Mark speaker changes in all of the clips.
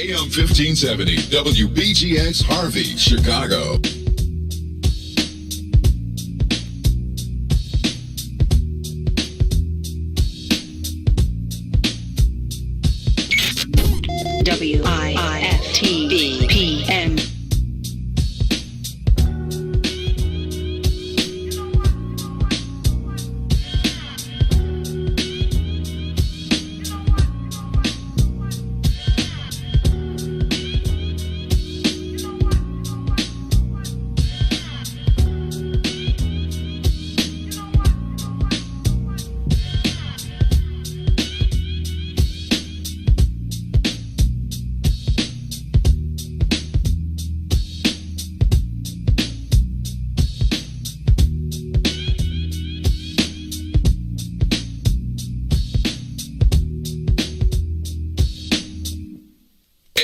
Speaker 1: AM 1570, WBGX Harvey, Chicago.
Speaker 2: WIIFTV PM.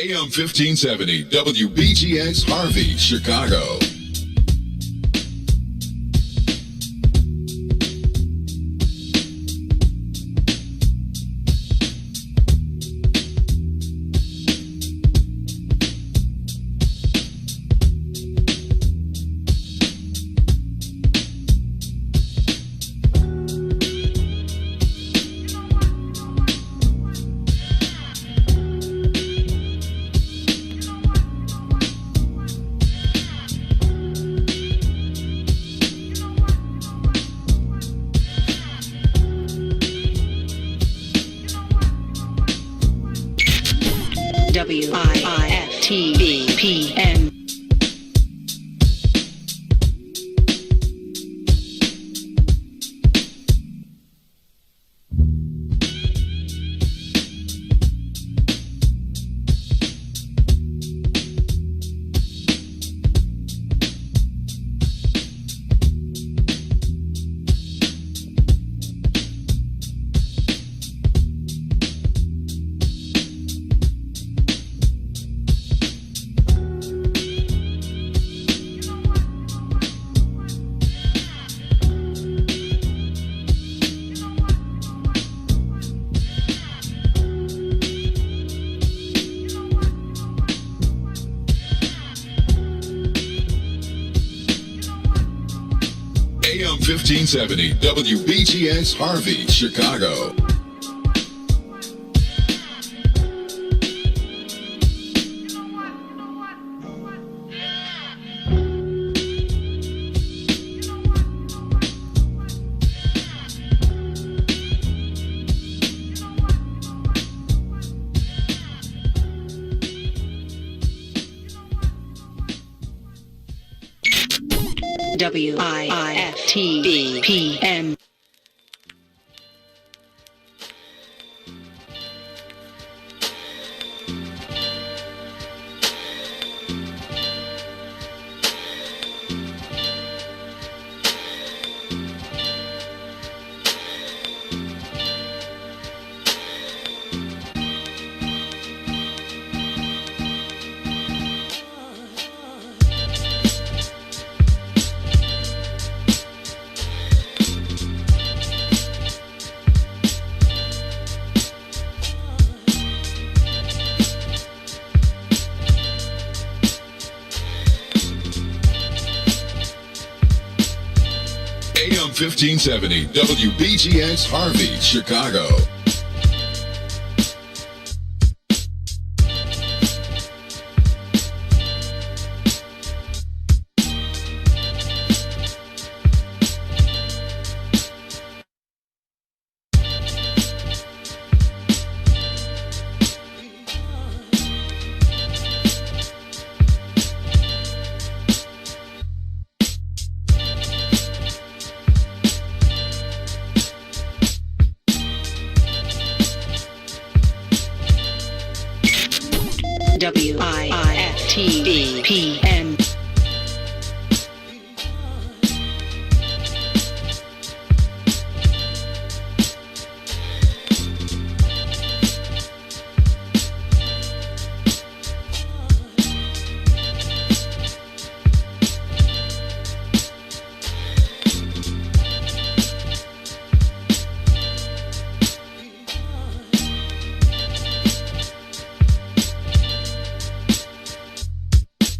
Speaker 1: AM 1570, WBGX Harvey, Chicago.
Speaker 2: WIIFTV PM.
Speaker 1: AM 1570, WBGX Harvey, Chicago.
Speaker 2: WIIFTV PM.
Speaker 1: AM 1570, WBGX Harvey, Chicago.
Speaker 2: WIIFTV PM.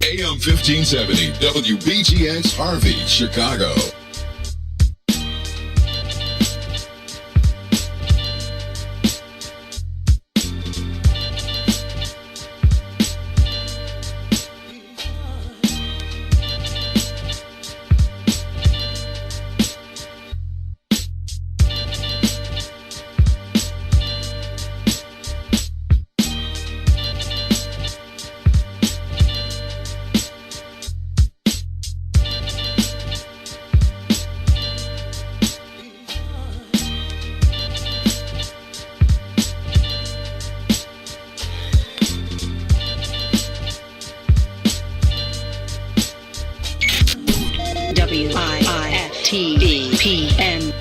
Speaker 1: AM 1570 WBGX Harvey, Chicago.
Speaker 2: WIIFTDPN.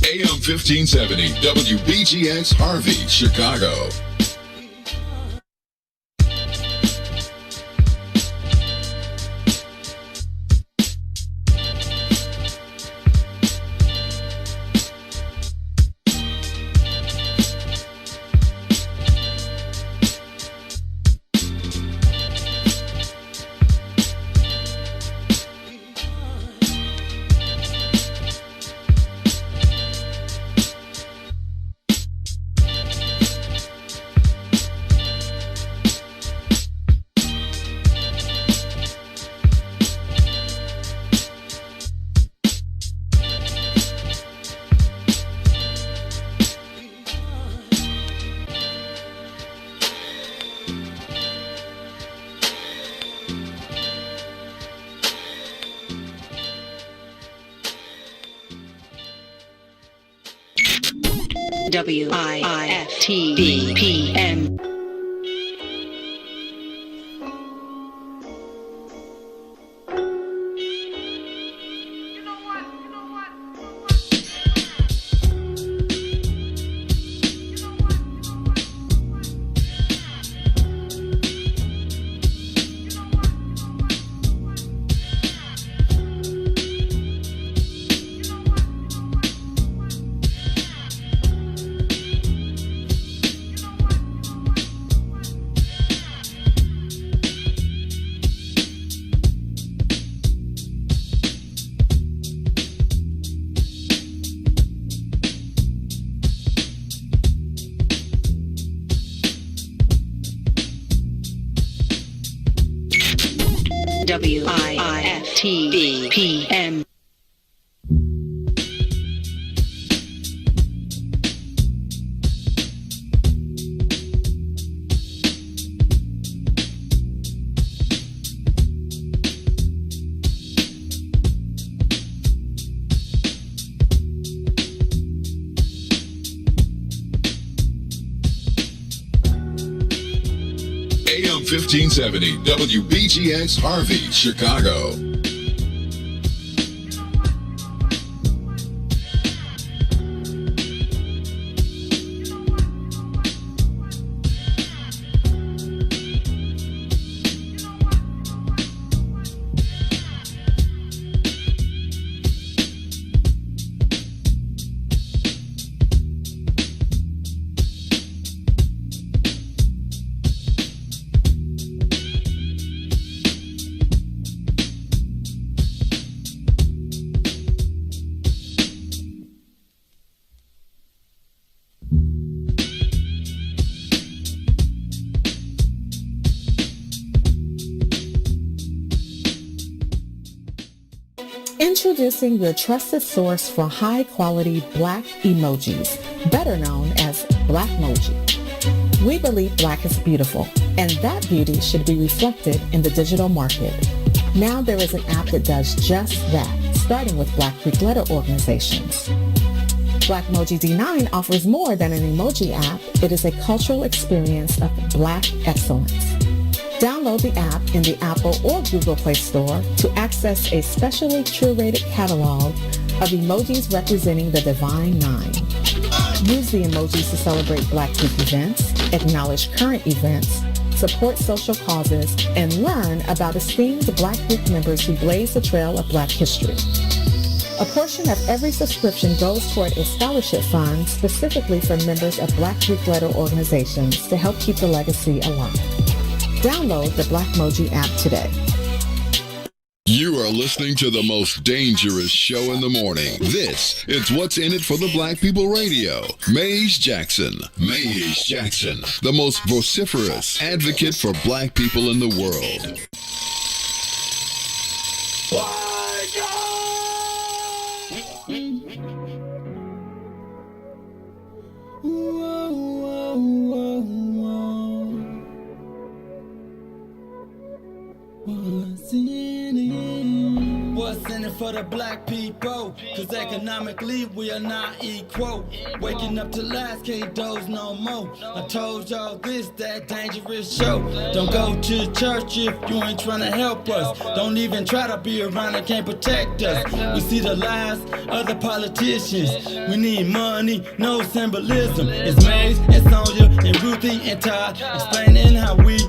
Speaker 1: AM 1570 WBGX Harvey, Chicago.
Speaker 2: WIIFTDPN. WIIFTDPN.
Speaker 1: AM 1570 WBGX Harvey, Chicago.
Speaker 3: Introducing your trusted source for high-quality black emojis, better known as Blackmoji. We believe black is beautiful, and that beauty should be reflected in the digital market. Now there is an app that does just that, starting with Black Greek letter organizations. Blackmoji D9 offers more than an emoji app. It is a cultural experience of Black excellence. Download the app in the Apple or Google Play Store to access a specially curated catalog of emojis representing the Divine Nine. Use the emojis to celebrate Black Greek events, acknowledge current events, support social causes, and learn about esteemed Black Greek members who blaze the trail of Black history. A portion of every subscription goes toward a scholarship fund specifically for members of Black Greek letter organizations to help keep the legacy alive. Download the Blackmoji app today.
Speaker 1: You are listening to the most dangerous show in the morning. This is What's in It for the Black People Radio. Maze Jackson. Maze Jackson, the most vociferous advocate for Black people in the world.
Speaker 4: What's in it for the black people? Cause economically we are not equal. Waking up to last, can't doze no more. I told y'all this, that dangerous show. Don't go to church if you ain't trying to help us. Don't even try to be around and can't protect us. We see the lies of the politicians. We need money, no symbolism. It's Maze and Sonia and Ruthie and Todd explaining how we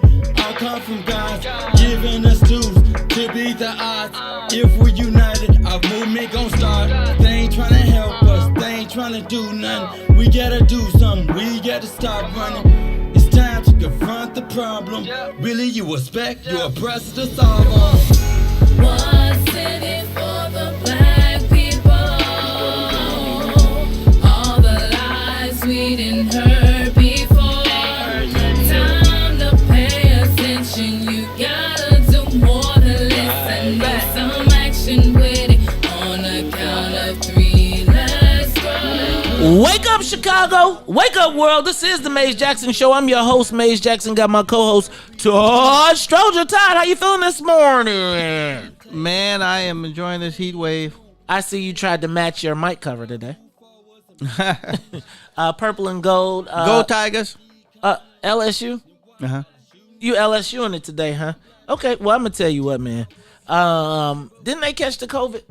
Speaker 4: all come from God, giving us tools to beat the odds. If we're united, our movement gon' start. They ain't tryna help us, they ain't tryna do nothing. We gotta do something, we gotta stop running. It's time to confront the problem. Really, you expect your oppressor to solve them.
Speaker 5: What's in it for the black people? All the lies we didn't heard before. Time to pay attention, you gotta do more than listen. Need some action with it on the count of 3. Let's go.
Speaker 6: Wake up, Chicago. Wake up, world. This is the Maze Jackson Show. I'm your host, Maze Jackson. Got my co-host, Todd Stroger. Todd, how you feeling this morning?
Speaker 7: Man, I am enjoying this heat wave.
Speaker 6: I see you tried to match your mic cover today. Purple and gold.
Speaker 7: Go Tigers.
Speaker 6: LSU?
Speaker 7: Uh-huh.
Speaker 6: You LSU in it today, huh? Okay, well, I'm going to tell you what, man. Didn't they catch the COVID?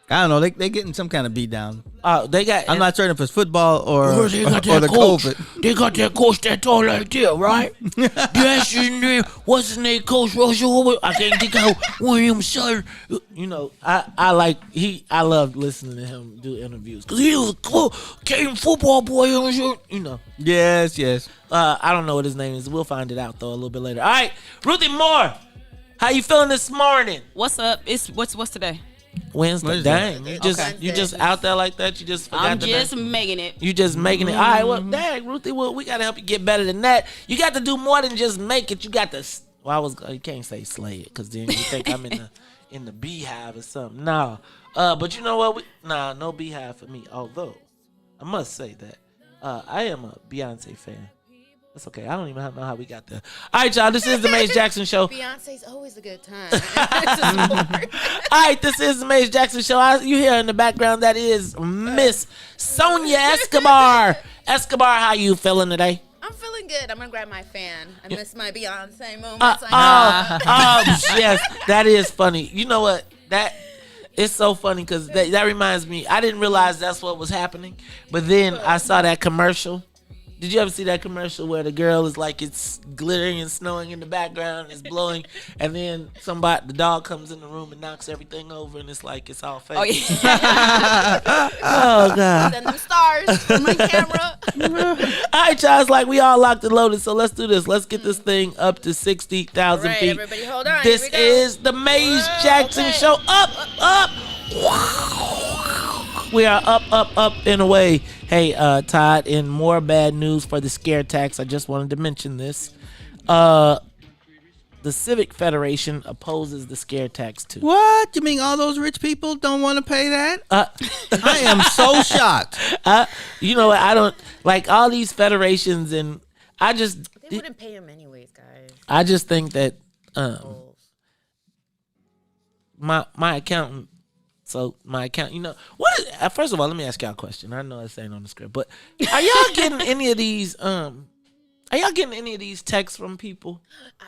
Speaker 7: I don't know. They getting some kind of beat down.
Speaker 6: They got.
Speaker 7: I'm not certain if it's football or
Speaker 6: They got
Speaker 7: the
Speaker 6: that coach.
Speaker 7: COVID.
Speaker 6: They got that coach that tall like that, right? That's his name. What's his name, Coach Russell? I can't think of William son. You know, I love listening to him do interviews because he was a cool, came football boy. You know.
Speaker 7: Yes.
Speaker 6: I don't know what his name is. We'll find it out though a little bit later. All right, Ruthie Moore, how you feeling this morning?
Speaker 8: What's up? What's today?
Speaker 6: Wednesday. Dang, you just out there like that. You just forgot
Speaker 8: I'm just making it.
Speaker 6: You just making it. All right, well, dang, Ruthie, well, we gotta help you get better than that. You got to do more than just make it. You got to. Well, you can't say slay it because then you think I'm in the beehive or something. No, but you know what? No beehive for me. Although I must say that I am a Beyonce fan. That's okay. I don't even know how we got there. All right, y'all. This is the Maze Jackson Show.
Speaker 9: Beyonce's always a good time.
Speaker 6: All right, this is the Maze Jackson Show. You hear in the background, that is Miss Sonia Escobar. Escobar, how you feeling today?
Speaker 9: I'm feeling good. I'm going to grab my fan. I miss my Beyonce moments.
Speaker 6: Yes, that is funny. You know what? It's so funny because that reminds me. I didn't realize that's what was happening. But then I saw that commercial. Did you ever see that commercial where the girl is like, it's glittering and snowing in the background, it's blowing, and then the dog comes in the room and knocks everything over, and it's like it's all fake.
Speaker 8: Oh yeah.
Speaker 6: Oh God.
Speaker 9: Send them stars from my camera.
Speaker 6: All right, y'all. It's like we all locked and loaded, so let's do this. Let's get this thing up to 60,000
Speaker 9: Right,
Speaker 6: feet.
Speaker 9: everybody hold on.
Speaker 6: This
Speaker 9: Here we go.
Speaker 6: is the Maze Jackson Show. Up. We are up and away. Hey, Todd, in more bad news for the scare tax, I just wanted to mention this. The Civic Federation opposes the scare tax too.
Speaker 7: What? You mean all those rich people don't want to pay that? I am so shocked.
Speaker 6: You know what? I don't like all these federations, and
Speaker 9: They wouldn't pay him anyways, guys.
Speaker 6: I just think that my accountant. So my account, what is? First of all, let me ask y'all a question. I know it's ain't on the script, but are y'all getting any of these? Are y'all getting any of these texts from people?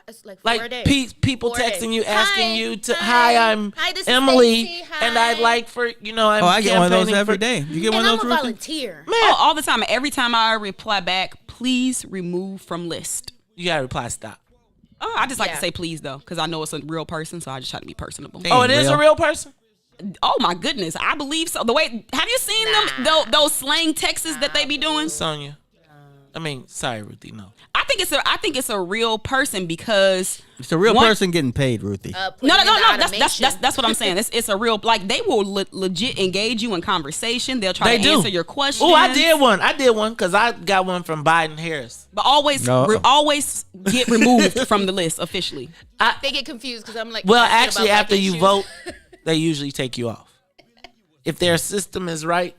Speaker 9: It's like 4
Speaker 6: Like
Speaker 9: days.
Speaker 6: people
Speaker 9: 4
Speaker 6: texting
Speaker 9: days.
Speaker 6: you, asking
Speaker 9: Hi,
Speaker 6: you to,
Speaker 9: hi,
Speaker 6: I'm
Speaker 9: this is
Speaker 6: Emily,
Speaker 9: Stacey, hi.
Speaker 6: and I'd like for I'm
Speaker 7: I get one of those
Speaker 6: campaigning
Speaker 7: every
Speaker 6: for-
Speaker 7: day. You get
Speaker 9: And
Speaker 7: one of
Speaker 9: I'm
Speaker 7: those,
Speaker 9: a
Speaker 7: Ruthie?
Speaker 9: volunteer.
Speaker 6: Man,
Speaker 8: Oh, all the time. Every time I reply back, please remove from list.
Speaker 6: you gotta reply stop.
Speaker 8: Oh, I just like
Speaker 9: Yeah.
Speaker 8: to say please though, because I know it's a real person, so I just try to be personable.
Speaker 7: Damn.
Speaker 6: Oh, it is
Speaker 7: real.
Speaker 6: a real person.
Speaker 8: Oh my goodness, I believe so. The way, have you seen them those slang texts that they be doing?
Speaker 6: Sonia. I mean, sorry, Ruthie. No.
Speaker 8: I think it's a real person because
Speaker 7: It's a real person getting paid, Ruthie.
Speaker 8: No. That's what I'm saying. It's a real, like, they will legit engage you in conversation. They'll try to answer your questions.
Speaker 6: Oh, I did one because I got one from Biden Harris.
Speaker 8: But always get removed from the list officially.
Speaker 9: They get confused because I'm like.
Speaker 6: Well,
Speaker 9: passionate
Speaker 6: actually,
Speaker 9: about
Speaker 6: after
Speaker 9: black
Speaker 6: you
Speaker 9: issues.
Speaker 6: vote, they usually take you off. If their system is right,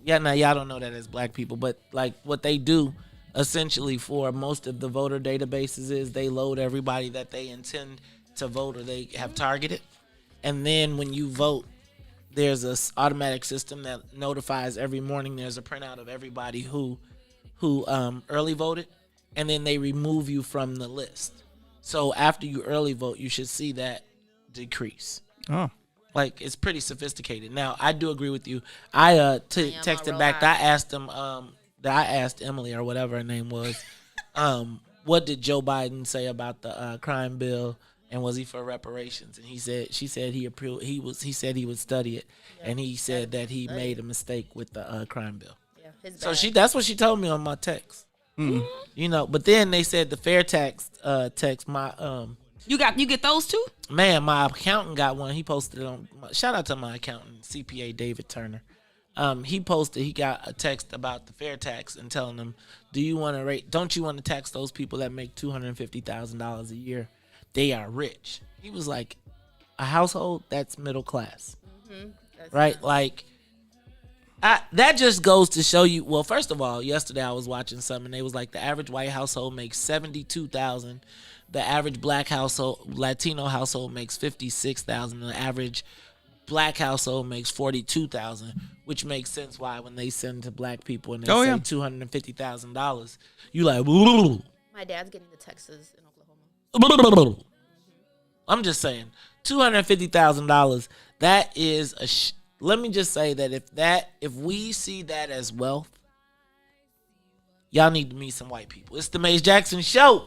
Speaker 6: now y'all don't know that as black people, but like what they do essentially for most of the voter databases is they load everybody that they intend to vote or they have targeted. And then when you vote, there's a automatic system that notifies every morning. There's a printout of everybody who early voted, and then they remove you from the list. So after you early vote, you should see that decrease.
Speaker 7: Oh.
Speaker 6: Like, it's pretty sophisticated. Now, I do agree with you. I texted back. I asked them. I asked Emily or whatever her name was. What did Joe Biden say about the crime bill, and was he for reparations? And she said he approved. He said he would study it, and he said that he made a mistake with the crime bill.
Speaker 9: Yeah,
Speaker 6: so that's what she told me on my text. Mm-hmm. But then they said the fair tax text.
Speaker 8: You get those too?
Speaker 6: Man, my accountant got one. He posted it on. Shout out to my accountant, CPA David Turner. He got a text about the fair tax and telling them, don't you want to tax those people that make $250,000 a year? They are rich. He was like, a household, that's middle class. Mm-hmm. Right? Nice. Like, that just goes to show you, well, first of all, yesterday I was watching something, and they was like, the average white household makes $72,000. The average black household, Latino household makes $56,000. The average black household makes $42,000, which makes sense why when they send to black people and they say $250,000, you like.
Speaker 9: My dad's getting the Texas in Oklahoma.
Speaker 6: I'm just saying, $250,000. That is let me just say that if we see that as wealth, y'all need to meet some white people. It's the Mace Jackson Show.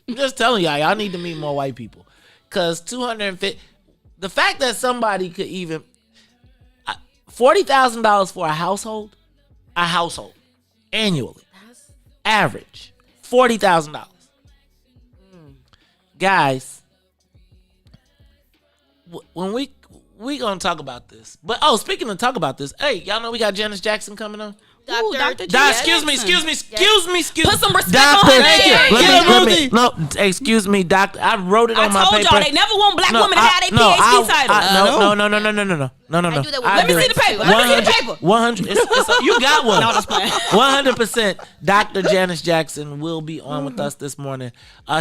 Speaker 6: I'm just telling y'all need to meet more white people, cause $250,000. The fact that somebody could even $40,000 for a household annually, average $40,000. Guys, when we gonna talk about this, but speaking of talk about this, hey, y'all know we got Janice Jackson coming on.
Speaker 8: Dr.
Speaker 6: Excuse me.
Speaker 8: Put some respect on her name.
Speaker 6: Excuse me, doctor. I wrote it on my paper.
Speaker 8: I told y'all they never want black women to have their PhD title.
Speaker 6: No.
Speaker 9: I do that with
Speaker 8: Let me see the paper. Let me see the paper.
Speaker 6: 100. You got one.
Speaker 8: No, just playing.
Speaker 6: 100%. Dr. Janice Jackson will be on with us this morning.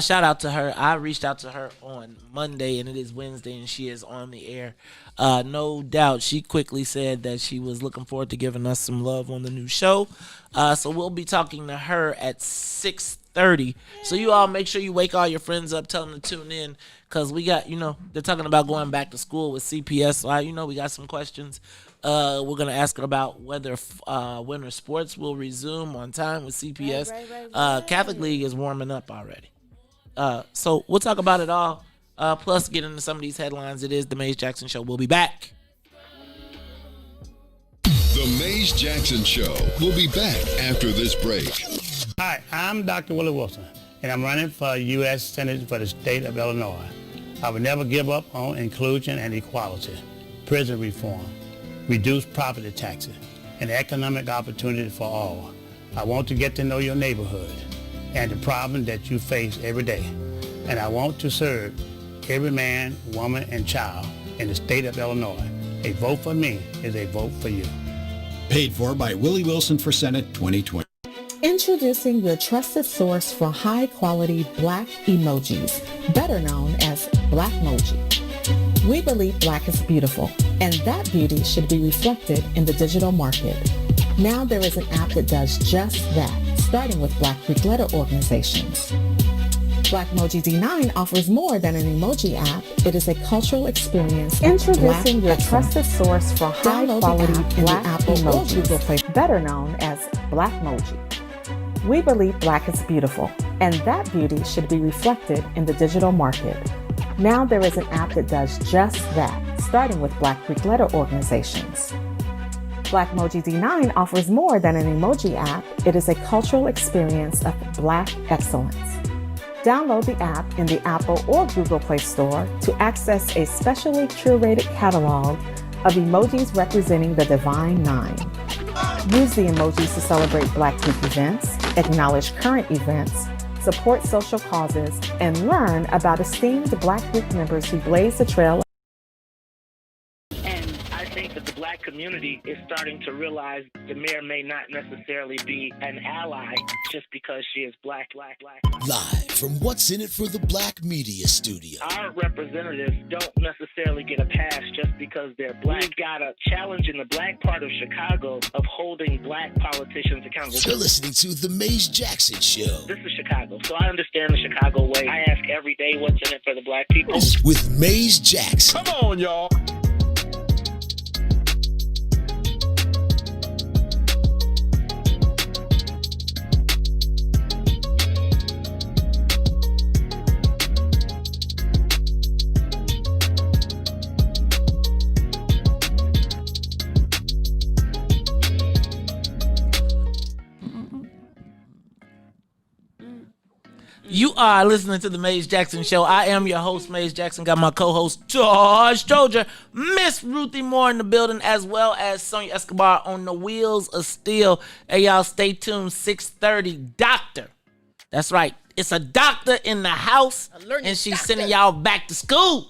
Speaker 6: Shout out to her. I reached out to her on Monday, and it is Wednesday, and she is on the air. No doubt, she quickly said that she was looking forward to giving us some love on the new show. So we'll be talking to her at 6:30. So you all make sure you wake all your friends up, tell them to tune in, because we got, they're talking about going back to school with CPS. So we got some questions. We're going to ask her about whether winter sports will resume on time with CPS. Right. Catholic League is warming up already. So we'll talk about it all. Plus, get into some of these headlines. It is the Mace Jackson Show. We'll be back.
Speaker 1: The Mace Jackson Show. We'll be back after this break.
Speaker 10: Hi, I'm Dr. Willie Wilson, and I'm running for U.S. Senate for the state of Illinois. I will never give up on inclusion and equality, prison reform, reduced property taxes, and economic opportunity for all. I want to get to know your neighborhood and the problem that you face every day. And I want to serve every man, woman, and child in the state of Illinois. A vote for me is a vote for you.
Speaker 11: Paid for by Willie Wilson for Senate 2020.
Speaker 3: Introducing your trusted source for high-quality black emojis, better known as Blackmoji. We believe Black is beautiful, and that beauty should be reflected in the digital market. Now there is an app that does just that, starting with Black Greek letter organizations. Blackmoji D9 offers more than an emoji app. It is a cultural experience. Introducing your trusted source for high-quality Black Apple emojis, better known as Blackmoji. We believe Black is beautiful, and that beauty should be reflected in the digital market. Now there is an app that does just that, starting with Black Greek letter organizations. Blackmoji D9 offers more than an emoji app. It is a cultural experience of Black excellence. Download the app in the Apple or Google Play Store to access a specially curated catalog of emojis representing the Divine Nine. Use the emojis to celebrate Black Greek events, acknowledge current events, support social causes, and learn about esteemed Black Greek members who blaze the trail.
Speaker 12: I think that the Black community is starting to realize the mayor may not necessarily be an ally just because she is Black.
Speaker 13: Live from What's in It for the Black Media Studio.
Speaker 12: Our representatives don't necessarily get a pass just because they're Black. We've got a challenge in the Black part of Chicago of holding Black politicians accountable.
Speaker 13: You're listening to The Mays Jackson Show.
Speaker 12: This is Chicago, so I understand the Chicago way. I ask every day what's in it for the Black people.
Speaker 13: With Mays Jackson.
Speaker 12: Come on, y'all.
Speaker 6: You are listening to the Mays Jackson Show. I am your host, Mays Jackson. Got my co-host, Todd Stroger, Miss Ruthie Moore in the building, as well as Sonia Escobar on the wheels of steel. Hey, y'all, stay tuned. 6:30, doctor. That's right. It's a doctor in the house, and she's sending y'all back to school.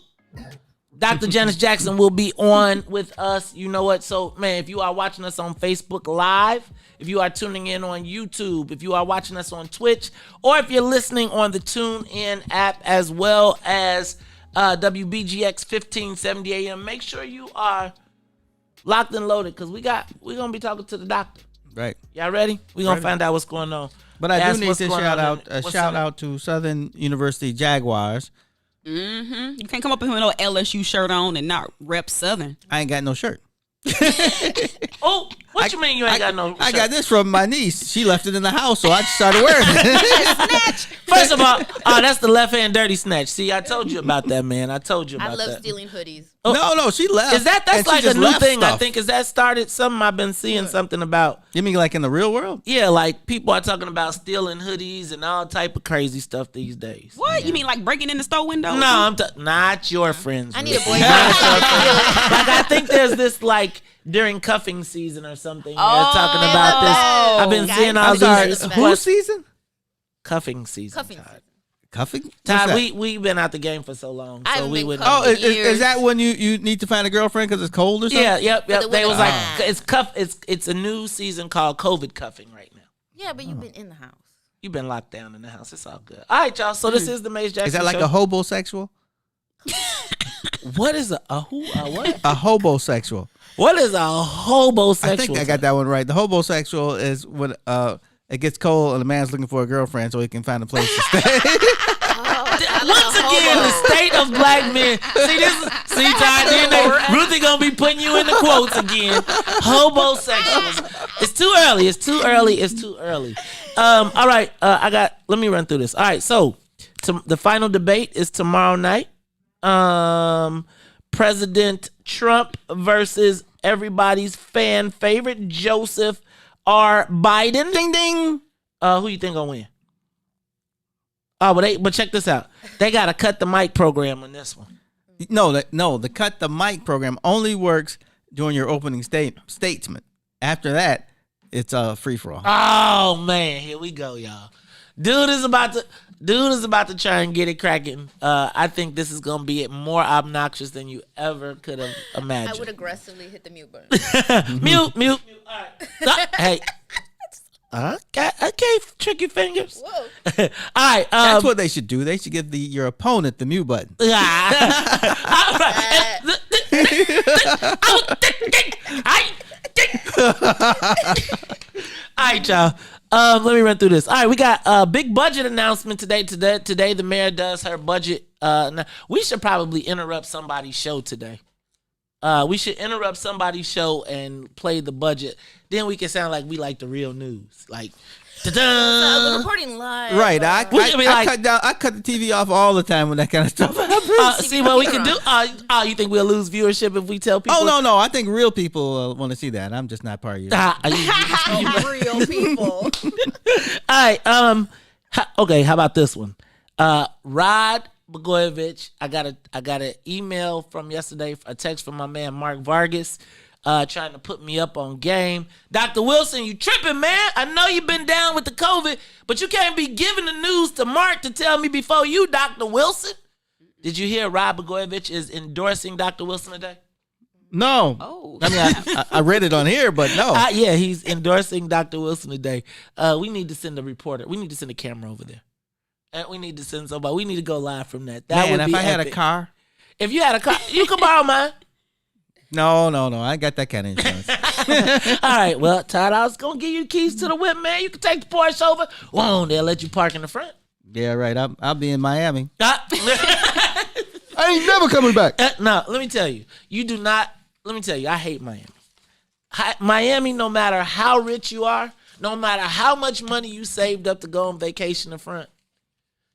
Speaker 6: Dr. Janice Jackson will be on with us. You know what? So, man, if you are watching us on Facebook Live, if you are tuning in on YouTube, if you are watching us on Twitch, or if you're listening on the TuneIn app as well as WBGX 1570 AM, make sure you are locked and loaded because we're going to be talking to the doctor.
Speaker 7: Right.
Speaker 6: Y'all ready? We're going to find out what's going on.
Speaker 7: But I do need to shout out to Southern University Jaguars.
Speaker 8: Mm-hmm. You can't come up here with no LSU shirt on and not rep Southern.
Speaker 7: I ain't got no shirt.
Speaker 6: Oh, what you mean you ain't got no shirt?
Speaker 7: I got this from my niece. She left it in the house, so I just started wearing it.
Speaker 6: First of all, that's the left hand dirty snatch. See, I told you about that, man. I told you about that.
Speaker 9: I love stealing hoodies.
Speaker 6: Oh.
Speaker 7: No, she left.
Speaker 6: That's like a new thing, stuff. I think. Is that started something I've been seeing something about?
Speaker 7: You mean like in the real world?
Speaker 6: Yeah, like people are talking about stealing hoodies and all type of crazy stuff these days.
Speaker 8: What? Yeah. You mean like breaking in the store window?
Speaker 6: No, I'm not your friends.
Speaker 9: I need a boyfriend.
Speaker 6: Like I think there's this like during cuffing season or something. They're talking about this. I've been seeing all these.
Speaker 7: Whose season?
Speaker 6: Cuffing season.
Speaker 7: Cuffing?
Speaker 6: Todd, we've been out the game for so long, so we would.
Speaker 7: Oh, is that when you need to find a girlfriend because it's cold or something?
Speaker 6: Yeah, yep. They was like, it's a new season called COVID cuffing right now.
Speaker 9: Yeah, but you've been in the house.
Speaker 6: You've been locked down in the house. It's all good. All right, y'all. So this is the Mays Jackson.
Speaker 7: Is that like
Speaker 6: show.
Speaker 7: a hobosexual?
Speaker 6: What is what?
Speaker 7: A hobosexual.
Speaker 6: What is a hobosexual?
Speaker 7: I think I got that one right. The hobosexual is when it gets cold and the man's looking for a girlfriend so he can find a place to stay.
Speaker 6: Once again, the state of black men. See, Todd, Ruthie gonna be putting you in the quotes again. Hobosexuals. It's too early. All right. Let me run through this. All right. So, the final debate is tomorrow night. President Trump versus everybody's fan favorite Joseph R. Biden. Ding ding. Who you think gonna win? Oh, but check this out. They got a cut the mic program on this one.
Speaker 7: No, the cut the mic program only works during your opening statement. After that, it's a free for all.
Speaker 6: Oh man, here we go, y'all. Dude is about to try and get it cracking. I think this is gonna be more obnoxious than you ever could have imagined.
Speaker 9: I would aggressively hit the mute button.
Speaker 6: Mute. All right. Hey. Okay, tricky fingers. Whoa. All right.
Speaker 7: That's what they should do. They should give your opponent the mute button.
Speaker 6: All right, y'all. Let me run through this. All right, we got a big budget announcement today. Today, the mayor does her budget. Now, we should probably interrupt somebody's show today. We should interrupt somebody's show and play the budget. Then we can sound like we like the real news. Like,
Speaker 9: we're reporting live.
Speaker 7: Right. I cut the TV off all the time when that kind of stuff happens.
Speaker 6: See what we can do? You think we'll lose viewership if we tell people?
Speaker 7: Oh, no. I think real people want to see that. I'm just not part of you.
Speaker 9: Real people.
Speaker 6: All right. Okay, how about this one? Rod Blagojevich, I got an email from yesterday, a text from my man Mark Vargas, trying to put me up on game. Dr. Wilson, you tripping, man. I know you've been down with the COVID, but you can't be giving the news to Mark to tell me before you, Dr. Wilson. Did you hear Rod Blagojevich is endorsing Dr. Wilson today?
Speaker 7: No.
Speaker 8: Oh.
Speaker 7: I mean, I read it on here, but no.
Speaker 6: Yeah, he's endorsing Dr. Wilson today. We need to send a reporter. We need to send a camera over there. And we need to send somebody. We need to go live from that. That would be
Speaker 7: if I
Speaker 6: epic.
Speaker 7: had a car.
Speaker 6: If you had a car, you can borrow mine.
Speaker 7: No. I ain't got that kind of insurance.
Speaker 6: All right. Well, Todd, I was going to give you the keys to the whip, man. You can take the Porsche over. Whoa, they'll let you park in the front.
Speaker 7: Yeah, right. I'll be in Miami.
Speaker 6: I
Speaker 7: ain't never coming back.
Speaker 6: No, let me tell you. Let me tell you, I hate Miami. Miami, no matter how rich you are, no matter how much money you saved up to go on vacation in front,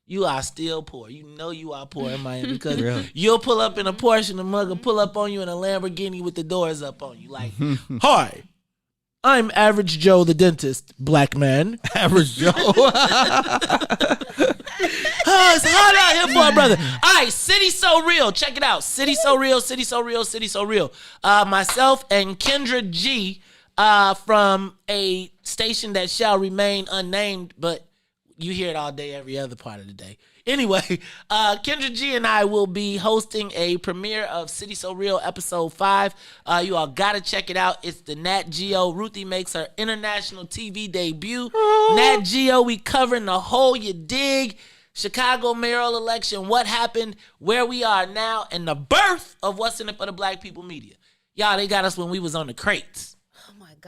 Speaker 6: you are still poor. You know you are poor in Miami because
Speaker 7: Really?
Speaker 6: You'll pull up in a Porsche and the mug will pull up on you in a Lamborghini with the doors up on you. Like, hi, I'm Average Joe the dentist, black man.
Speaker 7: Average Joe.
Speaker 6: It's hot out here for a brother. All right, City So Real. Check it out. City So Real, City So Real, City So Real. Myself and Kendra G from a station that shall remain unnamed, but you hear it all day, every other part of the day. Anyway, Kendra G and I will be hosting a premiere of City So Real episode 5. You all gotta check it out. It's the Nat Geo. Ruthie makes her international TV debut. Nat Geo, we covering the whole, you dig, Chicago mayoral election, what happened, where we are now, and the birth of what's in it for the black people media. Y'all, they got us when we was on the crates.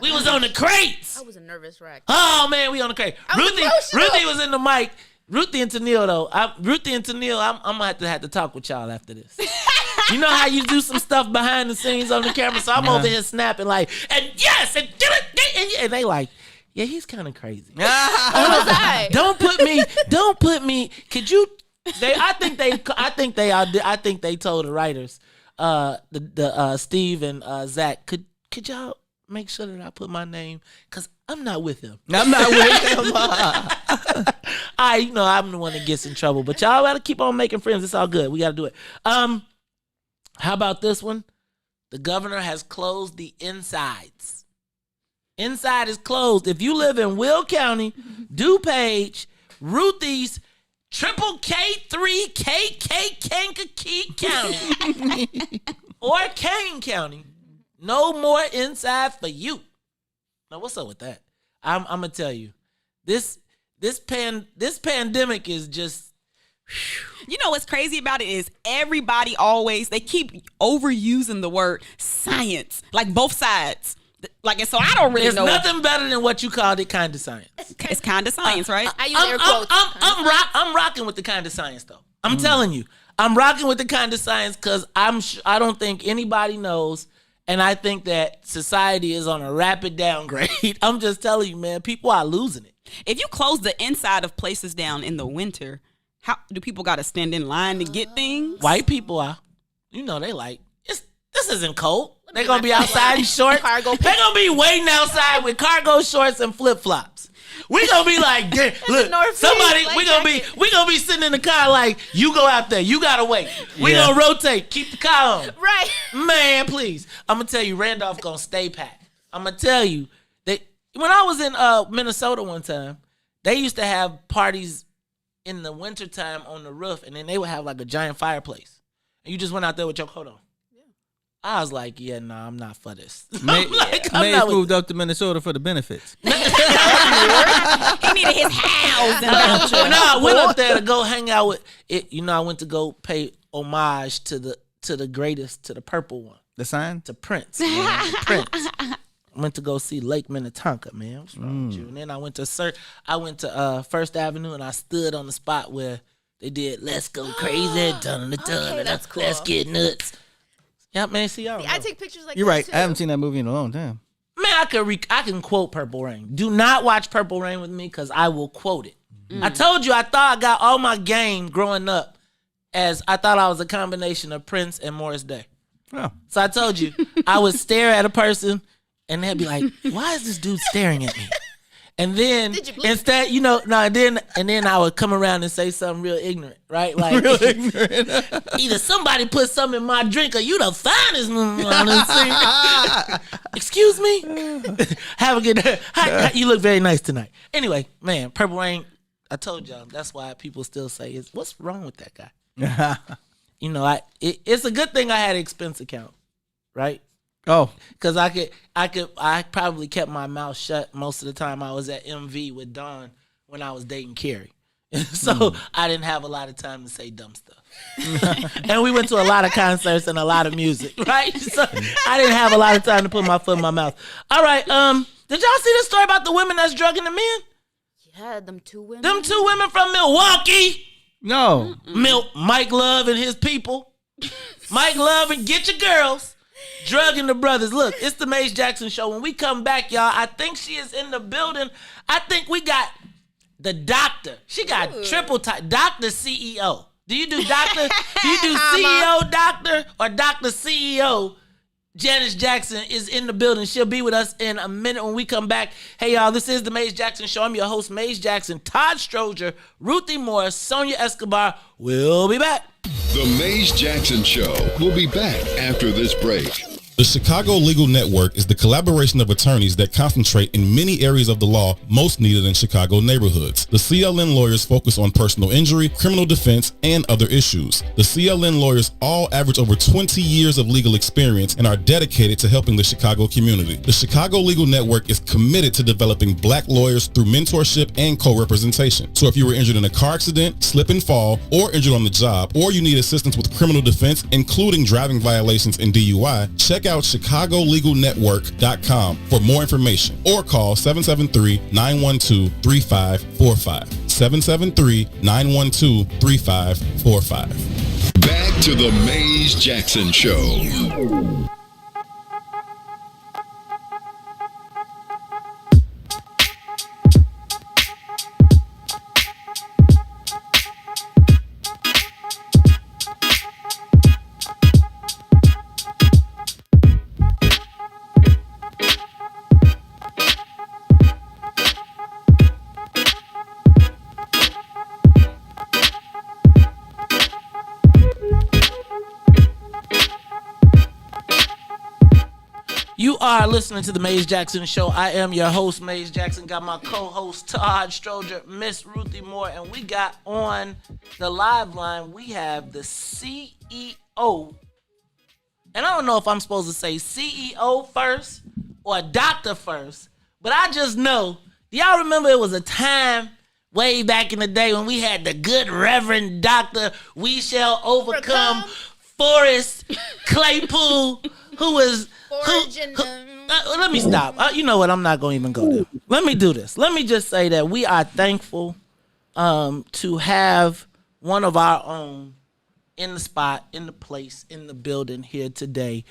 Speaker 6: We was on the crates.
Speaker 9: I was a nervous wreck.
Speaker 6: Oh, man, we on the crate. Ruthie was in the mic. Ruthie and Tennille, though. I'm going to have to talk with y'all after this. You know how you do some stuff behind the scenes on the camera? So I'm over here snapping like, and yes, and do it. And they like, yeah, he's kind of crazy. Don't put me. Could you? I think they told the writers, Steve and Zach, could y'all make sure that I put my name, because I'm not with him. I'm the one that gets in trouble, but y'all gotta keep on making friends. It's all good. We gotta do it. How about this one? The governor has closed the insides. Inside is closed. If you live in Will County, DuPage, Ruthie's, Triple K3 Kankakee County, or Kane County, no more inside for you. Now, what's up with that? I'm gonna tell you, this pandemic is just.
Speaker 8: You know what's crazy about it is everybody always, they keep overusing the word science, like both sides. Like, and so I don't really know.
Speaker 6: There's nothing better than what you called it, kind of science.
Speaker 8: It's kind of science, right?
Speaker 9: I use air quotes.
Speaker 6: I'm rocking with the kind of science, though. I'm telling you, I'm rocking with the kind of science because I don't think anybody knows, and I think that society is on a rapid downgrade. I'm just telling you, man, people are losing it.
Speaker 8: If you close the inside of places down in the winter, how do people got to stand in line to get things?
Speaker 6: White people are. You know, they like, this isn't cold. They're going to be outside in shorts. They're going to be waiting outside with cargo shorts and flip-flops. We're going to be like, look, somebody, we're going to be sitting in the car like, you go out there. You got to wait. We're going to rotate. Keep the car on.
Speaker 9: Right.
Speaker 6: Man, please. I'm going to tell you, Randolph going to stay packed. I'm going to tell you, when I was in Minnesota one time, they used to have parties in the wintertime on the roof, and then they would have like a giant fireplace. And you just went out there with your coat on. I was like, yeah, no, I'm not for this.
Speaker 7: Mays moved up to Minnesota for the benefits.
Speaker 8: He needed his house and voucher.
Speaker 6: No, I went up there to go hang out with it. You know, I went to go pay homage to the greatest, to the purple one.
Speaker 7: The sign?
Speaker 6: To Prince. Man, Prince. I went to go see Lake Minnetonka, man. What's wrong with you? And then I went to First Avenue and I stood on the spot where they did "Let's Go Crazy," dun dun dun,
Speaker 9: that's cool.
Speaker 6: Let's get nuts. Yeah, man. See, y'all.
Speaker 9: I take pictures like
Speaker 7: You're
Speaker 9: that
Speaker 7: right.
Speaker 9: too.
Speaker 7: I haven't seen that movie in a long time.
Speaker 6: Man, I can quote Purple Rain. Do not watch Purple Rain with me because I will quote it. I told you I thought I got all my game growing up as I thought I was a combination of Prince and Morris Day.
Speaker 7: Oh.
Speaker 6: So I told you I would stare at a person and they'd be like, "Why is this dude staring at me?" And then instead, and then I would come around and say something real ignorant, right? Like
Speaker 7: Real ignorant.
Speaker 6: either somebody put something in my drink or you the finest one I done seen. Excuse me? Have a good day. You look very nice tonight. Anyway, man, Purple Rain, I told y'all, that's why people still say, what's wrong with that guy? You know, it's a good thing I had an expense account, right?
Speaker 7: Oh,
Speaker 6: because I probably kept my mouth shut most of the time I was at MV with Dawn when I was dating Carrie. So I didn't have a lot of time to say dumb stuff. And we went to a lot of concerts and a lot of music, right? So I didn't have a lot of time to put my foot in my mouth. All right, did y'all see the story about the women that's drugging the men?
Speaker 9: Yeah, them two women.
Speaker 6: Them two women from Milwaukee.
Speaker 7: No.
Speaker 6: Mike Love and his people. Mike Love and Get Your Girls. Drugging the brothers. Look, it's the Mays Jackson Show. When we come back, y'all, I think she is in the building. I think we got the doctor. She got triple type. Dr. CEO. Do you do doctor? Do you do CEO doctor or Dr. CEO? Janice Jackson is in the building. She'll be with us in a minute when we come back. Hey, y'all, this is the Mays Jackson Show. I'm your host, Mays Jackson. Todd Stroger, Ruthie Morris, Sonia Escobar. We'll be back.
Speaker 1: The Mays Jackson Show will be back after this break.
Speaker 14: The Chicago Legal Network is the collaboration of attorneys that concentrate in many areas of the law most needed in Chicago neighborhoods. The CLN lawyers focus on personal injury, criminal defense, and other issues. The CLN lawyers all average over 20 years of legal experience and are dedicated to helping the Chicago community. The Chicago Legal Network is committed to developing black lawyers through mentorship and co-representation. So if you were injured in a car accident, slip and fall, or injured on the job, or you need assistance with criminal defense, including driving violations and DUI, check out ChicagoLegalNetwork.com for more information or call 773-912-3545. 773-912-3545.
Speaker 1: Back to the Mays Jackson Show.
Speaker 6: You are listening to the Mays Jackson Show. I am your host, Mays Jackson. Got my co-host, Todd Stroger, Miss Ruthie Moore, and we got on the live line, we have the CEO. And I don't know if I'm supposed to say CEO first or doctor first, but I just know, do y'all remember it was a time way back in the day when we had the good Reverend Dr. We Shall Overcome Forrest Claypool, who was... let me stop. You know what? I'm not going to even go there. Let me do this. Let me just say that we are thankful to have one of our own in the spot, in the place, in the building here today,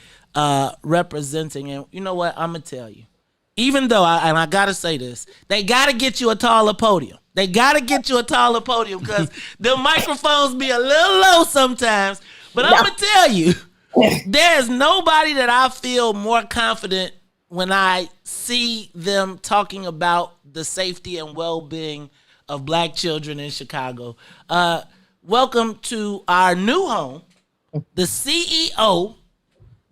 Speaker 6: representing. And you know what? I'm going to tell you. Even though, I got to say this, they got to get you a taller podium. They got to get you a taller podium because the microphones be a little low sometimes. But I'm going to tell you, there's nobody that I feel more confident when I see them talking about the safety and well-being of black children in Chicago. Welcome to our new home, the CEO,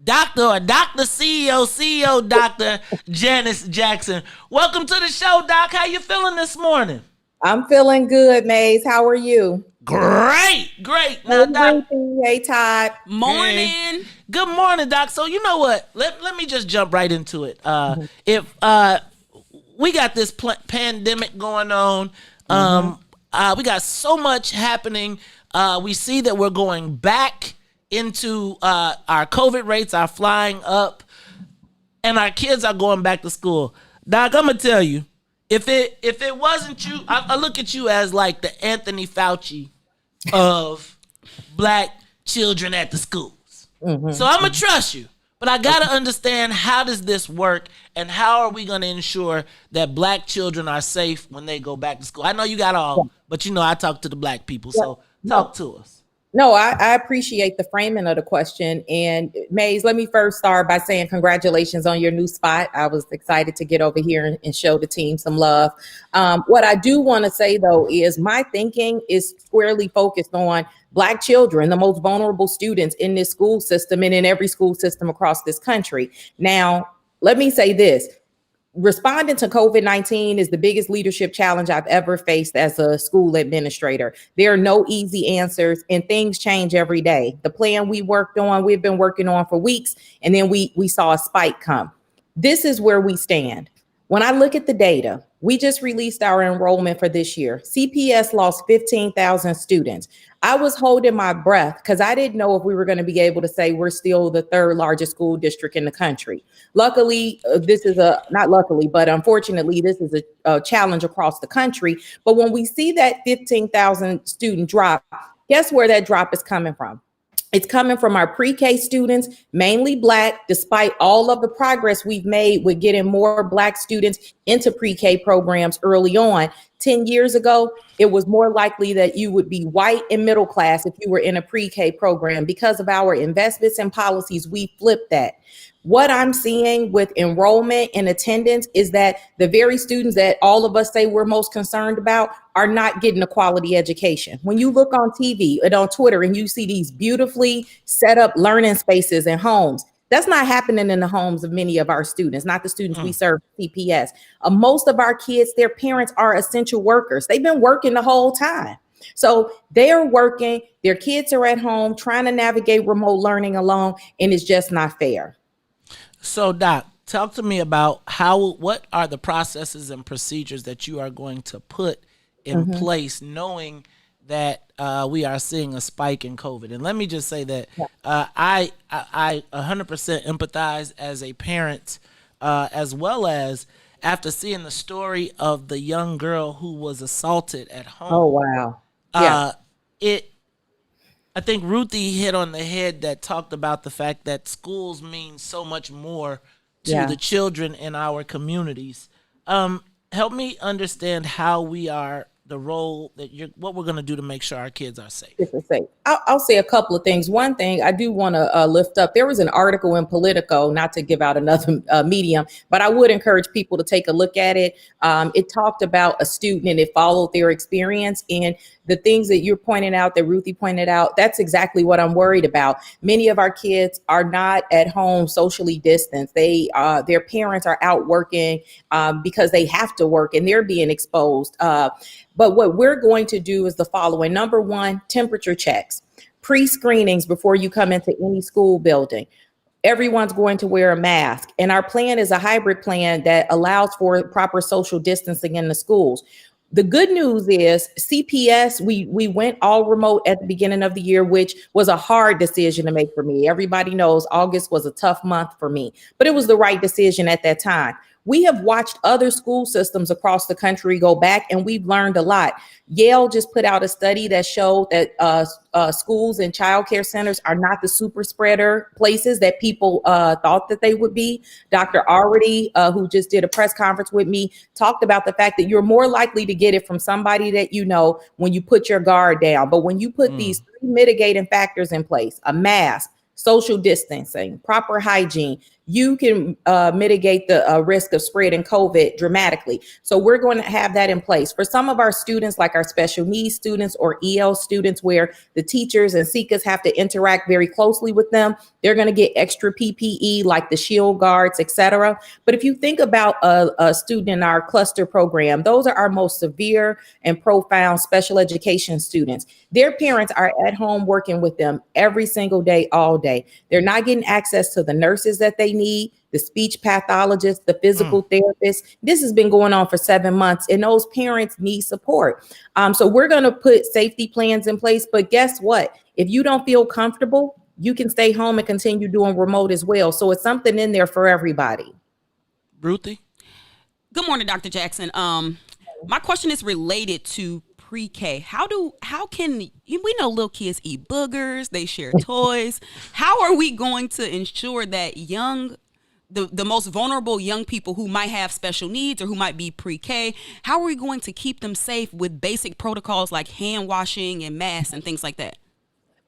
Speaker 6: Dr. CEO, Dr. Janice Jackson. Welcome to the show, Doc. How you feeling this morning?
Speaker 15: I'm feeling good, Mays. How are you?
Speaker 6: Great. Now, Doc,
Speaker 15: Hey, Todd.
Speaker 8: Morning.
Speaker 6: hey. Good morning, Doc. So you know what? Let me just jump right into it. If we got this pandemic going on, we got so much happening. We see that we're going back into our COVID rates are flying up, and our kids are going back to school. Doc, I'm gonna tell you, if it wasn't you, I look at you as like the Anthony Fauci of black children at the schools. So I'm gonna trust you, but I gotta understand, how does this work, and how are we gonna ensure that black children are safe when they go back to school? I know you got all, but I talk to the black people, so talk to us.
Speaker 15: No, I appreciate the framing of the question. And Maze, let me first start by saying congratulations on your new spot. I was excited to get over here and show the team some love. What I do want to say, though, is my thinking is squarely focused on Black children, the most vulnerable students in this school system and in every school system across this country. Now, let me say this. Responding to COVID-19 is the biggest leadership challenge I've ever faced as a school administrator. There are no easy answers, and things change every day. The plan we've been working on for weeks, and then we saw a spike come. This is where we stand. When I look at the data, we just released our enrollment for this year. CPS lost 15,000 students. I was holding my breath because I didn't know if we were going to be able to say we're still the third largest school district in the country. Luckily, unfortunately, this is a challenge across the country. But when we see that 15,000 student drop, guess where that drop is coming from? It's coming from our pre-K students, mainly Black, despite all of the progress we've made with getting more Black students into pre-K programs early on. 10 years ago, it was more likely that you would be white and middle class if you were in a pre-K program. Because of our investments and policies, we flipped that. What I'm seeing with enrollment and attendance is that the very students that all of us say we're most concerned about are not getting a quality education. When you look on TV and on Twitter and you see these beautifully set up learning spaces and homes, that's not happening in the homes of many of our students, not the students we serve CPS. Most of our kids, their parents are essential workers. They've been working the whole time. So they're working, their kids are at home trying to navigate remote learning alone, and it's just not fair.
Speaker 6: So, Doc, talk to me about what are the processes and procedures that you are going to put in place, knowing that we are seeing a spike in COVID. And let me just say that I 100% empathize as a parent, as well as after seeing the story of the young girl who was assaulted at home.
Speaker 15: Oh, wow.
Speaker 6: I think Ruthie hit on the head that talked about the fact that schools mean so much more to the children in our communities. Help me understand how we are, the role that what we're going to do to make sure our kids are safe.
Speaker 15: I'll say a couple of things. One thing I do want to lift up, there was an article in Politico, not to give out another medium, but I would encourage people to take a look at it. It talked about a student and it followed their experience, and the things that you're pointing out, that Ruthie pointed out, that's exactly what I'm worried about. Many of our kids are not at home socially distanced. Their parents are out working because they have to work and they're being exposed. But what we're going to do is the following. Number one, temperature checks, pre-screenings before you come into any school building. Everyone's going to wear a mask. And our plan is a hybrid plan that allows for proper social distancing in the schools. The good news is CPS, we went all remote at the beginning of the year, which was a hard decision to make for me. Everybody knows August was a tough month for me, but it was the right decision at that time. We have watched other school systems across the country go back, and we've learned a lot. Yale just put out a study that showed that schools and childcare centers are not the super spreader places that people thought that they would be. Dr. Already, who just did a press conference with me, talked about the fact that you're more likely to get it from somebody that you know when you put your guard down. But when you put these three mitigating factors in place, a mask, social distancing, proper hygiene, you can mitigate the risk of spreading COVID dramatically. So we're going to have that in place. For some of our students, like our special needs students or EL students, where the teachers and SECAs have to interact very closely with them, they're going to get extra PPE like the shield guards, etc. But if you think about a student in our cluster program, those are our most severe and profound special education students. Their parents are at home working with them every single day, all day. They're not getting access to the nurses that they need, the speech pathologists, the physical therapists. This has been going on for 7 months, and those parents need support. So we're going to put safety plans in place. But guess what? If you don't feel comfortable, you can stay home and continue doing remote as well. So it's something in there for everybody.
Speaker 6: Ruthie?
Speaker 8: Good morning, Dr. Jackson. My question is related to pre-K. How can we know little kids eat boogers, they share toys? How are we going to ensure that the most vulnerable young people who might have special needs or who might be pre-K, how are we going to keep them safe with basic protocols like hand washing and masks and things like that?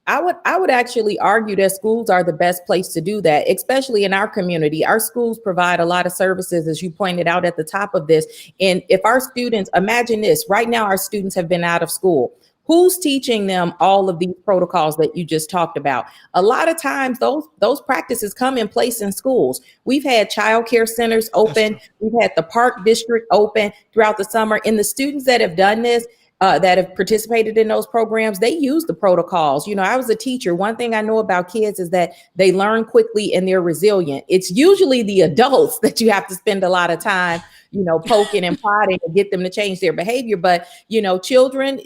Speaker 15: I would actually argue that schools are the best place to do that, especially in our community. Our schools provide a lot of services, as you pointed out at the top of this. And if our students, imagine this, right now our students have been out of school. Who's teaching them all of these protocols that you just talked about? A lot of times those practices come in place in schools. We've had child care centers open. We've had the park district open throughout the summer. And the students that have done this, that have participated in those programs, they use the protocols. You know, I was a teacher. One thing I know about kids is that they learn quickly and they're resilient. It's usually the adults that you have to spend a lot of time, poking and prodding to get them to change their behavior. But, children,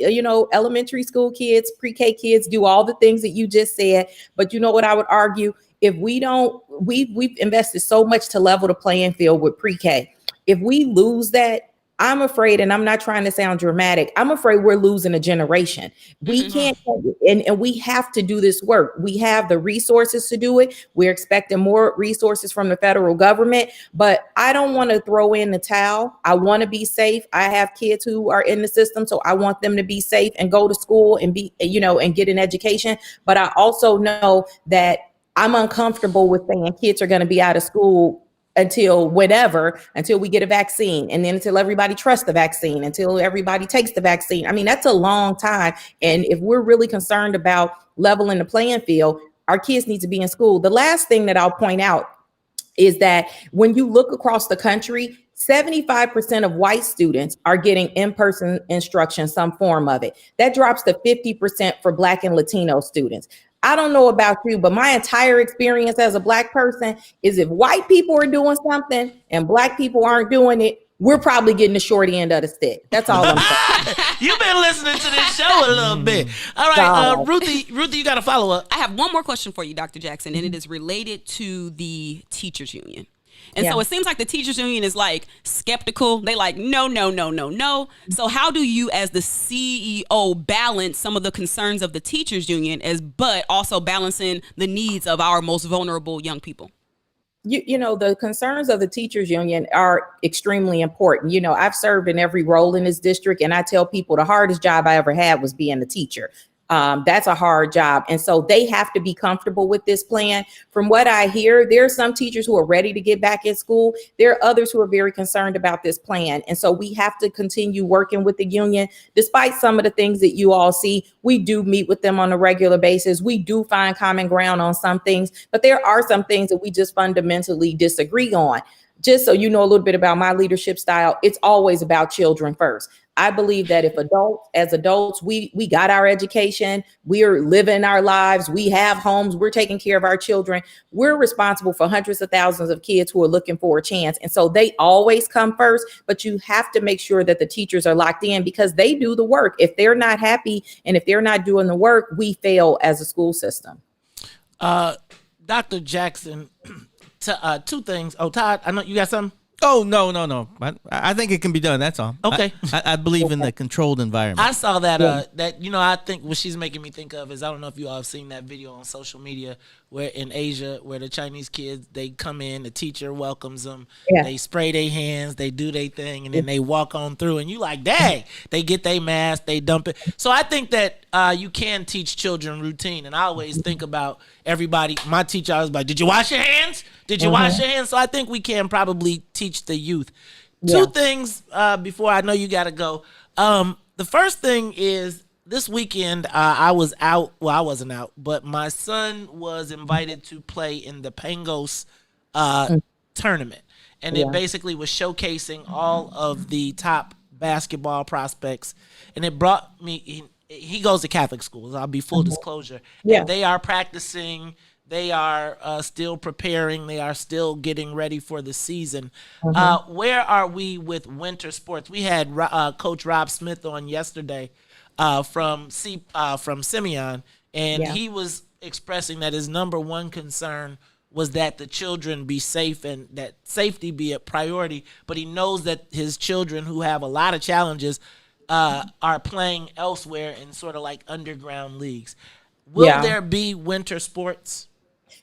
Speaker 15: elementary school kids, pre-K kids do all the things that you just said. But you know what I would argue? If we don't, we've invested so much to level the playing field with pre-K. If we lose that, I'm afraid, and I'm not trying to sound dramatic, I'm afraid we're losing a generation. We can't, and we have to do this work. We have the resources to do it. We're expecting more resources from the federal government, but I don't want to throw in the towel. I want to be safe. I have kids who are in the system, so I want them to be safe and go to school and be, and get an education. But I also know that I'm uncomfortable with saying kids are going to be out of school until we get a vaccine, and then until everybody trusts the vaccine, until everybody takes the vaccine. I mean, that's a long time. And if we're really concerned about leveling the playing field, our kids need to be in school. The last thing that I'll point out is that when you look across the country, 75% of white students are getting in-person instruction, some form of it. That drops to 50% for Black and Latino students. I don't know about you, but my entire experience as a Black person is if white people are doing something and Black people aren't doing it, we're probably getting the short end of the stick. That's all I'm saying.
Speaker 6: You've been listening to this show a little bit. All right, Ruthie, you got a follow-up.
Speaker 8: I have one more question for you, Dr. Jackson, and it is related to the teachers union. And so it seems like the teachers union is like skeptical. They like, no. So how do you as the CEO balance some of the concerns of the teachers union but also balancing the needs of our most vulnerable young people?
Speaker 15: The concerns of the teachers union are extremely important. I've served in every role in this district, and I tell people the hardest job I ever had was being a teacher. That's a hard job. And so they have to be comfortable with this plan. From what I hear, there are some teachers who are ready to get back in school. There are others who are very concerned about this plan. And so we have to continue working with the union. Despite some of the things that you all see, we do meet with them on a regular basis. We do find common ground on some things, but there are some things that we just fundamentally disagree on. Just so you know a little bit about my leadership style, it's always about children first. I believe that if as adults, we got our education, we're living our lives, we have homes, we're taking care of our children, we're responsible for hundreds of thousands of kids who are looking for a chance. And so they always come first, but you have to make sure that the teachers are locked in because they do the work. If they're not happy and if they're not doing the work, we fail as a school system.
Speaker 6: Dr. Jackson, two things. Oh, Todd, I know you got something.
Speaker 7: Oh, no. I think it can be done. That's all.
Speaker 6: Okay.
Speaker 7: I believe in the controlled environment.
Speaker 6: I saw that, I think what she's making me think of is, I don't know if you all have seen that video on social media where in Asia, where the Chinese kids, they come in, the teacher welcomes them, they spray their hands, they do their thing, and then they walk on through, and you like, dang, they get their mask, they dump it. So I think that you can teach children routine, and I always think about everybody. My teacher always like, did you wash your hands? Did you wash your hands? So I think we can probably teach the youth. Two things before I know you got to go. The first thing is, this weekend I was out. Well, I wasn't out, but my son was invited to play in the Pangos tournament. And it basically was showcasing all of the top basketball prospects. And it brought me, he goes to Catholic schools, I'll be full disclosure. And they are practicing. They are still preparing. They are still getting ready for the season. Where are we with winter sports? We had Coach Rob Smith on yesterday from Simeon, and he was expressing that his number one concern was that the children be safe and that safety be a priority. But he knows that his children, who have a lot of challenges, are playing elsewhere in sort of like underground leagues. Will there be winter sports?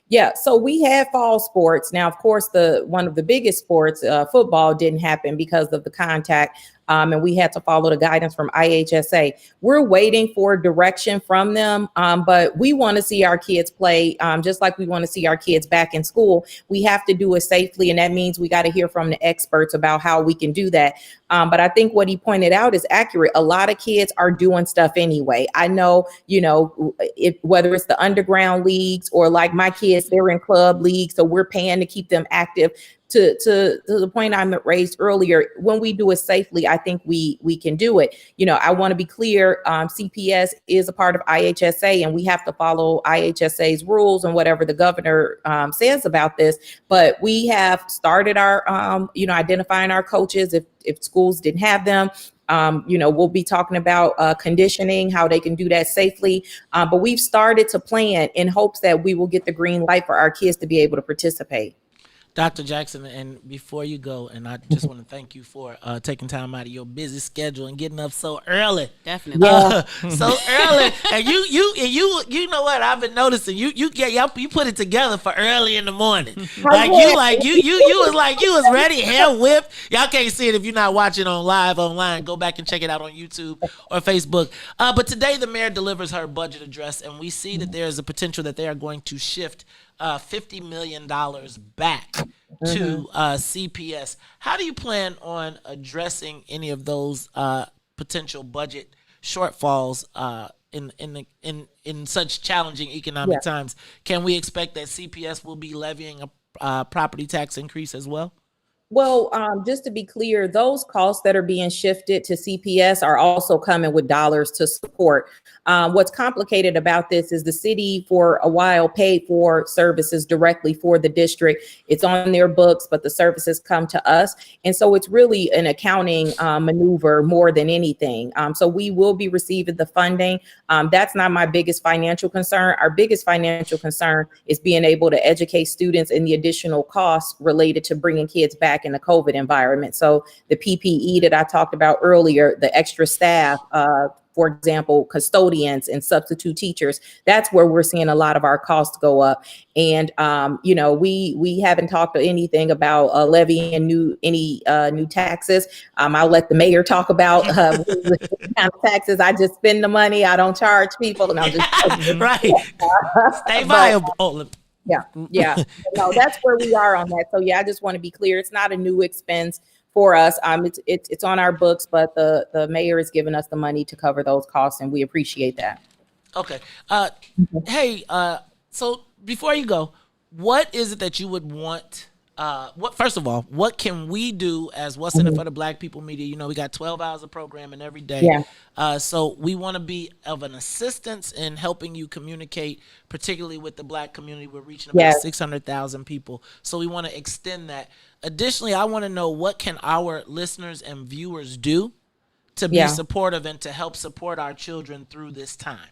Speaker 15: Yeah, so we had fall sports. Now, of course, one of the biggest sports, football, didn't happen because of the contact, and we had to follow the guidance from IHSA. We're waiting for direction from them, but we want to see our kids play just like we want to see our kids back in school. We have to do it safely, and that means we got to hear from the experts about how we can do that. But I think what he pointed out is accurate. A lot of kids are doing stuff anyway. I know, whether it's the underground leagues or like my kids, they're in club leagues, so we're paying to keep them active. To the point I raised earlier, when we do it safely, I think we can do it. I want to be clear, CPS is a part of IHSA, and we have to follow IHSA's rules and whatever the governor says about this. But we have started our, identifying our coaches if schools didn't have them. We'll be talking about conditioning, how they can do that safely. But we've started to plan in hopes that we will get the green light for our kids to be able to participate.
Speaker 6: Dr. Jackson, and before you go, and I just want to thank you for taking time out of your busy schedule and getting up so early.
Speaker 8: Definitely.
Speaker 6: So early. And you know what I've been noticing? You put it together for early in the morning. You was ready, hair whipped. Y'all can't see it if you're not watching online. Go back and check it out on YouTube or Facebook. But today the mayor delivers her budget address, and we see that there is a potential that they are going to shift $50 million back to CPS. How do you plan on addressing any of those potential budget shortfalls in such challenging economic times? Can we expect that CPS will be levying a property tax increase as well?
Speaker 15: Well, just to be clear, those costs that are being shifted to CPS are also coming with dollars to support. What's complicated about this is the city for a while paid for services directly for the district. It's on their books, but the services come to us. And so it's really an accounting maneuver more than anything. So we will be receiving the funding. That's not my biggest financial concern. Our biggest financial concern is being able to educate students and the additional costs related to bringing kids back in the COVID environment. So the PPE that I talked about earlier, the extra staff, for example, custodians and substitute teachers, that's where we're seeing a lot of our costs go up. And, we haven't talked anything about levying new taxes. I'll let the mayor talk about what kind of taxes. I just spend the money. I don't charge people. And I'll just
Speaker 6: right. Stay viable.
Speaker 15: Yeah. No, that's where we are on that. So I just want to be clear. It's not a new expense for us. It's on our books, but the mayor has given us the money to cover those costs, and we appreciate that.
Speaker 6: Okay. Hey, so before you go, what is it that you would want? First of all, what can we do as What's in It for the Black People Media? We got 12 hours of programming every day. So we want to be of an assistance in helping you communicate, particularly with the Black community. We're reaching about 600,000 people. So we want to extend that. Additionally, I want to know, what can our listeners and viewers do to be supportive and to help support our children through this time?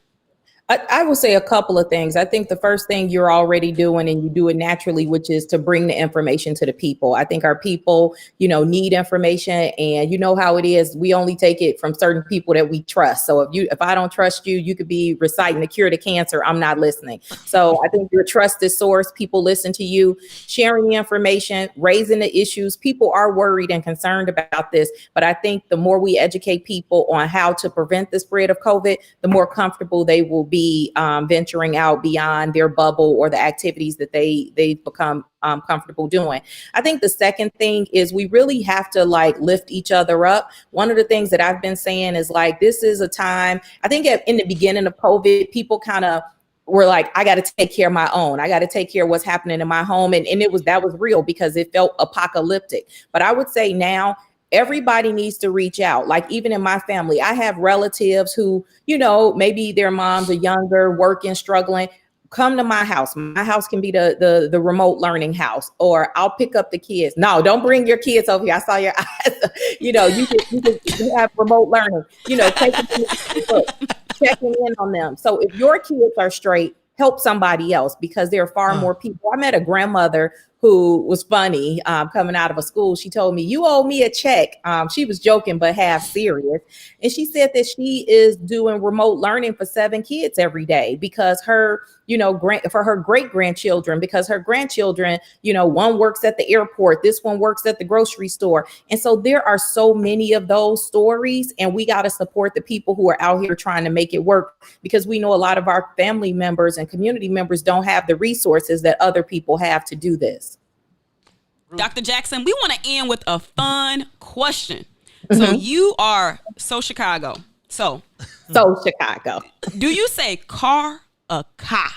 Speaker 15: I will say a couple of things. I think the first thing you're already doing, and you do it naturally, which is to bring the information to the people. I think our people, need information, and you know how it is. We only take it from certain people that we trust. So if I don't trust you, you could be reciting the cure to cancer. I'm not listening. So I think you're a trusted source. People listen to you, sharing the information, raising the issues. People are worried and concerned about this, but I think the more we educate people on how to prevent the spread of COVID, the more comfortable they will be venturing out beyond their bubble or the activities that they've become comfortable doing. I think the second thing is we really have to lift each other up. One of the things that I've been saying is this is a time, I think in the beginning of COVID, people kind of were like, I got to take care of my own. I got to take care of what's happening in my home. And that was real because it felt apocalyptic. But I would say now, everybody needs to reach out. Even in my family, I have relatives who, maybe their moms are younger, working, struggling. Come to my house. My house can be the remote learning house, or I'll pick up the kids. No, don't bring your kids over here. I saw your eyes. You can have remote learning, checking in on them. So if your kids are straight, help somebody else, because there are far more people. I met a grandmother who was funny coming out of a school. She told me, you owe me a check. She was joking, but half serious. And she said that she is doing remote learning for 7 kids every day because her, for her great grandchildren, because her grandchildren, one works at the airport, this one works at the grocery store. And so there are so many of those stories, and we got to support the people who are out here trying to make it work, because we know a lot of our family members and community members don't have the resources that other people have to do this.
Speaker 8: Dr. Jackson, we want to end with a fun question. So you are Chicago. So
Speaker 15: Chicago.
Speaker 8: Do you say car or car?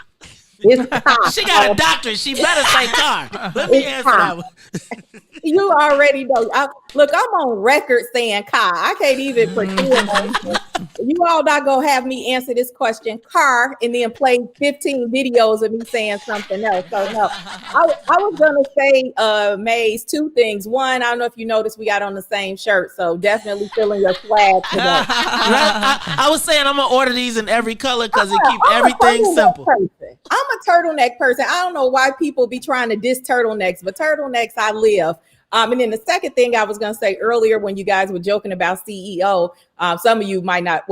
Speaker 15: It's car.
Speaker 6: She got a doctorate. She better say car. Let me answer that one.
Speaker 15: You already know. Look, I'm on record saying car. I can't even pretend. You all not gonna have me answer this question car and then play 15 videos of me saying something else. So no, I was gonna say, Maze, 2 things. One, I don't know if you noticed we got on the same shirt, so definitely feeling your swag today.
Speaker 6: I was saying I'm gonna order these in every color because it keeps everything simple.
Speaker 15: I'm a turtleneck person. I don't know why people be trying to diss turtlenecks, but turtlenecks I live. And then the second thing I was going to say earlier, when you guys were joking about CEO, some of you might not,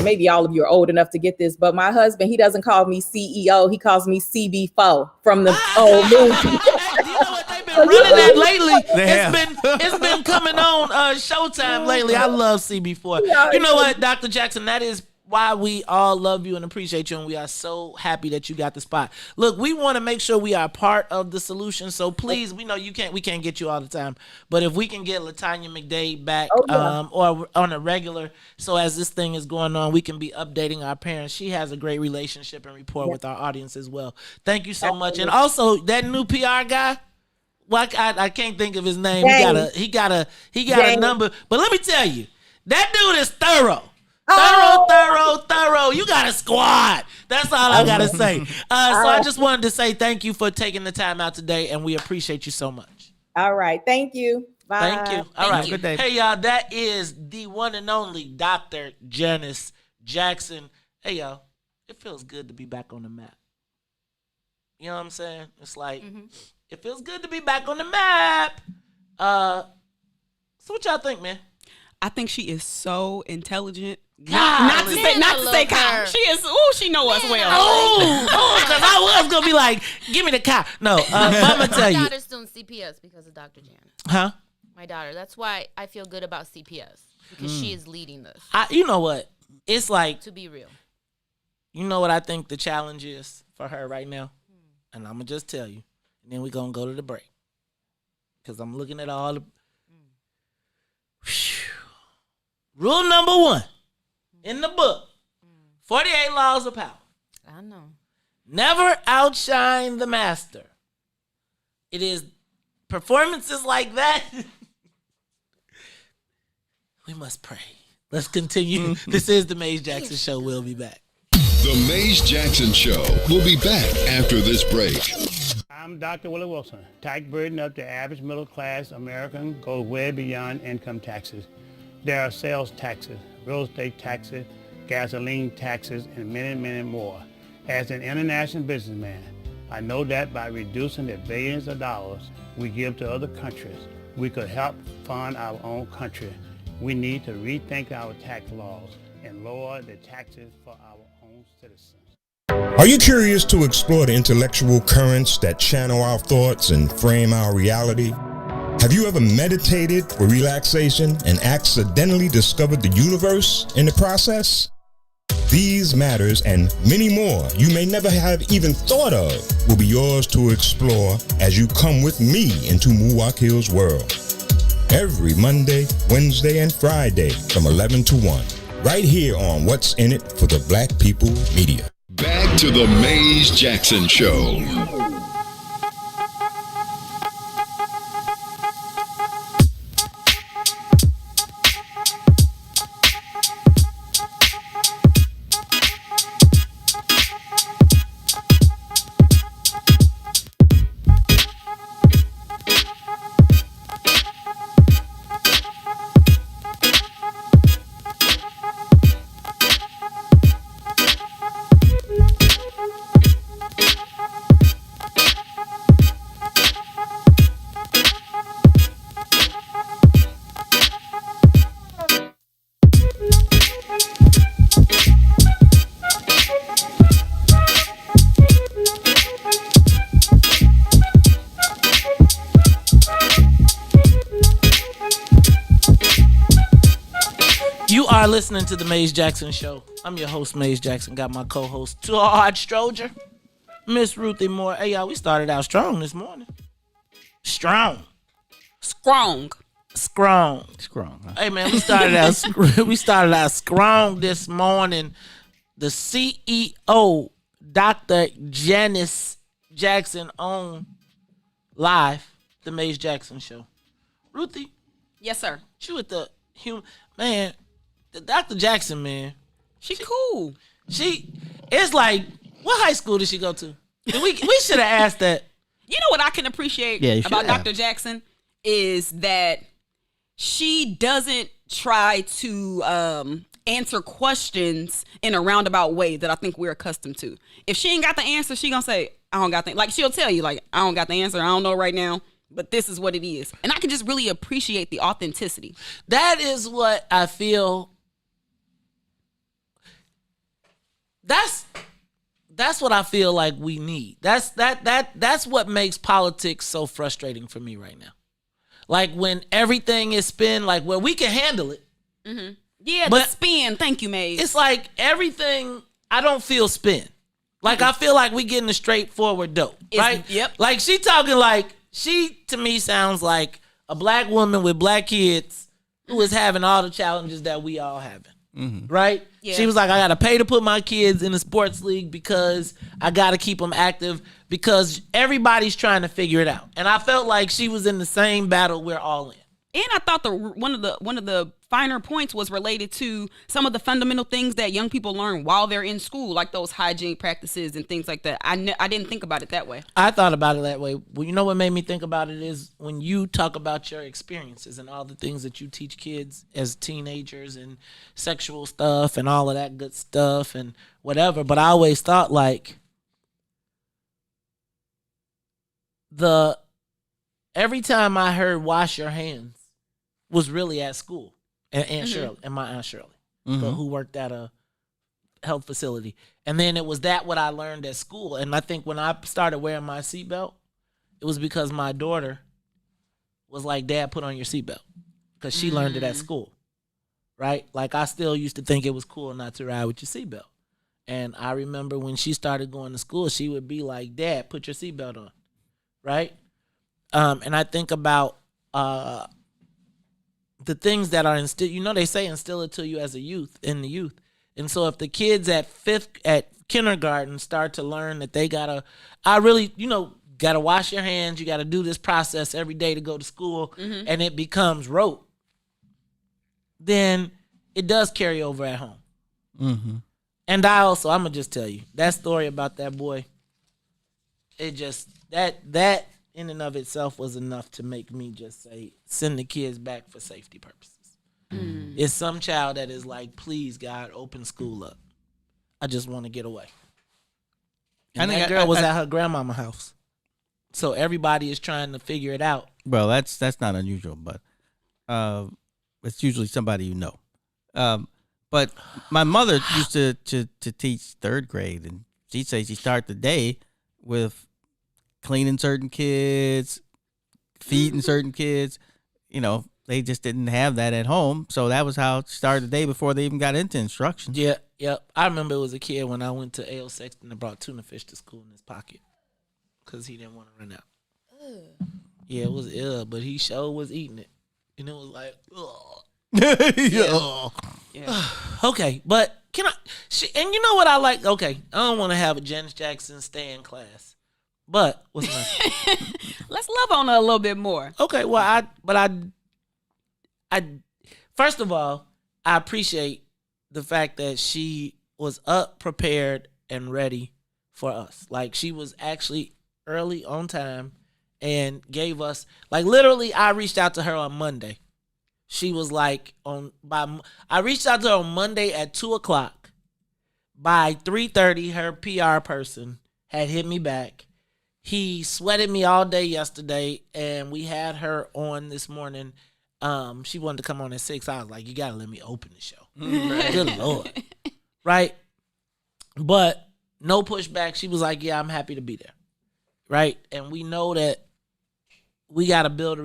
Speaker 15: maybe all of you are old enough to get this, but my husband, he doesn't call me CEO. He calls me CB4 from the old movie.
Speaker 6: You know what they've been running that lately? It's been coming on Showtime lately. I love CB4. You know what, Dr. Jackson, that is why we all love you and appreciate you, and we are so happy that you got the spot. Look, we want to make sure we are part of the solution, so please, we know we can't get you all the time, but if we can get LaTanya McDade back or on a regular, so as this thing is going on, we can be updating our parents. She has a great relationship and rapport with our audience as well. Thank you so much. And also, that new PR guy, I can't think of his name. He got a number, but let me tell you, that dude is thorough. Thorough. You got a squad. That's all I got to say. So I just wanted to say thank you for taking the time out today, and we appreciate you so much.
Speaker 15: All right. Thank you. Bye.
Speaker 6: Thank you. All right. Good day. Hey, y'all, that is the one and only Dr. Janice Jackson. Hey, y'all, it feels good to be back on the map. You know what I'm saying? It's like, it feels good to be back on the map. So what y'all think, man?
Speaker 8: I think she is so intelligent.
Speaker 6: Not
Speaker 8: to say Kyle. She is. She know us well.
Speaker 6: Because I was gonna be like, give me the Kyle. No, I'm gonna tell you.
Speaker 9: My daughter's doing CPS because of Dr. Janice.
Speaker 6: Huh?
Speaker 9: My daughter. That's why I feel good about CPS, because she is leading this.
Speaker 6: You know what? It's like,
Speaker 9: to be real.
Speaker 6: You know what I think the challenge is for her right now, and I'm gonna just tell you, and then we're gonna go to the break, because I'm looking at all the. Rule number 1 in the book, 48 Laws of Power.
Speaker 9: I know.
Speaker 6: Never outshine the master. It is performances like that. We must pray. Let's continue. This is the Maze Jackson Show. We'll be back.
Speaker 1: The Maze Jackson Show. We'll be back after this break.
Speaker 10: I'm Dr. Willie Wilson. Tax burden of the average middle class American goes way beyond income taxes. There are sales taxes, real estate taxes, gasoline taxes, and many, many more. As an international businessman, I know that by reducing the billions of dollars we give to other countries, we could help fund our own country. We need to rethink our tax laws and lower the taxes for our own citizens.
Speaker 16: Are you curious to explore the intellectual currents that channel our thoughts and frame our reality? Have you ever meditated for relaxation and accidentally discovered the universe in the process? These matters and many more you may never have even thought of will be yours to explore as you come with me into Muwakil's world. Every Monday, Wednesday, and Friday from 11 to 1, right here on What's in It for the Black People Media.
Speaker 1: Back to the Mays Jackson Show.
Speaker 6: Listening to the Mays Jackson Show. I'm your host, Mays Jackson. Got my co-host, Todd Stroger, Miss Ruthie Moore. Hey, y'all, we started out strong this morning. Strong.
Speaker 8: Huh?
Speaker 6: Hey, man, we started out strong this morning. The CEO, Dr. Janice Jackson, on live, the Mays Jackson Show. Ruthie.
Speaker 8: Yes, sir.
Speaker 6: You at the man. Dr. Jackson, man.
Speaker 8: She cool.
Speaker 6: It's like, what high school did she go to? We should have asked that.
Speaker 8: You know what I can appreciate about Dr. Jackson is that she doesn't try to answer questions in a roundabout way that I think we're accustomed to. If she ain't got the answer, she gonna say, I don't got the, like she'll tell you, like, I don't got the answer, I don't know right now, but this is what it is. And I can just really appreciate the authenticity.
Speaker 6: That is what I feel. That's what I feel like we need. That's what makes politics so frustrating for me right now. Like when everything is spin, like, well, we can handle it.
Speaker 8: Mm-hmm. Yeah, but the spin. Thank you, Maze.
Speaker 6: It's like everything. I don't feel spin. Like I feel like we getting a straightforward dope, right?
Speaker 8: Yep.
Speaker 6: Like she talking like she to me sounds like a black woman with black kids who is having all the challenges that we all having. Mm-hmm. Right? Yeah. She was like, I got to pay to put my kids in a sports league because I got to keep them active because everybody's trying to figure it out. And I felt like she was in the same battle we're all in.
Speaker 8: And I thought one of the finer points was related to some of the fundamental things that young people learn while they're in school, like those hygiene practices and things like that. I didn't think about it that way.
Speaker 6: I thought about it that way. Well, you know what made me think about it is when you talk about your experiences and all the things that you teach kids as teenagers and sexual stuff and all of that good stuff and whatever. But I always thought like every time I heard wash your hands was really at school. And Shirley, and my Aunt Shirley, who worked at a health facility. And then it was what I learned at school. And I think when I started wearing my seatbelt, it was because my daughter was like, Dad, put on your seatbelt. Because she learned it at school, right? Like I still used to think it was cool not to ride with your seatbelt. And I remember when she started going to school, she would be like, Dad, put your seatbelt on, right? And I think about the things that are instilled, you know, they say instill it to you as in the youth. And so if the kids at kindergarten start to learn that they gotta wash your hands, you gotta do this process every day to go to school, and it becomes rote, then it does carry over at home. Mm-hmm. And I'm gonna just tell you, that story about that boy, it just, that in and of itself was enough to make me just say, send the kids back for safety purposes. It's some child that is like, please, God, open school up. I just want to get away. And that girl was at her grandmama's house. So everybody is trying to figure it out.
Speaker 7: Well, that's not unusual, but it's usually somebody you know. But my mother used to teach third grade, and she'd say she started the day with cleaning certain kids, feeding certain kids. You know, they just didn't have that at home, so that was how it started the day before they even got into instruction.
Speaker 6: Yeah. I remember it was a kid when I went to A.O. Sexton and brought tuna fish to school in his pocket because he didn't want to run out. Yeah, it was ill, but he sure was eating it, and it was like, ugh. Yeah. Okay, but can I? And you know what I like? Okay, I don't want to have a Janice Jackson stay in class, but what's my?
Speaker 8: Let's love on her a little bit more.
Speaker 6: Okay, well, I first of all, I appreciate the fact that she was up, prepared, and ready for us. Like, she was actually early on time and gave us, like, literally, I reached out to her on Monday. She was like, I reached out to her on Monday at 2:00. By 3:30, her PR person had hit me back. He sweated me all day yesterday, and we had her on this morning. She wanted to come on at 6. I was like, you got to let me open the show. Good Lord. Right? But no pushback. She was like, yeah, I'm happy to be there. Right? And we know that we got to build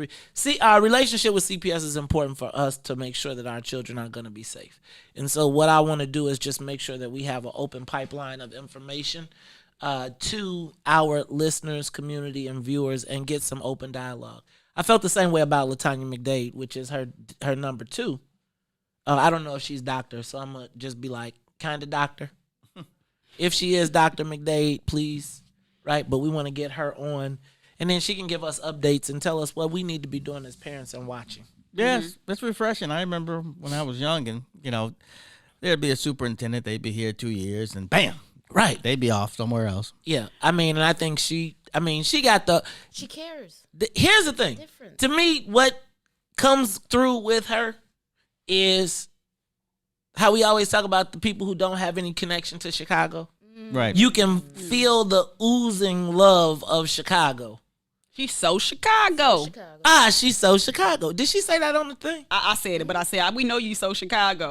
Speaker 6: our relationship with CPS is important for us to make sure that our children are going to be safe. And so what I want to do is just make sure that we have an open pipeline of information to our listeners, community, and viewers, and get some open dialogue. I felt the same way about LaTanya McDade, which is her number 2. I don't know if she's doctor, so I'm going to just be like, kind of doctor. If she is Dr. McDade, please, right? But we want to get her on, and then she can give us updates and tell us what we need to be doing as parents and watching.
Speaker 7: Yes, that's refreshing. I remember when I was young, and, you know, there'd be a superintendent, they'd be here 2 years, and bam, right, they'd be off somewhere else.
Speaker 6: Yeah, I mean, and I think she got
Speaker 9: She cares.
Speaker 6: Here's the thing.
Speaker 9: Different.
Speaker 6: To me, what comes through with her is how we always talk about the people who don't have any connection to Chicago.
Speaker 7: Right.
Speaker 6: You can feel the oozing love of Chicago.
Speaker 8: She's so Chicago.
Speaker 6: She's so Chicago. Did she say that on the thing?
Speaker 8: I said it, but I said, we know you so Chicago.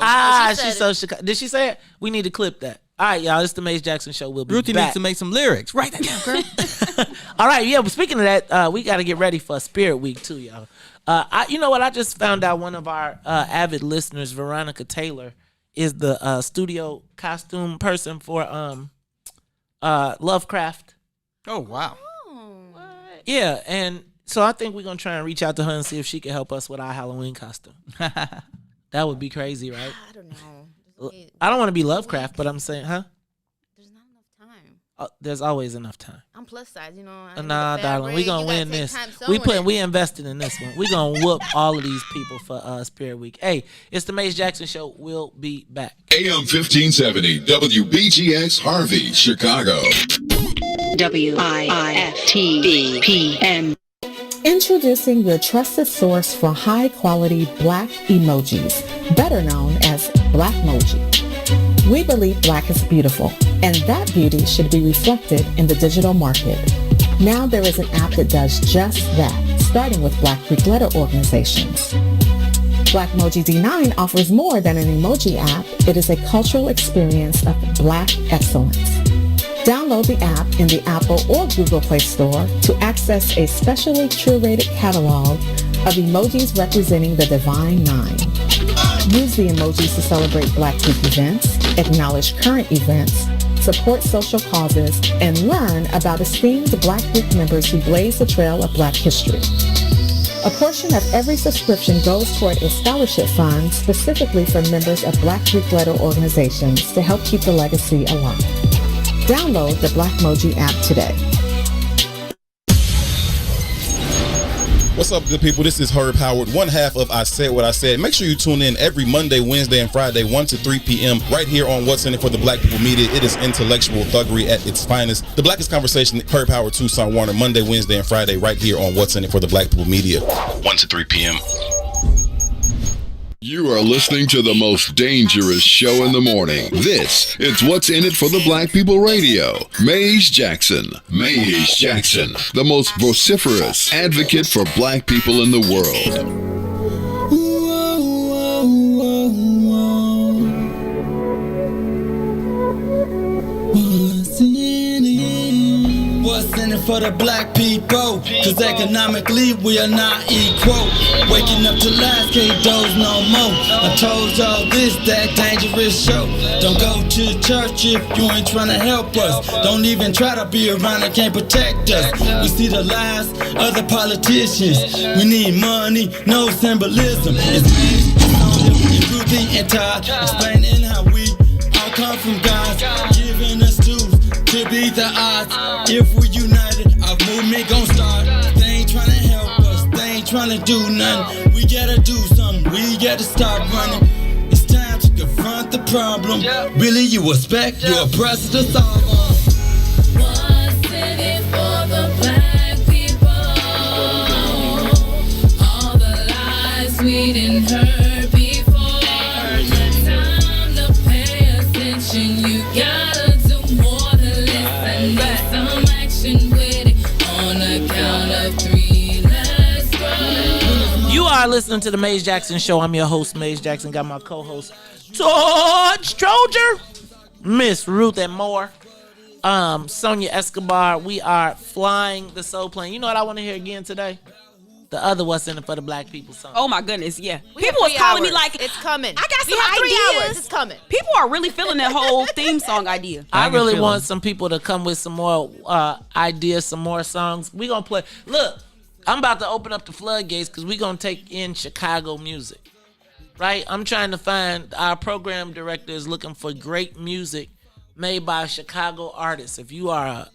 Speaker 6: She's so Chicago. Did she say it? We need to clip that. All right, y'all. It's the Mace Jackson Show. We'll be
Speaker 7: Ruthie
Speaker 6: back.
Speaker 7: needs to make some lyrics. Write that down, girl.
Speaker 6: All right, yeah. But speaking of that, we got to get ready for Spirit Week too, y'all. You know what? I just found out one of our avid listeners, Veronica Taylor, is the studio costume person for Lovecraft.
Speaker 7: Oh, wow.
Speaker 6: Yeah, and so I think we're going to try and reach out to her and see if she can help us with our Halloween costume. That would be crazy, right?
Speaker 9: I don't know.
Speaker 6: I don't want to be Lovecraft, but I'm saying, huh?
Speaker 9: There's not enough time.
Speaker 6: There's always enough time.
Speaker 9: I'm plus size, you know.
Speaker 6: Nah, darling, we going to win this. We invested in this one. We going to whoop all of these people for Spirit Week. Hey, it's the Mace Jackson Show. We'll be back.
Speaker 1: AM 1570, WBGX Harvey, Chicago.
Speaker 2: WIFTBPM.
Speaker 3: Introducing your trusted source for high-quality Black emojis, better known as Blackmoji. We believe Black is beautiful, and that beauty should be reflected in the digital market. Now there is an app that does just that, starting with Black Greek letter organizations. Blackmoji D9 offers more than an emoji app. It is a cultural experience of Black excellence. Download the app in the Apple or Google Play Store to access a specially curated catalog of emojis representing the Divine Nine. Use the emojis to celebrate Black Greek events, acknowledge current events, support social causes, and learn about esteemed Black Greek members who blaze the trail of Black history. A portion of every subscription goes toward a scholarship fund specifically for members of Black Greek letter organizations to help keep the legacy alive. Download the Blackmoji app today.
Speaker 14: What's up, good people? This is Herb Howard, one half of I Said What I Said. Make sure you tune in every Monday, Wednesday, and Friday, 1 to 3 p.m. right here on What's In It for the Black People Media. It is intellectual thuggery at its finest. The Blackest Conversation, Herb Howard, Tucson Warner, Monday, Wednesday, and Friday right here on What's In It for the Black People Media, 1 to 3 p.m.
Speaker 1: You are listening to the most dangerous show in the morning. This is What's in It for the Black People Radio. Mays Jackson. Mays Jackson, the most vociferous advocate for black people in the world.
Speaker 4: What's in it for the black people? Cause economically we are not equal. Waking up to last K-Dos no more. I told y'all this, that dangerous show. Don't go to church if you ain't trying to help us. Don't even try to be around and can't protect us. We see the lies of the politicians. We need money, no symbolism. It's me, Sonia, Ruthie, and Todd explaining how we all come from God, giving us tools to beat the odds. If we united, our movement gon' start. They ain't tryna help us, they ain't tryna do nothing. We gotta do something, we gotta stop running. It's time to confront the problem. Really, you expect your oppressor to solve us.
Speaker 5: What's in it for the black people? All the lies we didn't heard before. Time to pay attention, you gotta do more than listen. Need some action with it on the count of 3. Let's go.
Speaker 6: You are listening to the Mays Jackson Show. I'm your host, Mays Jackson. Got my co-host, Todd Stroger, Miss Ruth and Moore, Sonia Escobar. We are flying the soul plane. You know what I want to hear again today? The other What's in it for the black people song.
Speaker 8: Oh my goodness, yeah.
Speaker 9: We
Speaker 8: People
Speaker 9: have
Speaker 8: was
Speaker 9: 3
Speaker 8: calling me
Speaker 9: hours.
Speaker 8: like,
Speaker 9: It's coming.
Speaker 8: I got
Speaker 9: We
Speaker 8: some
Speaker 9: have 3
Speaker 8: ideas.
Speaker 9: hours. It's coming.
Speaker 8: People are really feeling that whole theme song idea.
Speaker 6: I
Speaker 7: can
Speaker 6: really
Speaker 7: feel
Speaker 6: want
Speaker 7: it.
Speaker 6: some people to come with some more ideas, some more songs. We gonna play. Look, I'm about to open up the floodgates because we gonna take in Chicago music, right? I'm trying to find, our program director is looking for great music made by Chicago artists. If you are a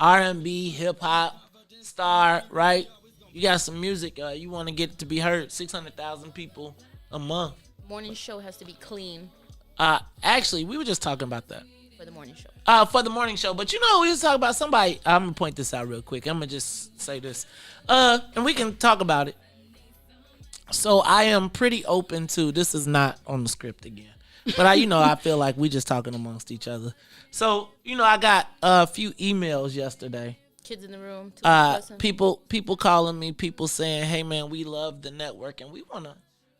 Speaker 6: R&B, hip hop star, right? You got some music you want to get to be heard. 600,000 people a month.
Speaker 9: Morning show has to be clean
Speaker 6: Actually, we were just talking about that.
Speaker 9: for the morning show.
Speaker 6: For the morning show. But you know, we was talking about somebody. I'm going to point this out real quick. I'm going to just say this. And we can talk about it. So I am pretty open to, this is not on the script again. But I feel like we just talking amongst each other. So, I got a few emails yesterday.
Speaker 9: Kids in the room.
Speaker 6: People calling me, people saying, hey man, we love the network and we want to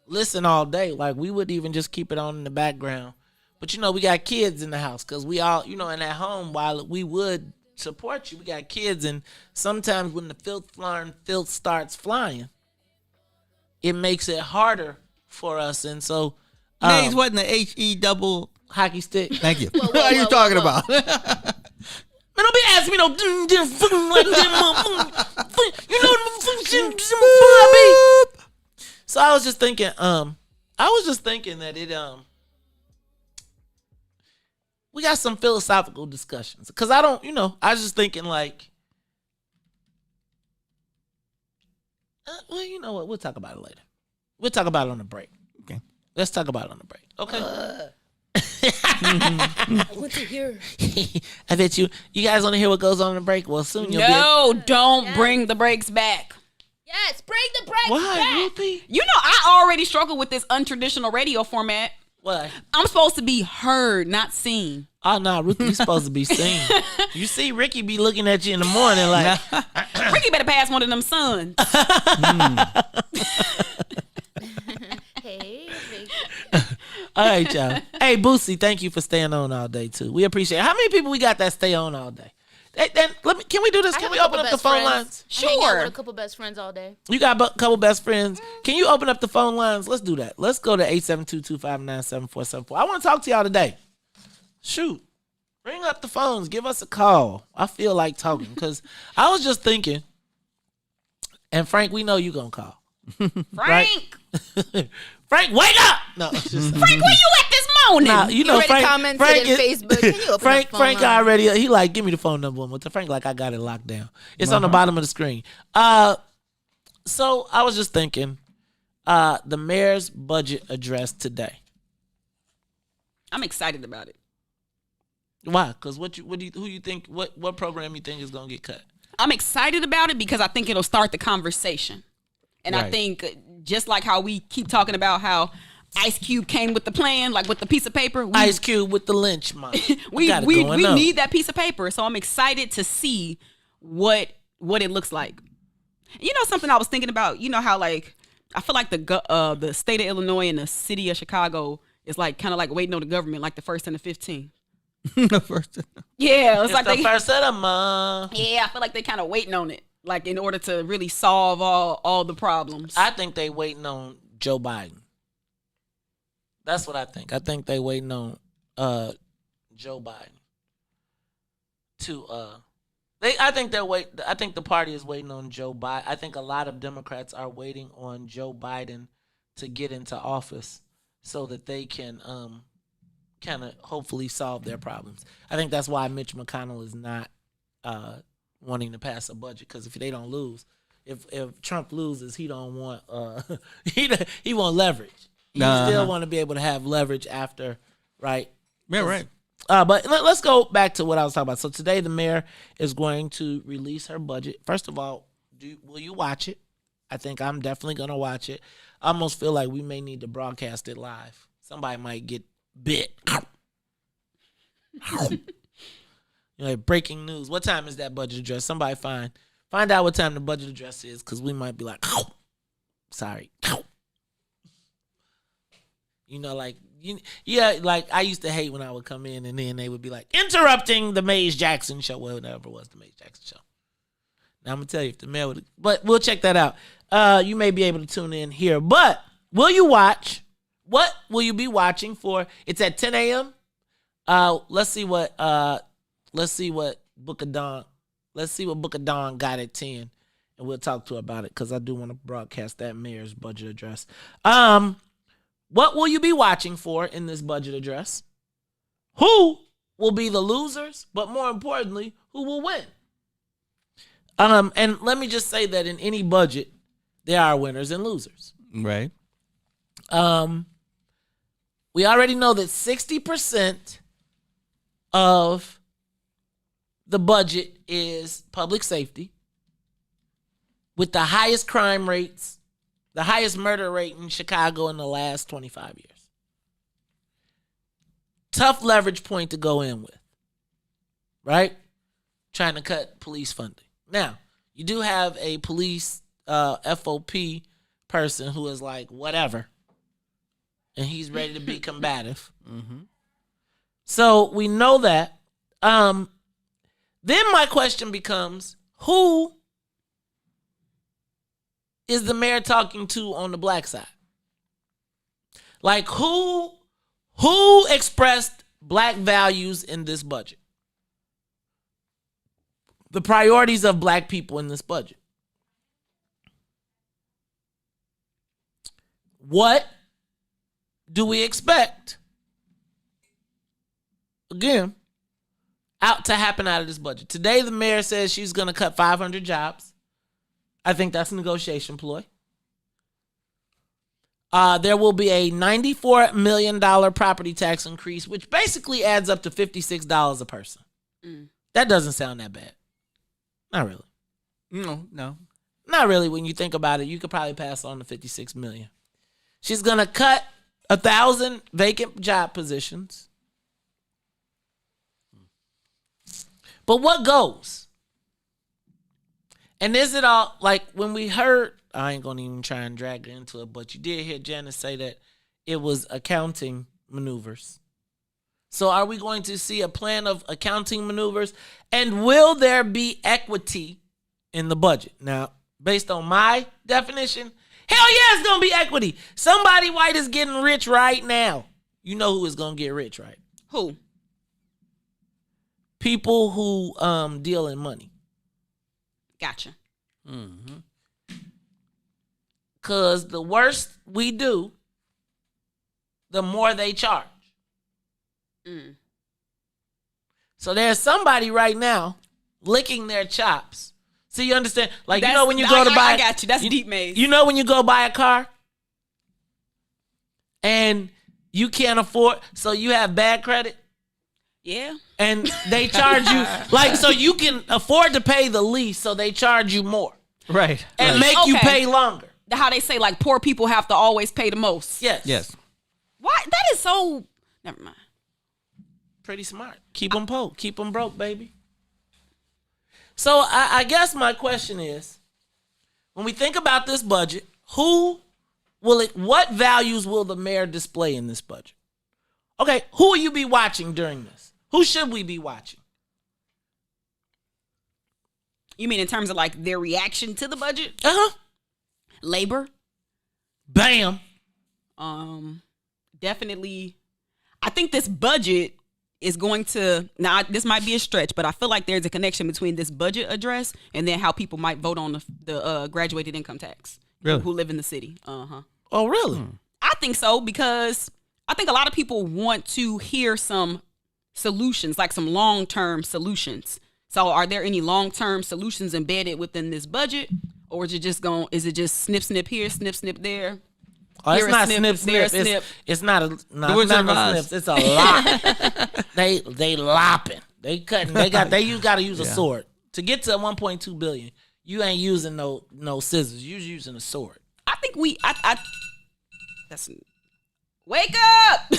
Speaker 6: listen all day. Like we would even just keep it on in the background. But we got kids in the house because we all, and at home, while we would support you, we got kids. And sometimes when the filth starts flying, it makes it harder for us. And so
Speaker 7: Mays wasn't the HE double
Speaker 6: hockey stick.
Speaker 7: Thank you.
Speaker 9: Whoa,
Speaker 7: What are you talking about?
Speaker 6: Man, don't be asking me no like So I was just thinking, that it we got some philosophical discussions. Cause I don't, I was just thinking like well, you know what? We'll talk about it later. We'll talk about it on the break.
Speaker 7: Okay.
Speaker 6: Let's talk about it on the break. Okay.
Speaker 9: I want to hear.
Speaker 6: I bet you guys want to hear what goes on in the break. Well, soon you'll
Speaker 8: Don't bring the breaks back.
Speaker 9: Yes, bring the break
Speaker 6: Why,
Speaker 9: back.
Speaker 6: Ruthie?
Speaker 8: I already struggle with this untraditional radio format.
Speaker 6: What?
Speaker 8: I'm supposed to be heard, not seen.
Speaker 6: Oh no, Ruthie, you supposed to be seen. You see Ricky be looking at you in the morning like
Speaker 8: Ricky better pass one of them sons.
Speaker 9: Hey.
Speaker 6: All right, y'all. Hey, Boosie, thank you for staying on all day too. We appreciate it. How many people we got that stay on all day? Can we do this? Can we open up the phone lines?
Speaker 9: I hang out with a couple best friends all day.
Speaker 6: You got a couple best friends. Can you open up the phone lines? Let's do that. Let's go to 872-259-7474. I want to talk to y'all today. Shoot. Ring up the phones. Give us a call. I feel like talking because I was just thinking, and Frank, we know you going to call.
Speaker 8: Frank!
Speaker 6: Frank, wake up! No, it's just
Speaker 8: Frank, where you at this morning?
Speaker 6: Nah, you know, Frank
Speaker 9: commented in Facebook. Can you open
Speaker 6: Frank,
Speaker 9: up the phone
Speaker 6: Frank
Speaker 9: line?
Speaker 6: already, he like, give me the phone number one more time. Frank like, I got it locked down. It's on the bottom of the screen. So I was just thinking, the mayor's budget address today.
Speaker 8: I'm excited about it.
Speaker 6: Why? Because what program you think is gonna get cut?
Speaker 8: I'm excited about it because I think it'll start the conversation. And I
Speaker 6: Right.
Speaker 8: think just like how we keep talking about how Ice Cube came with the plan, like with the piece of paper.
Speaker 6: Ice Cube with the lynch mob.
Speaker 8: we need that piece of paper. So I'm excited to see what it looks like. You know something I was thinking about? You know how like I feel like the state of Illinois and the city of Chicago is like kind of like waiting on the government, like the 1st and the 15th.
Speaker 7: The first.
Speaker 8: Yeah, it's like
Speaker 6: the first of the month.
Speaker 8: Yeah, I feel like they kind of waiting on it, like in order to really solve all the problems.
Speaker 6: I think they waiting on Joe Biden. That's what I think. I think they waiting on Joe Biden to I think the party is waiting on Joe Biden. I think a lot of Democrats are waiting on Joe Biden to get into office so that they can kind of hopefully solve their problems. I think that's why Mitch McConnell is not wanting to pass a budget, because if they don't lose, if Trump loses, he don't want he want leverage. He still want to be able to have leverage after, right?
Speaker 7: Yeah, right.
Speaker 6: But let's go back to what I was talking about. So today the mayor is going to release her budget. First of all, will you watch it? I think I'm definitely going to watch it. I almost feel like we may need to broadcast it live. Somebody might get bit. Breaking news. What time is that budget address? Somebody find out what time the budget address is, because we might be like, sorry. Like I used to hate when I would come in and then they would be like, interrupting the Mays Jackson show. Well, whatever it was, the Mays Jackson show. Now I'm going to tell you if the mail would, but we'll check that out. You may be able to tune in here, but will you watch? What will you be watching for? It's at 10 a.m. Let's see what Book of Dawn got at 10, and we'll talk to her about it, because I do want to broadcast that mayor's budget address. What will you be watching for in this budget address? Who will be the losers? But more importantly, who will win? And let me just say that in any budget, there are winners and losers.
Speaker 7: Right.
Speaker 6: We already know that 60% of the budget is public safety, with the highest crime rates, the highest murder rate in Chicago in the last 25 years. Tough leverage point to go in with, right? Trying to cut police funding. Now, you do have a police FOP person who is like, whatever, and he's ready to be combative.
Speaker 7: Mm-hmm.
Speaker 6: So we know that. Then my question becomes, who is the mayor talking to on the black side? Like, who expressed black values in this budget? The priorities of black people in this budget. What do we expect, again, to happen out of this budget? Today, the mayor says she's going to cut 500 jobs. I think that's a negotiation ploy. There will be a $94 million property tax increase, which basically adds up to $56 a person. That doesn't sound that bad. Not really.
Speaker 7: No.
Speaker 6: Not really. When you think about it, you could probably pass on the $56 million. She's going to cut 1,000 vacant job positions. But what goes? And is it all, like, when we heard, I ain't going to even try and drag it into it, but you did hear Janice say that it was accounting maneuvers. So are we going to see a plan of accounting maneuvers? And will there be equity in the budget? Now, based on my definition, hell yeah, it's going to be equity. Somebody white is getting rich right now. You know who is going to get rich, right?
Speaker 8: Who?
Speaker 6: People who deal in money.
Speaker 8: Gotcha.
Speaker 6: Mm-hmm. Because the worse we do, the more they charge. So there's somebody right now licking their chops. So you understand? Like, you know when you go to buy...
Speaker 8: I got you. That's deep, Maze.
Speaker 6: You know when you go buy a car and you can't afford... So you have bad credit?
Speaker 8: Yeah.
Speaker 6: And they charge you... like, so you can afford to pay the lease, so they charge you more.
Speaker 7: Right.
Speaker 6: And make you pay longer.
Speaker 8: How they say, like, poor people have to always pay the most.
Speaker 6: Yes.
Speaker 7: Yes.
Speaker 8: Why? That is so. Never mind.
Speaker 6: Pretty smart. Keep them poor. Keep them broke, baby. So I guess my question is, when we think about this budget, what values will the mayor display in this budget? Okay, who will you be watching during this? Who should we be watching?
Speaker 8: You mean in terms of like their reaction to the budget? Labor.
Speaker 6: Bam.
Speaker 8: Definitely. I think this budget is going to, now this might be a stretch, but I feel like there's a connection between this budget address and then how people might vote on the graduated income tax.
Speaker 7: Really?
Speaker 8: Who live in the city.
Speaker 6: Oh, really?
Speaker 8: I think so, because I think a lot of people want to hear some solutions, like some long-term solutions. So are there any long-term solutions embedded within this budget? Or is it just snip, snip here, snip, snip there?
Speaker 6: Oh, it's not snip, snip. It's not no snips. It's a lot. They lopping. They cutting. They got to use a sword. To get to 1.2 billion, you ain't using no scissors. You're using a sword.
Speaker 8: I think that's wake up.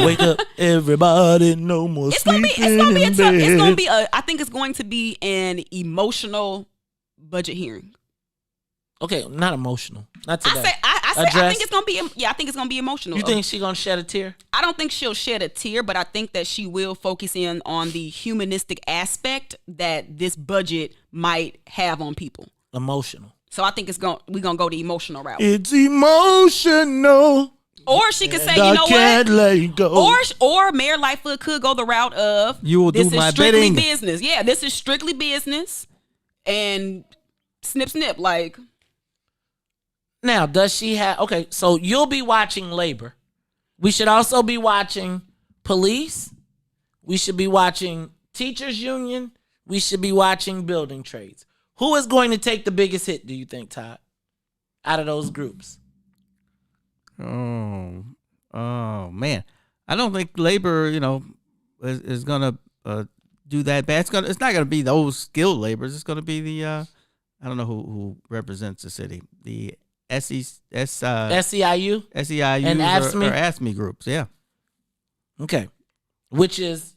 Speaker 6: Wake up, everybody, no more sleeping in bed.
Speaker 8: I think it's going to be an emotional budget hearing.
Speaker 6: Okay, not emotional. Not today.
Speaker 8: I think it's gonna be. Yeah, I think it's gonna be emotional.
Speaker 6: You think she gonna shed a tear?
Speaker 8: I don't think she'll shed a tear, but I think that she will focus in on the humanistic aspect that this budget might have on people.
Speaker 6: Emotional.
Speaker 8: So I think we're gonna go the emotional route.
Speaker 6: It's emotional.
Speaker 8: Or she could say, you know
Speaker 6: what? Let it go.
Speaker 8: Or Mayor Lightfoot could go the route of,
Speaker 7: you will do my bidding. This is strictly
Speaker 8: business. Yeah, this is strictly business. And snip, snip, like.
Speaker 6: Now, does she have... Okay, so you'll be watching labor. We should also be watching police. We should be watching teachers union. We should be watching building trades. Who is going to take the biggest hit, do you think, Todd, out of those groups?
Speaker 7: Oh, man. I don't think labor, is going to do that bad. It's not going to be those skilled laborers. It's going to be the, I don't know who represents the city. The SEIU
Speaker 6: and
Speaker 7: or ASME groups, yeah.
Speaker 6: Okay. Which is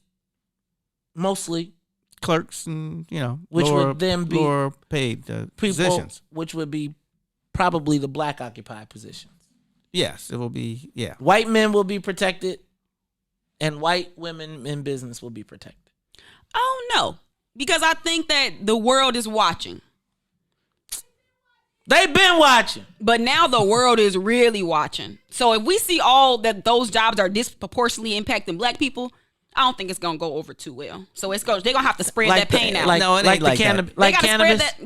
Speaker 6: mostly
Speaker 7: clerks and,
Speaker 6: which
Speaker 7: lower,
Speaker 6: would then be
Speaker 7: lower paid positions.
Speaker 6: Which would be probably the black occupied positions.
Speaker 7: Yes, it will be, yeah.
Speaker 6: White men will be protected and white women in business will be protected.
Speaker 8: Oh, no. Because I think that the world is watching.
Speaker 6: They've been watching.
Speaker 8: But now the world is really watching. So if we see all that those jobs are disproportionately impacting black people, I don't think it's going to go over too well. So they're going to have to spread that pain out.
Speaker 7: No, it ain't like
Speaker 6: cannabis.
Speaker 8: They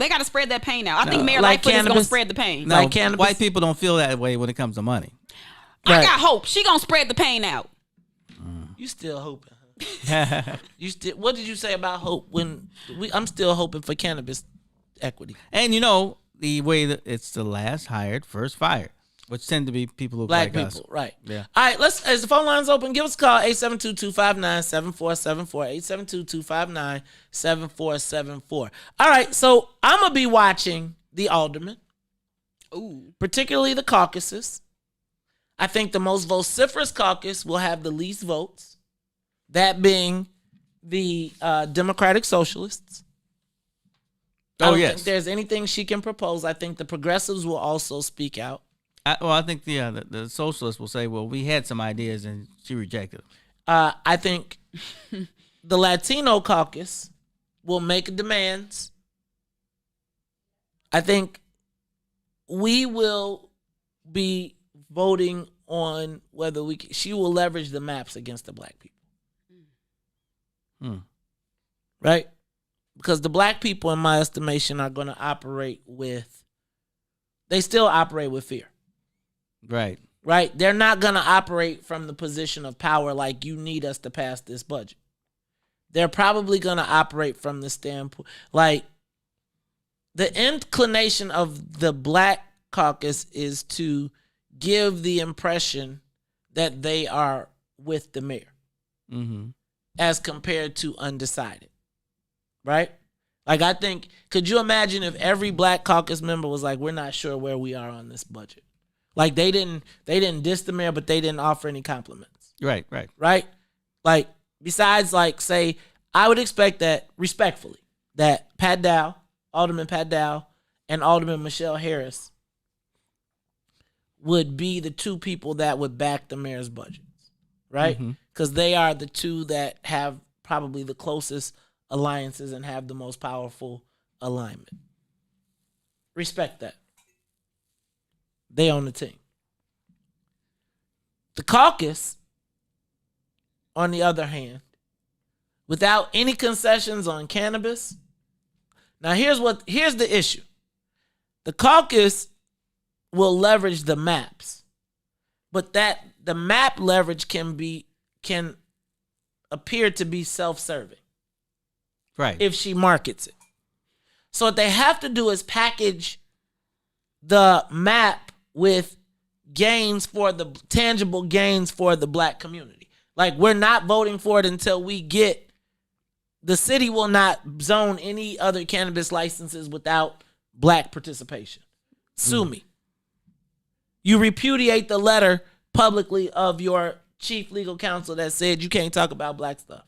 Speaker 8: got to spread that pain out. I think Mayor Lightfoot is going to spread the pain.
Speaker 7: No, white people don't feel that way when it comes to money.
Speaker 8: I got hope. She going to spread the pain out.
Speaker 6: You still hoping, huh? What did you say about hope? I'm still hoping for cannabis equity.
Speaker 7: And the way that it's the last hired, first fired, which tend to be people who
Speaker 6: black
Speaker 7: like
Speaker 6: people,
Speaker 7: us.
Speaker 6: Right?
Speaker 7: Yeah.
Speaker 6: All right, as the phone line's open, give us a call 872-259-7474, 872-259-7474. All right, so I'm gonna be watching the aldermen, particularly the caucuses. I think the most vociferous caucus will have the least votes, that being the Democratic Socialists. I don't think there's anything she can propose. I think the progressives will also speak out.
Speaker 7: I think the socialists will say, well, we had some ideas and she rejected them.
Speaker 6: I think the Latino caucus will make demands. I think we will be voting on whether she will leverage the maps against the black people. Right? Because the black people, in my estimation, are going to they still operate with fear.
Speaker 7: Right.
Speaker 6: Right? They're not going to operate from the position of power like you need us to pass this budget. They're probably going to operate from the standpoint, like the inclination of the black caucus is to give the impression that they are with the mayor as compared to undecided. Right? Like, I think, could you imagine if every black caucus member was like, we're not sure where we are on this budget? Like they didn't diss the mayor, but they didn't offer any compliments.
Speaker 7: Right.
Speaker 6: Like besides, like, say, I would expect that, respectfully, that Pat Dow, Alderman Pat Dow, and Alderman Michelle Harris would be the two people that would back the mayor's budgets, right? Because they are the two that have probably the closest alliances and have the most powerful alignment. Respect that. They own the team. The caucus, on the other hand, without any concessions on cannabis. Now here's the issue. The caucus will leverage the maps, but that the map leverage can appear to be self-serving.
Speaker 7: Right.
Speaker 6: If she markets it. So what they have to do is package the map with tangible gains for the black community. Like, we're not voting for it until the city will not zone any other cannabis licenses without black participation. Sue me. You repudiate the letter publicly of your chief legal counsel that said you can't talk about black stuff.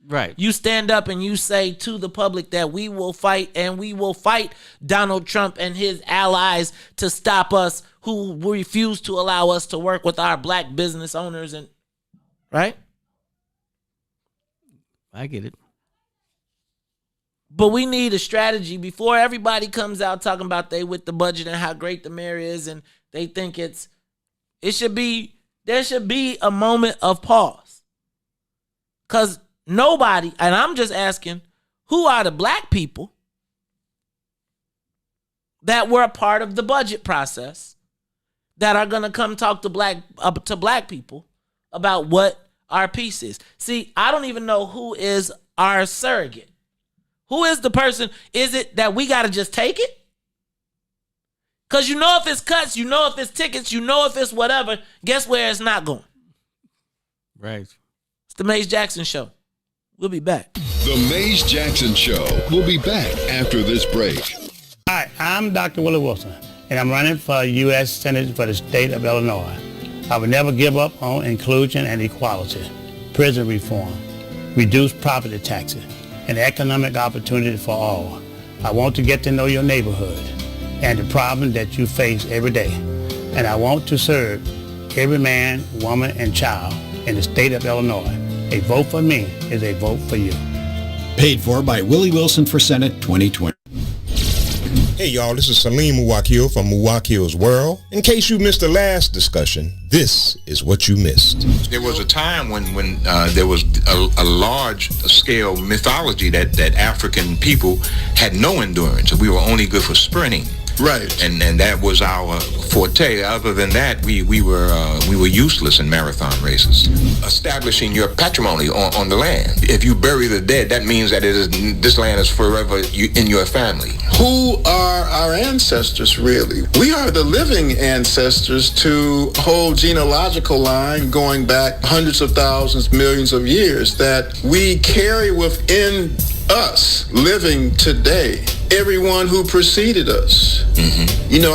Speaker 7: Right.
Speaker 6: You stand up and you say to the public that we will fight, and we will fight Donald Trump and his allies to stop us, who refuse to allow us to work with our black business owners. And right?
Speaker 7: I get it.
Speaker 6: But we need a strategy before everybody comes out talking about they with the budget and how great the mayor is, and they think there should be a moment of pause. Because nobody, and I'm just asking, who are the black people that were a part of the budget process that are going to come talk to black people about what our piece is? See, I don't even know who is our surrogate. Who is the person? Is it that we got to just take it? Because you know if it's cuts, you know if it's tickets, you know if it's whatever, guess where it's not going?
Speaker 7: Right.
Speaker 6: It's the Mace Jackson Show. We'll be back.
Speaker 1: The Mace Jackson Show. We'll be back after this break.
Speaker 10: Hi, I'm Dr. Willie Wilson, and I'm running for U.S. Senate for the state of Illinois. I will never give up on inclusion and equality, prison reform, reduced property taxes, and economic opportunity for all. I want to get to know your neighborhood and the problem that you face every day. And I want to serve every man, woman, and child in the state of Illinois. A vote for me is a vote for you.
Speaker 11: Paid for by Willie Wilson for Senate 2020.
Speaker 16: Hey y'all, this is Salim Muwakil from Muwakil's World. In case you missed the last discussion, this is what you missed.
Speaker 17: There was a time when there was a large-scale mythology that African people had no endurance. We were only good for sprinting.
Speaker 18: Right.
Speaker 17: And that was our forte. Other than that, we were useless in marathon races. Establishing your patrimony on the land. If you bury the dead, that means that this land is forever in your family.
Speaker 18: Who are our ancestors, really? We are the living ancestors to a whole genealogical line going back hundreds of thousands, millions of years that we carry within us living today. Everyone who preceded us. Mm-hmm.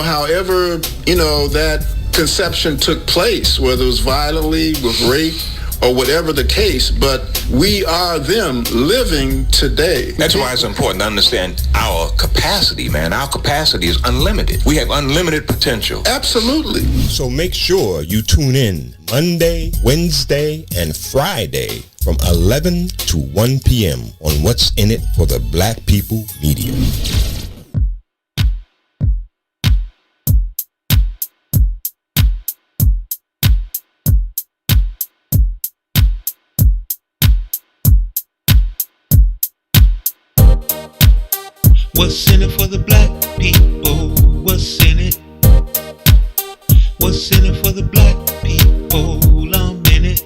Speaker 18: However, that conception took place, whether it was violently, with rape, or whatever the case, but we are them living today.
Speaker 17: That's why it's important to understand our capacity, man. Our capacity is unlimited. We have unlimited potential.
Speaker 18: Absolutely.
Speaker 16: So make sure you tune in Monday, Wednesday, and Friday from 11 to 1 p.m. on What's in It for the Black People Media.
Speaker 19: What's in it for the black people? What's in it? What's in it for the black people? I'm in it.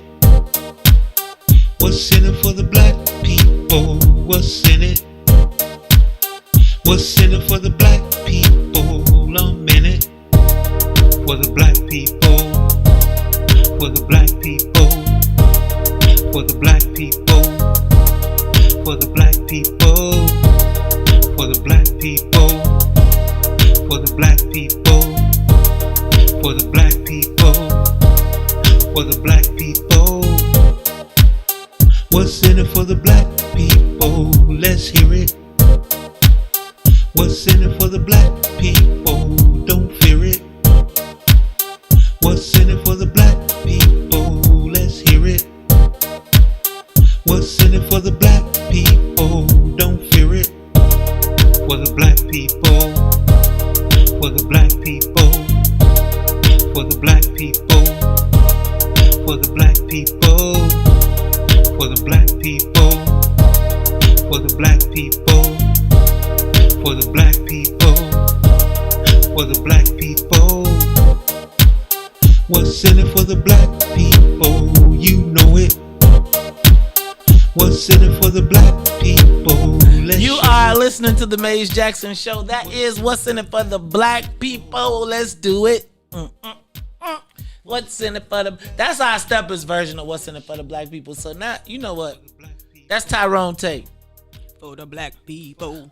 Speaker 19: What's in it for the black people? What's in it? What's in it for the black people? I'm in it. For the black people. For the black people. For the black people. For the black people. For the black people. the black people? Don't fear it. What's in it for the black people? Let's hear it. What's in it for the black people? Don't fear it. For the black people. For the black people. For the black people. For the black people. For the black people. For the black people. For the black people. For the black people. What's in it for the black people? You know it. What's in it for the black people?
Speaker 6: You are listening to the Maze Jackson Show. That is What's in it for the black people. Let's do it. What's in it for the... That's our Steppers version of What's in it for the black people. So now, you know what? That's Tyrone Tate.
Speaker 8: For the black people.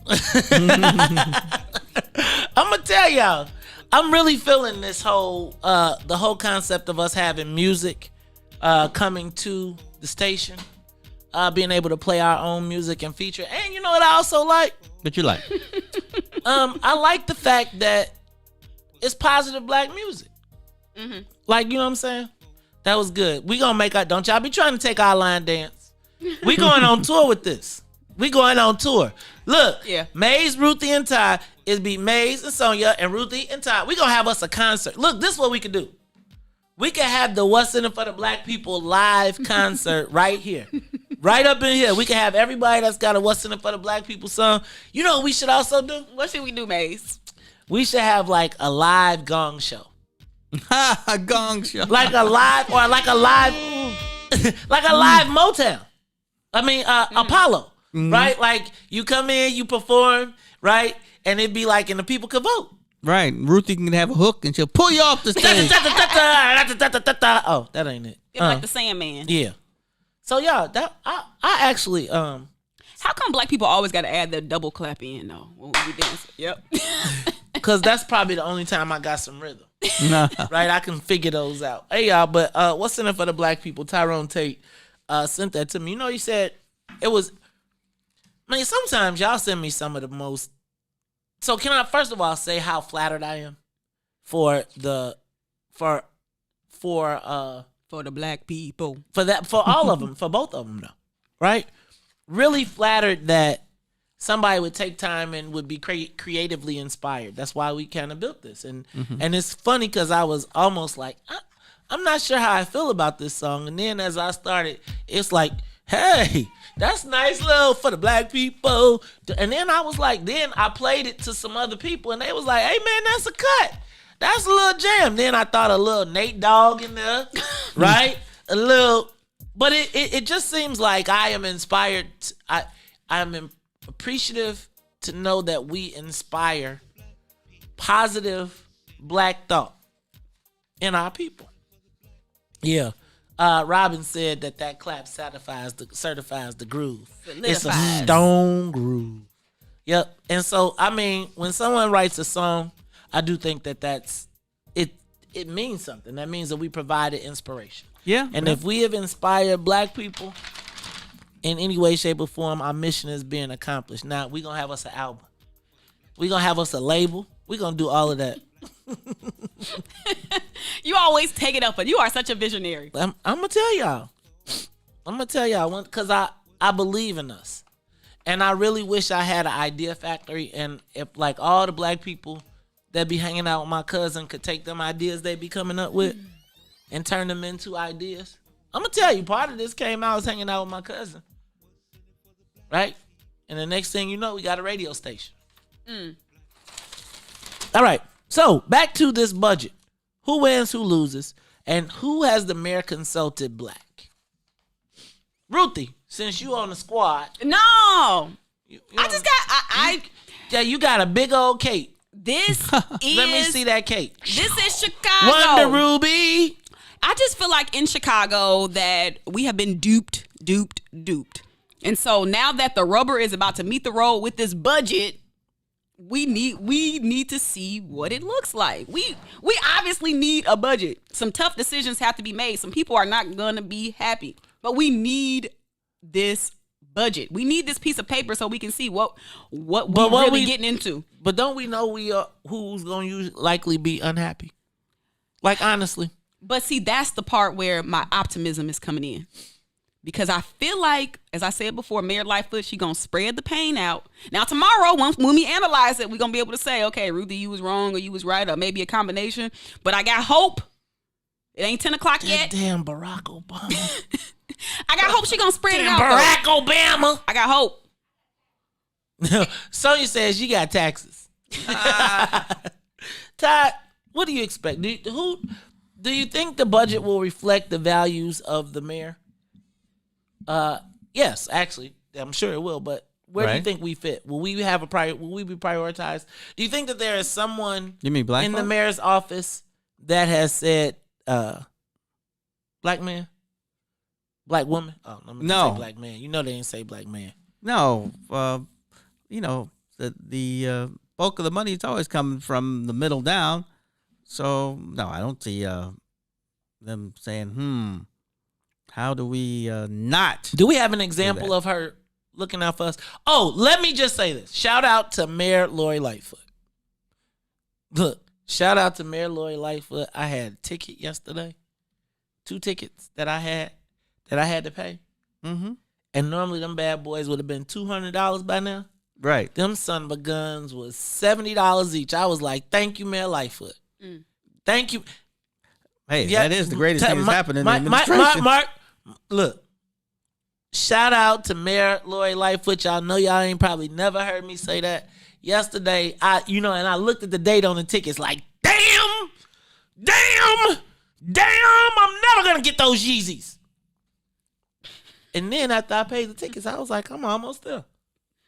Speaker 6: I'm going to tell y'all. I'm really feeling this whole... the whole concept of us having music coming to the station. Being able to play our own music and feature. And you know what I also like?
Speaker 7: But you like?
Speaker 6: I like the fact that it's positive black music. Mm-hmm. Like, you know what I'm saying? That was good. We gonna make our... Don't y'all be trying to take our line dance. We going on tour with this. We going on tour. Look, yeah. Maze, Ruthie, and Todd. It'd be Maze and Sonia and Ruthie and Todd. We gonna have us a concert. Look, this is what we could do. We could have the What's in it for the black people live concert right here. Right up in here. We can have everybody that's got a What's in it for the black people song. You know what we should also do?
Speaker 8: What should we do, Maze?
Speaker 6: We should have like a live gong show.
Speaker 7: A gong show.
Speaker 6: Like a live or like a live like a live Motown. I mean Apollo. Mm-hmm. Right? Like you come in, you perform, right? And it'd be like, and the people could vote.
Speaker 7: Right. Ruthie can have a hook and she'll pull you off the stage.
Speaker 6: Oh, that ain't it.
Speaker 8: It's like the Sandman.
Speaker 6: Yeah. So yeah, that I actually
Speaker 8: how come black people always got to add the double clap in though when we dance? Yep.
Speaker 6: Because that's probably the only time I got some rhythm. Right, I can figure those out. Hey y'all, but What's in it for the black people? Tyrone Tate sent that to me. You know, he said it was. I mean, sometimes y'all send me some of the most. So can I first of all say how flattered I am for the
Speaker 8: black people.
Speaker 6: For all of them, for both of them though. Right? Really flattered that somebody would take time and would be creatively inspired. That's why we kind of built this. And and it's funny because I was almost like, I'm not sure how I feel about this song. And then as I started, it's like, hey, that's nice little for the black people. And then I was like, then I played it to some other people and they was like, hey man, that's a cut. That's a little jam. Then I thought a little Nate Dogg in there, right? A little, but it just seems like I am inspired. I'm appreciative to know that we inspire positive black thought in our people. Yeah. Robin said that clap certifies the groove. It's a stone groove. Yep. And so, I mean, when someone writes a song, I do think that's it. It means something. That means that we provided inspiration.
Speaker 7: Yeah.
Speaker 6: And if we have inspired black people in any way, shape, or form, our mission is being accomplished. Now we're gonna have us an album. We're gonna have us a label. We're gonna do all of that.
Speaker 8: You always take it up, but you are such a visionary.
Speaker 6: I'm gonna tell y'all. Because I believe in us, and I really wish I had an idea factory. And if like all the black people that be hanging out with my cousin could take them ideas they be coming up with and turn them into ideas. I'm gonna tell you, part of this came out I was hanging out with my cousin, right? And the next thing you know, we got a radio station. All right. So back to this budget. Who wins, who loses, and who has the mayor consulted black? Ruthie, since you on the squad.
Speaker 8: No.
Speaker 6: Yeah, you got a big old cape.
Speaker 8: This is.
Speaker 6: Let me see that cape.
Speaker 8: This is Chicago.
Speaker 6: Wonder Ruby.
Speaker 8: I just feel like in Chicago that we have been duped. And so now that the rubber is about to meet the road with this budget, we need to see what it looks like. We obviously need a budget. Some tough decisions have to be made. Some people are not going to be happy. But we need this budget. We need this piece of paper so we can see what we're really getting into.
Speaker 6: But don't we know who's going to likely be unhappy? Like, honestly.
Speaker 8: But see, that's the part where my optimism is coming in. Because I feel like, as I said before, Mayor Lightfoot, she going to spread the pain out. Now, tomorrow, when we analyze it, we're going to be able to say, okay, Ruthie, you was wrong or you was right or maybe a combination. But I got hope. It ain't 10 o'clock yet.
Speaker 6: Damn Barack Obama.
Speaker 8: I got hope she going to spread it out.
Speaker 6: Barack Obama.
Speaker 8: I got hope.
Speaker 6: Sonia says you got taxes. Todd, what do you expect? Do you think the budget will reflect the values of the mayor? Yes, actually, I'm sure it will. But where do you think we fit? Will we have Will we be prioritized? Do you think that there is someone
Speaker 7: you mean black
Speaker 6: in
Speaker 7: folk?
Speaker 6: the mayor's office that has said, black man, black woman? Oh, I'm gonna
Speaker 7: No.
Speaker 6: say black man. You know they didn't say black man.
Speaker 7: No, the bulk of the money is always coming from the middle down. So no, I don't see them saying, how do we not?
Speaker 6: Do we have an example of her looking out for us? Oh, let me just say this. Shout out to Mayor Lori Lightfoot. Look, shout out to Mayor Lori Lightfoot. I had a ticket yesterday. 2 tickets that I had to pay.
Speaker 7: Mm-hmm.
Speaker 6: And normally them bad boys would have been $200 by now.
Speaker 7: Right.
Speaker 6: Them son of a guns was $70 each. I was like, thank you, Mayor Lightfoot. Thank you.
Speaker 7: Hey, that is the greatest thing that's happened in the administration.
Speaker 6: Mark, look, shout out to Mayor Lori Lightfoot. Y'all know y'all ain't probably never heard me say that. Yesterday, and I looked at the date on the tickets like, damn, I'm never going to get those Yeezys. And then after I paid the tickets, I was like, I'm almost there.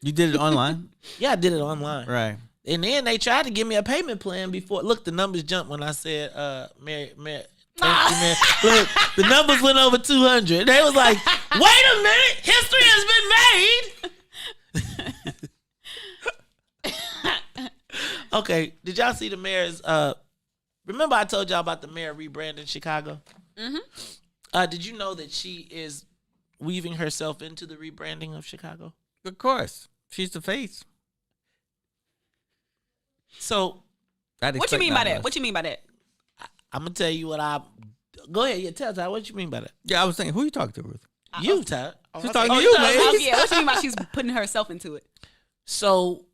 Speaker 7: You did it online?
Speaker 6: Yeah, I did it online.
Speaker 7: Right.
Speaker 6: And then they tried to give me a payment plan before. Look, the numbers jumped when I said, Mary, thank you, man. Look, the numbers went over 200. They was like, wait a minute, history has been made. Okay, did y'all see the mayor's, remember I told y'all about the mayor rebranding Chicago?
Speaker 8: Mm-hmm.
Speaker 6: Did you know that she is weaving herself into the rebranding of Chicago?
Speaker 7: Of course. She's the face.
Speaker 6: So,
Speaker 8: what you mean by that? What you mean by that?
Speaker 6: I'm gonna tell you what go ahead. Yeah, tell Todd what you mean by that.
Speaker 7: Yeah, I was saying, who you talking to, Ruth?
Speaker 6: You, Todd.
Speaker 7: She's talking to you, man.
Speaker 8: Yeah, what you mean by she's putting herself into it?
Speaker 6: So,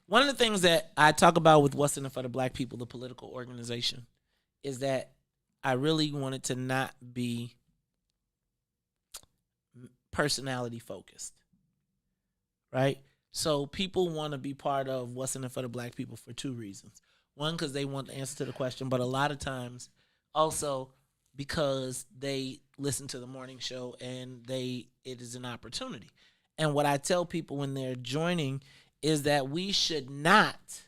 Speaker 6: one of the things that I talk about with What's in It for the Black People, the political organization, is that I really wanted to not be personality focused, right? So people want to be part of What's in It for the Black People for 2 reasons. One, because they want the answer to the question, but a lot of times also because they listen to the morning show and it is an opportunity. And what I tell people when they're joining is that we should not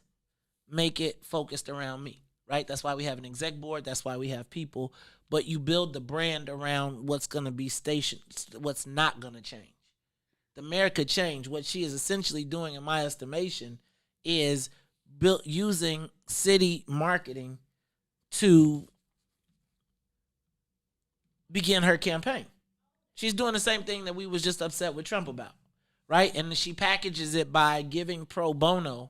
Speaker 6: make it focused around me, right? That's why we have an exec board. That's why we have people. But you build the brand around what's going to be stationed, what's not going to change. The mayor could change. What she is essentially doing, in my estimation, is using city marketing to begin her campaign. She's doing the same thing that we was just upset with Trump about, right? And she packages it by giving pro bono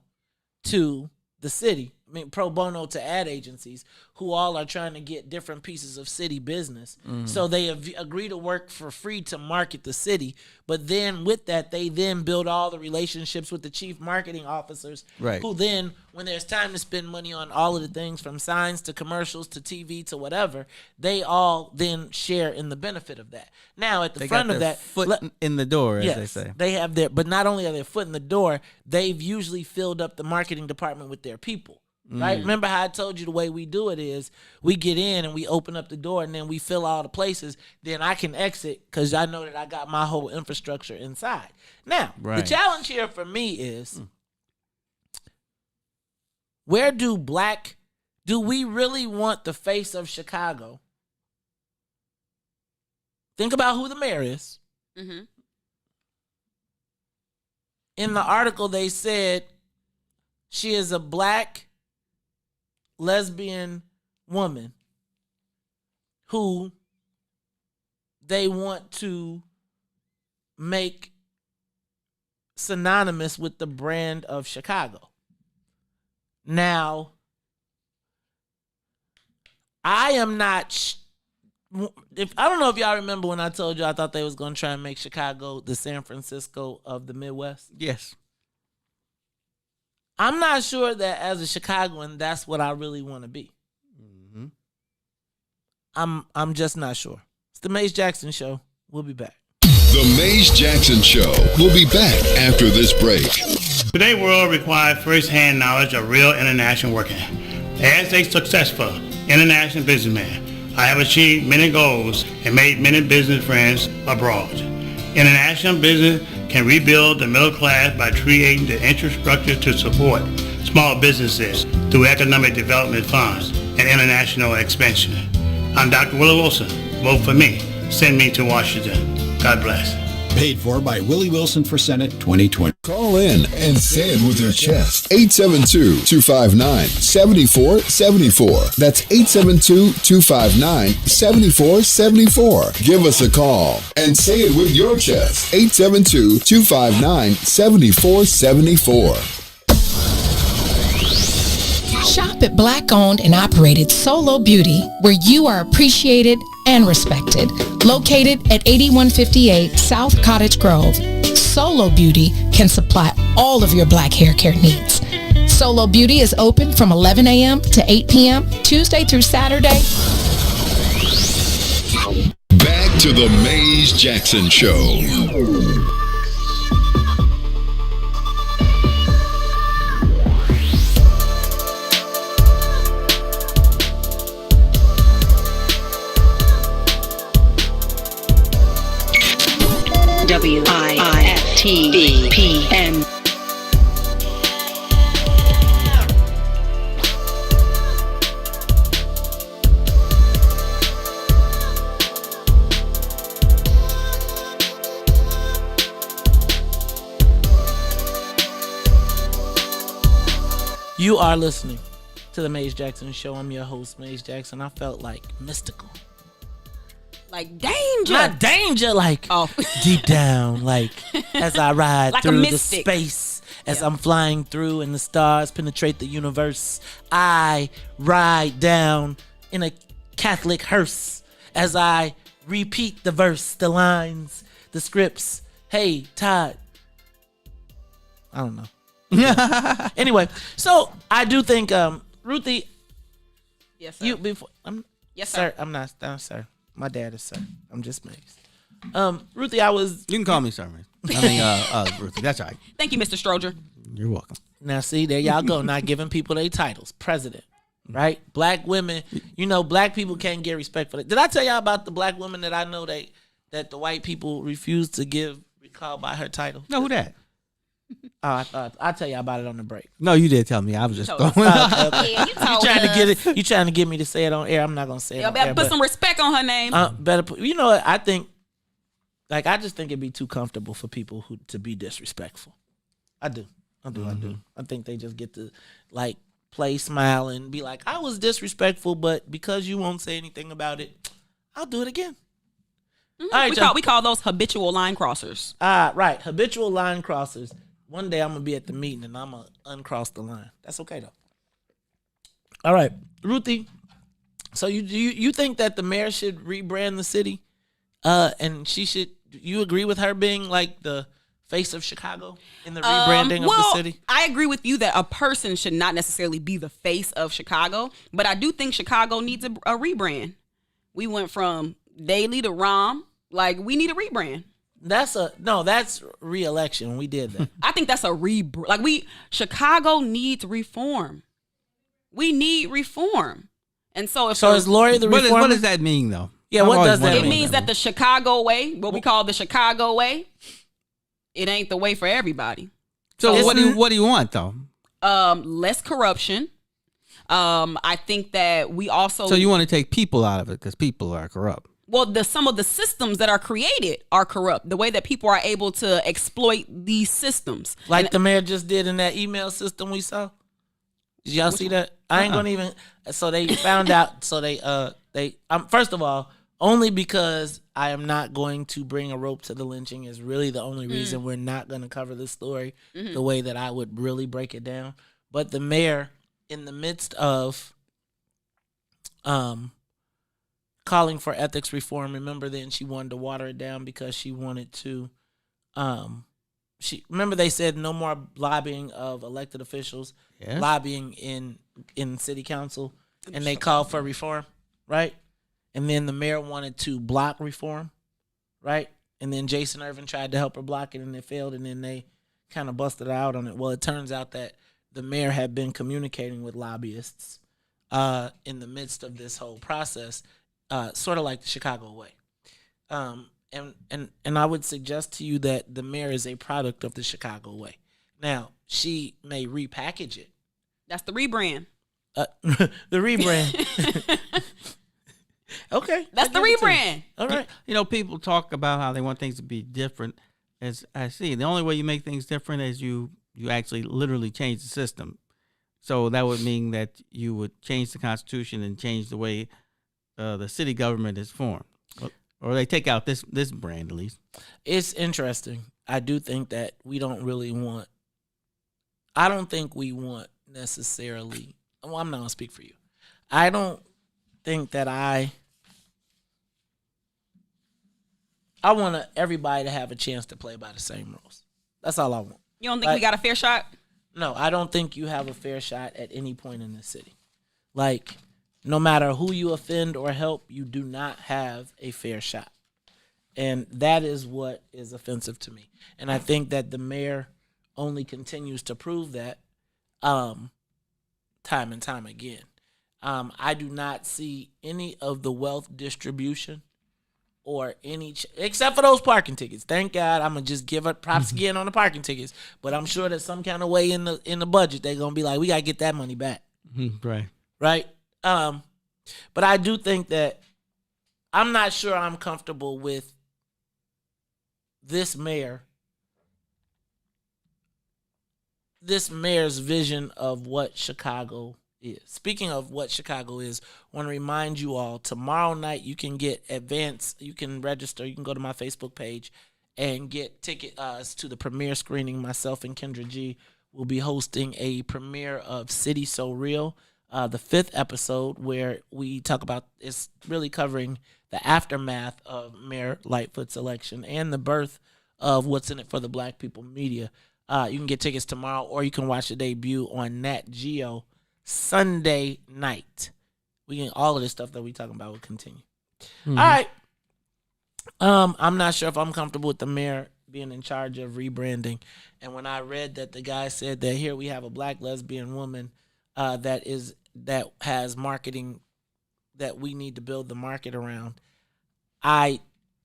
Speaker 6: to the city. I mean, pro bono to ad agencies who all are trying to get different pieces of city business. So they agree to work for free to market the city. But then with that, they then build all the relationships with the chief marketing officers,
Speaker 7: right,
Speaker 6: who then, when there's time to spend money on all of the things from signs to commercials to TV to whatever, they all then share in the benefit of that. Now, at the front of that,
Speaker 7: foot in the door, as they say.
Speaker 6: They have but not only are they foot in the door, they've usually filled up the marketing department with their people. Right? Remember how I told you the way we do it is we get in and we open up the door and then we fill all the places. Then I can exit because I know that I got my whole infrastructure inside. Now, the challenge here for me is where do we really want the face of Chicago? Think about who the mayor is.
Speaker 8: Mm-hmm.
Speaker 6: In the article, they said she is a black lesbian woman who they want to make synonymous with the brand of Chicago. Now, I am not. I don't know if y'all remember when I told you I thought they was going to try and make Chicago the San Francisco of the Midwest.
Speaker 7: Yes.
Speaker 6: I'm not sure that as a Chicagoan, that's what I really want to be. I'm just not sure. It's the Mace Jackson Show. We'll be back.
Speaker 1: The Mace Jackson Show. We'll be back after this break.
Speaker 10: Today's world requires first-hand knowledge of real international working. As a successful international businessman, I have achieved many goals and made many business friends abroad. International business can rebuild the middle class by creating the infrastructure to support small businesses through economic development funds and international expansion. I'm Dr. Willie Wilson. Vote for me. Send me to Washington. God bless.
Speaker 11: Paid for by Willie Wilson for Senate 2020.
Speaker 1: Call in and say it with your chest. 872-259-7474. That's 872-259-7474. Give us a call and say it with your chest. 872-259-7474.
Speaker 20: Shop at Black-owned and operated Solo Beauty, where you are appreciated and respected. Located at 8158 South Cottage Grove, Solo Beauty can supply all of your black hair care needs. Solo Beauty is open from 11 a.m. to 8 p.m., Tuesday through Saturday.
Speaker 1: Back to the Mace Jackson Show.
Speaker 2: WIFTBPM.
Speaker 6: You are listening to the Mace Jackson Show. I'm your host, Mace Jackson. I felt like mystical.
Speaker 8: Like danger.
Speaker 6: Not danger, like deep down, like as I ride
Speaker 8: like
Speaker 6: through the space, as I'm flying through and the stars penetrate the universe. I ride down in a Catholic hearse as I repeat the verse, the lines, the scripts. Hey, Todd. I don't know. Anyway, so I do think, Ruthie.
Speaker 8: Yes, sir.
Speaker 6: You before
Speaker 8: yes, sir.
Speaker 6: I'm not, sir. My dad is sir. I'm just Mace. Ruthie, you
Speaker 7: can call me sir, man. Ruthie, that's all right.
Speaker 8: Thank you, Mr. Stroger.
Speaker 7: You're welcome.
Speaker 6: Now, see, there y'all go. Not giving people their titles. President, right? Black women. Black people can't get respect for that. Did I tell y'all about the black woman that I know that the white people refuse to recall by her title?
Speaker 7: No, who that?
Speaker 6: Oh, I'll tell y'all about it on the break.
Speaker 7: No, you did tell me. I was just throwing
Speaker 6: okay. You trying to get it? You trying to get me to say it on air? I'm not gonna say it.
Speaker 8: Better put some respect on her name.
Speaker 6: Better put. You know what? I think, I just think it'd be too comfortable for people to be disrespectful. I do. I think they just get to play, smile, and be like, I was disrespectful, but because you won't say anything about it, I'll do it again.
Speaker 8: Mm-hmm. All right, we call those habitual line crossers.
Speaker 6: Right, habitual line crossers. One day I'm going to be at the meeting and I'm going to uncross the line. That's okay, though. All right. Ruthie, so you think that the mayor should rebrand the city? And you agree with her being like the face of Chicago in the rebranding of the city?
Speaker 8: I agree with you that a person should not necessarily be the face of Chicago, but I do think Chicago needs a rebrand. We went from Daley to Rahm. We need a rebrand.
Speaker 6: That's re-election. We did that.
Speaker 8: I think that's a Chicago needs reform. We need reform. And so
Speaker 6: is Lori the reformer?
Speaker 7: What does that mean though?
Speaker 6: Yeah, what does that mean?
Speaker 8: It means that the Chicago way, what we call the Chicago way, it ain't the way for everybody.
Speaker 7: So what do you want though?
Speaker 8: Less corruption. I think that we also.
Speaker 7: So you want to take people out of it because people are corrupt.
Speaker 8: Well, some of the systems that are created are corrupt. The way that people are able to exploit these systems,
Speaker 6: like the mayor just did in that email system we saw. Did y'all see that? I ain't gonna even. So they found out. So they first of all, Only because I am not going to bring a rope to the lynching is really the only reason we're not going to cover this story the way that I would really break it down. But the mayor, in the midst of calling for ethics reform, remember then she wanted to water it down because she wanted to remember they said no more lobbying of elected officials, lobbying in city council, and they called for reform, right? And then the mayor wanted to block reform, right? And then Jason Irvin tried to help her block it, and it failed, and then they kind of busted out on it. Well, it turns out that the mayor had been communicating with lobbyists in the midst of this whole process, sort of like the Chicago way. And I would suggest to you that the mayor is a product of the Chicago way. Now, she may repackage it.
Speaker 8: That's the rebrand.
Speaker 6: The rebrand. Okay.
Speaker 8: That's the rebrand.
Speaker 6: All right.
Speaker 7: People talk about how they want things to be different. As I see, the only way you make things different is you actually literally change the system. So that would mean that you would change the Constitution and change the way the city government is formed. Or they take out this brand, at least.
Speaker 6: It's interesting. I do think that I don't think we want necessarily, well, I'm not going to speak for you. I don't think that I want everybody to have a chance to play by the same rules. That's all I want.
Speaker 8: You don't think we got a fair shot?
Speaker 6: No, I don't think you have a fair shot at any point in the city. Like, no matter who you offend or help, you do not have a fair shot. And that is what is offensive to me. And I think that the mayor only continues to prove that time and time again. I do not see any of the wealth distribution or any except for those parking tickets. Thank God. I'm gonna just give up props again on the parking tickets. But I'm sure that some kind of way in the budget they're gonna be like, we gotta get that money back.
Speaker 7: Right.
Speaker 6: Right. But I do think that I'm not sure I'm comfortable with this mayor's vision of what Chicago is. Speaking of what Chicago is, I want to remind you all, tomorrow night you can get you can register, you can go to my Facebook page and get tickets to the premiere screening. Myself and Kendra G will be hosting a premiere of City So Real, the 5th episode, where we talk about, it's really covering the aftermath of Mayor Lightfoot's election and the birth of What's in It for the Black People Media. You can get tickets tomorrow, or you can watch the debut on Nat Geo Sunday night. All of this stuff that we talking about will continue. All right. I'm not sure if I'm comfortable with the mayor being in charge of rebranding. And when I read that the guy said that here we have a black lesbian woman that has marketing that we need to build the market around, I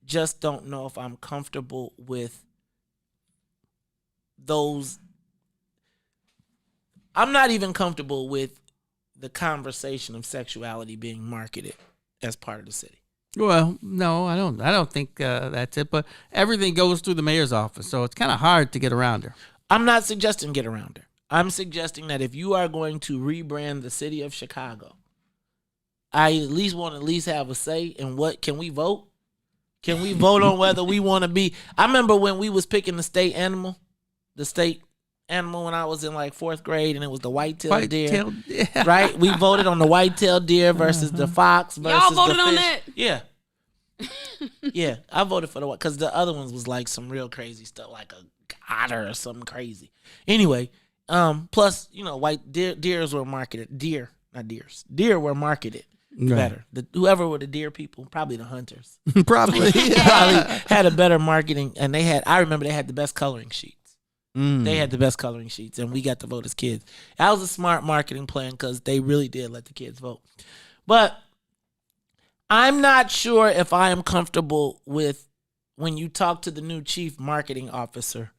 Speaker 6: just don't know if I'm comfortable with those. I'm not even comfortable with the conversation of sexuality being marketed as part of the city.
Speaker 7: Well, no, I don't think that's it. But everything goes through the mayor's office, so it's kind of hard to get around her.
Speaker 6: I'm not suggesting get around her. I'm suggesting that if you are going to rebrand the city of Chicago, I at least want to have a say in what, can we vote? Can we vote on whether we want to be? I remember when we was picking the state animal when I was in like 4th grade, and it was the white-tailed deer.
Speaker 7: Yeah.
Speaker 6: Right? We voted on the white-tailed deer versus the fox versus
Speaker 8: Y'all voted
Speaker 6: the fish.
Speaker 8: on that?
Speaker 6: Yeah. Yeah, I voted for the one because the other ones was like some real crazy stuff, like a otter or something crazy. Anyway, plus, white deers were marketed. Deer were marketed better. Whoever were the deer people, probably the hunters.
Speaker 7: Probably
Speaker 6: had a better marketing, and I remember they had the best coloring sheets. They had the best coloring sheets, and we got to vote as kids. That was a smart marketing plan because they really did let the kids vote. But I'm not sure if I am comfortable with, when you talk to the new chief marketing officer,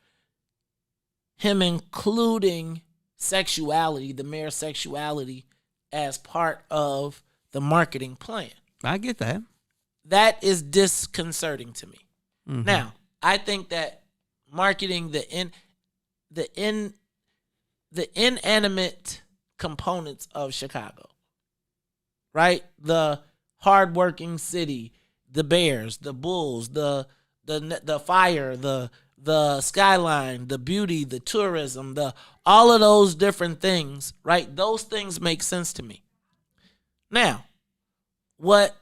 Speaker 6: him including sexuality, the mayor's sexuality, as part of the marketing plan.
Speaker 7: I get that.
Speaker 6: That is disconcerting to me.
Speaker 7: Mm-hmm.
Speaker 6: Now, I think that marketing the inanimate components of Chicago, right? The hardworking city, the bears, the bulls, the fire, the skyline, the beauty, the tourism, all of those different things, right? Those things make sense to me. Now, what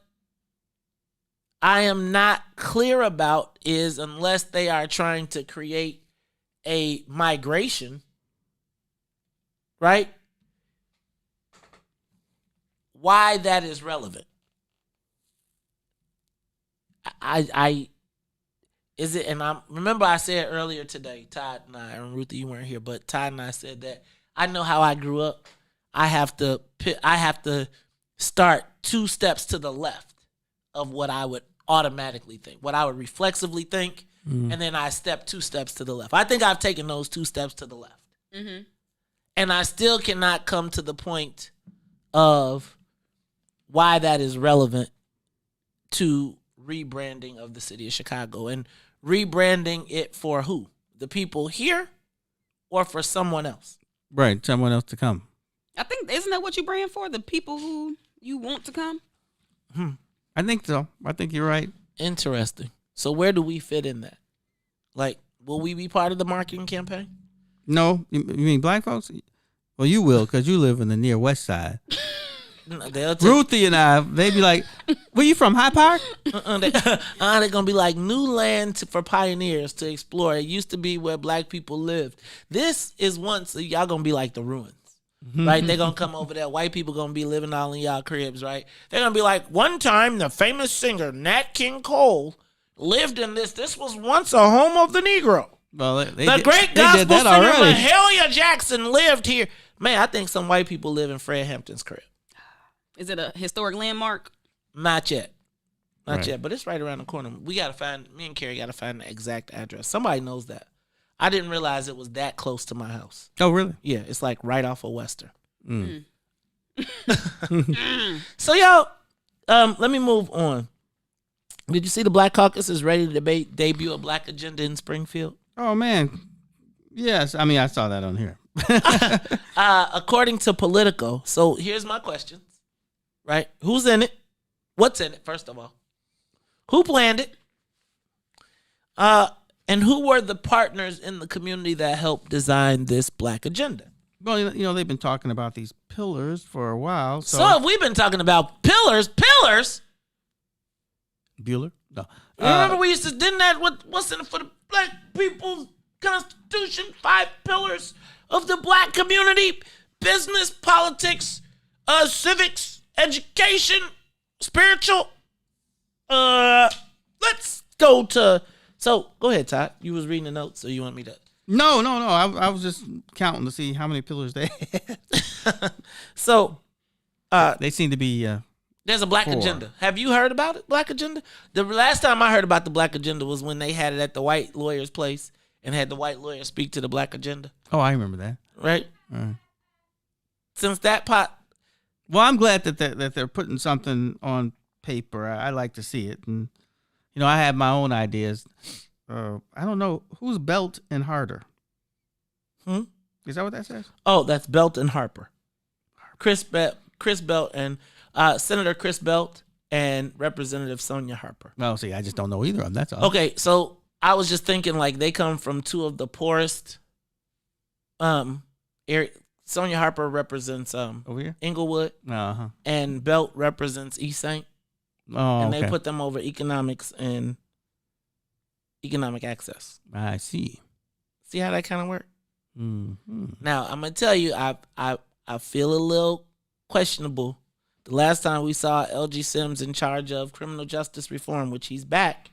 Speaker 6: I am not clear about is, unless they are trying to create a migration, right? Why that is relevant. Is it, and remember I said earlier today, Todd and I, and Ruthie, you weren't here, but Todd and I said that I know how I grew up. I have to start 2 steps to the left of what I would automatically think, what I would reflexively think, and then I step 2 steps to the left. I think I've taken those 2 steps to the left. Mm-hmm. And I still cannot come to the point of why that is relevant to rebranding of the city of Chicago, and rebranding it for who? The people here or for someone else?
Speaker 7: Right, someone else to come.
Speaker 8: I think, isn't that what you brand for? The people who you want to come?
Speaker 7: I think so. I think you're right.
Speaker 6: Interesting. So where do we fit in that? Like, will we be part of the marketing campaign?
Speaker 7: No. You mean black folks? Well, you will, because you live in the near west side. Ruthie and I, they be like, where you from, High Park?
Speaker 6: They're going to be like, new land for pioneers to explore. It used to be where black people lived. This is once, y'all going to be like the ruins, right? They're going to come over there. White people going to be living all in y'all cribs, right? They're going to be like, one time the famous singer Nat King Cole lived in this. This was once a home of the Negro.
Speaker 7: Well,
Speaker 6: the great gospel singer Mayoral Jackson lived here. Man, I think some white people live in Fred Hampton's crib.
Speaker 8: Is it a historic landmark?
Speaker 6: Not yet. Not yet, but it's right around the corner. Me and Carrie got to find the exact address. Somebody knows that. I didn't realize it was that close to my house.
Speaker 7: Oh, really?
Speaker 6: Yeah, it's like right off of Western. So, y'all, let me move on. Did you see the Black Caucus is ready to debut a black agenda in Springfield?
Speaker 7: Oh, man. Yes. I mean, I saw that on here.
Speaker 6: According to Politico. So here's my questions, right? Who's in it? What's in it, first of all? Who planned it? And who were the partners in the community that helped design this black agenda?
Speaker 7: Well, you know, they've been talking about these pillars for a while.
Speaker 6: So have we been talking about pillars? Pillars?
Speaker 7: Bueller? No.
Speaker 6: Remember we used to, what's in it for the black people's Constitution? 5 pillars of the black community: business, politics, civics, education, spiritual. Let's go to. So go ahead, Todd. You was reading the notes, so you want me to?
Speaker 7: No. I was just counting to see how many pillars they had.
Speaker 6: So,
Speaker 7: they seem to be.
Speaker 6: There's a black
Speaker 7: 4.
Speaker 6: agenda. Have you heard about it? Black agenda. The last time I heard about the black agenda was when they had it at the white lawyer's place and had the white lawyer speak to the black agenda.
Speaker 7: Oh, I remember that.
Speaker 6: Right. Since that pot.
Speaker 7: Well, I'm glad that they're putting something on paper. I like to see it, and you know, I have my own ideas. I don't know who's Belt and Harder. Is that what that says?
Speaker 6: Oh, that's Belt and Harper. Chris Belt and Senator Chris Belt and Representative Sonia Harper.
Speaker 7: Oh, see, I just don't know either of them. That's all.
Speaker 6: Okay, so I was just thinking, like, they come from 2 of the poorest area. Sonia Harper represents
Speaker 7: over here?
Speaker 6: Inglewood, and Belt represents East St.
Speaker 7: Oh,
Speaker 6: and
Speaker 7: okay.
Speaker 6: they put them over economics and economic access.
Speaker 7: I see.
Speaker 6: See how that kind of works?
Speaker 7: Mm-hmm.
Speaker 6: Now I'm gonna tell you, I feel a little questionable. The last time we saw LG Sims in charge of criminal justice reform, which he's back.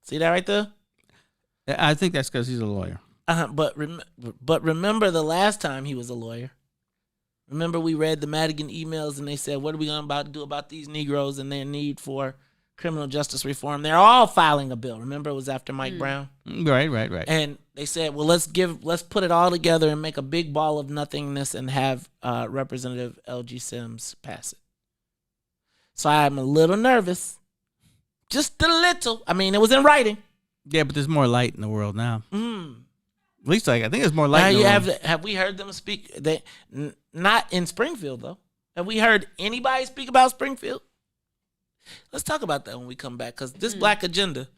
Speaker 6: See that right there?
Speaker 7: I think that's because he's a lawyer.
Speaker 6: But remember the last time he was a lawyer. Remember we read the Madigan emails and they said, what are we about to do about these Negroes and their need for criminal justice reform? They're all filing a bill. Remember it was after Mike Brown?
Speaker 7: Right.
Speaker 6: And they said, well, let's put it all together and make a big ball of nothingness and have Representative LG Sims pass it. So I'm a little nervous. Just a little. I mean, it was in writing.
Speaker 7: Yeah, but there's more light in the world now. At least I think there's more light.
Speaker 6: Have we heard them speak? Not in Springfield though. Have we heard anybody speak about Springfield? Let's talk about that when we come back, because this Black Agenda,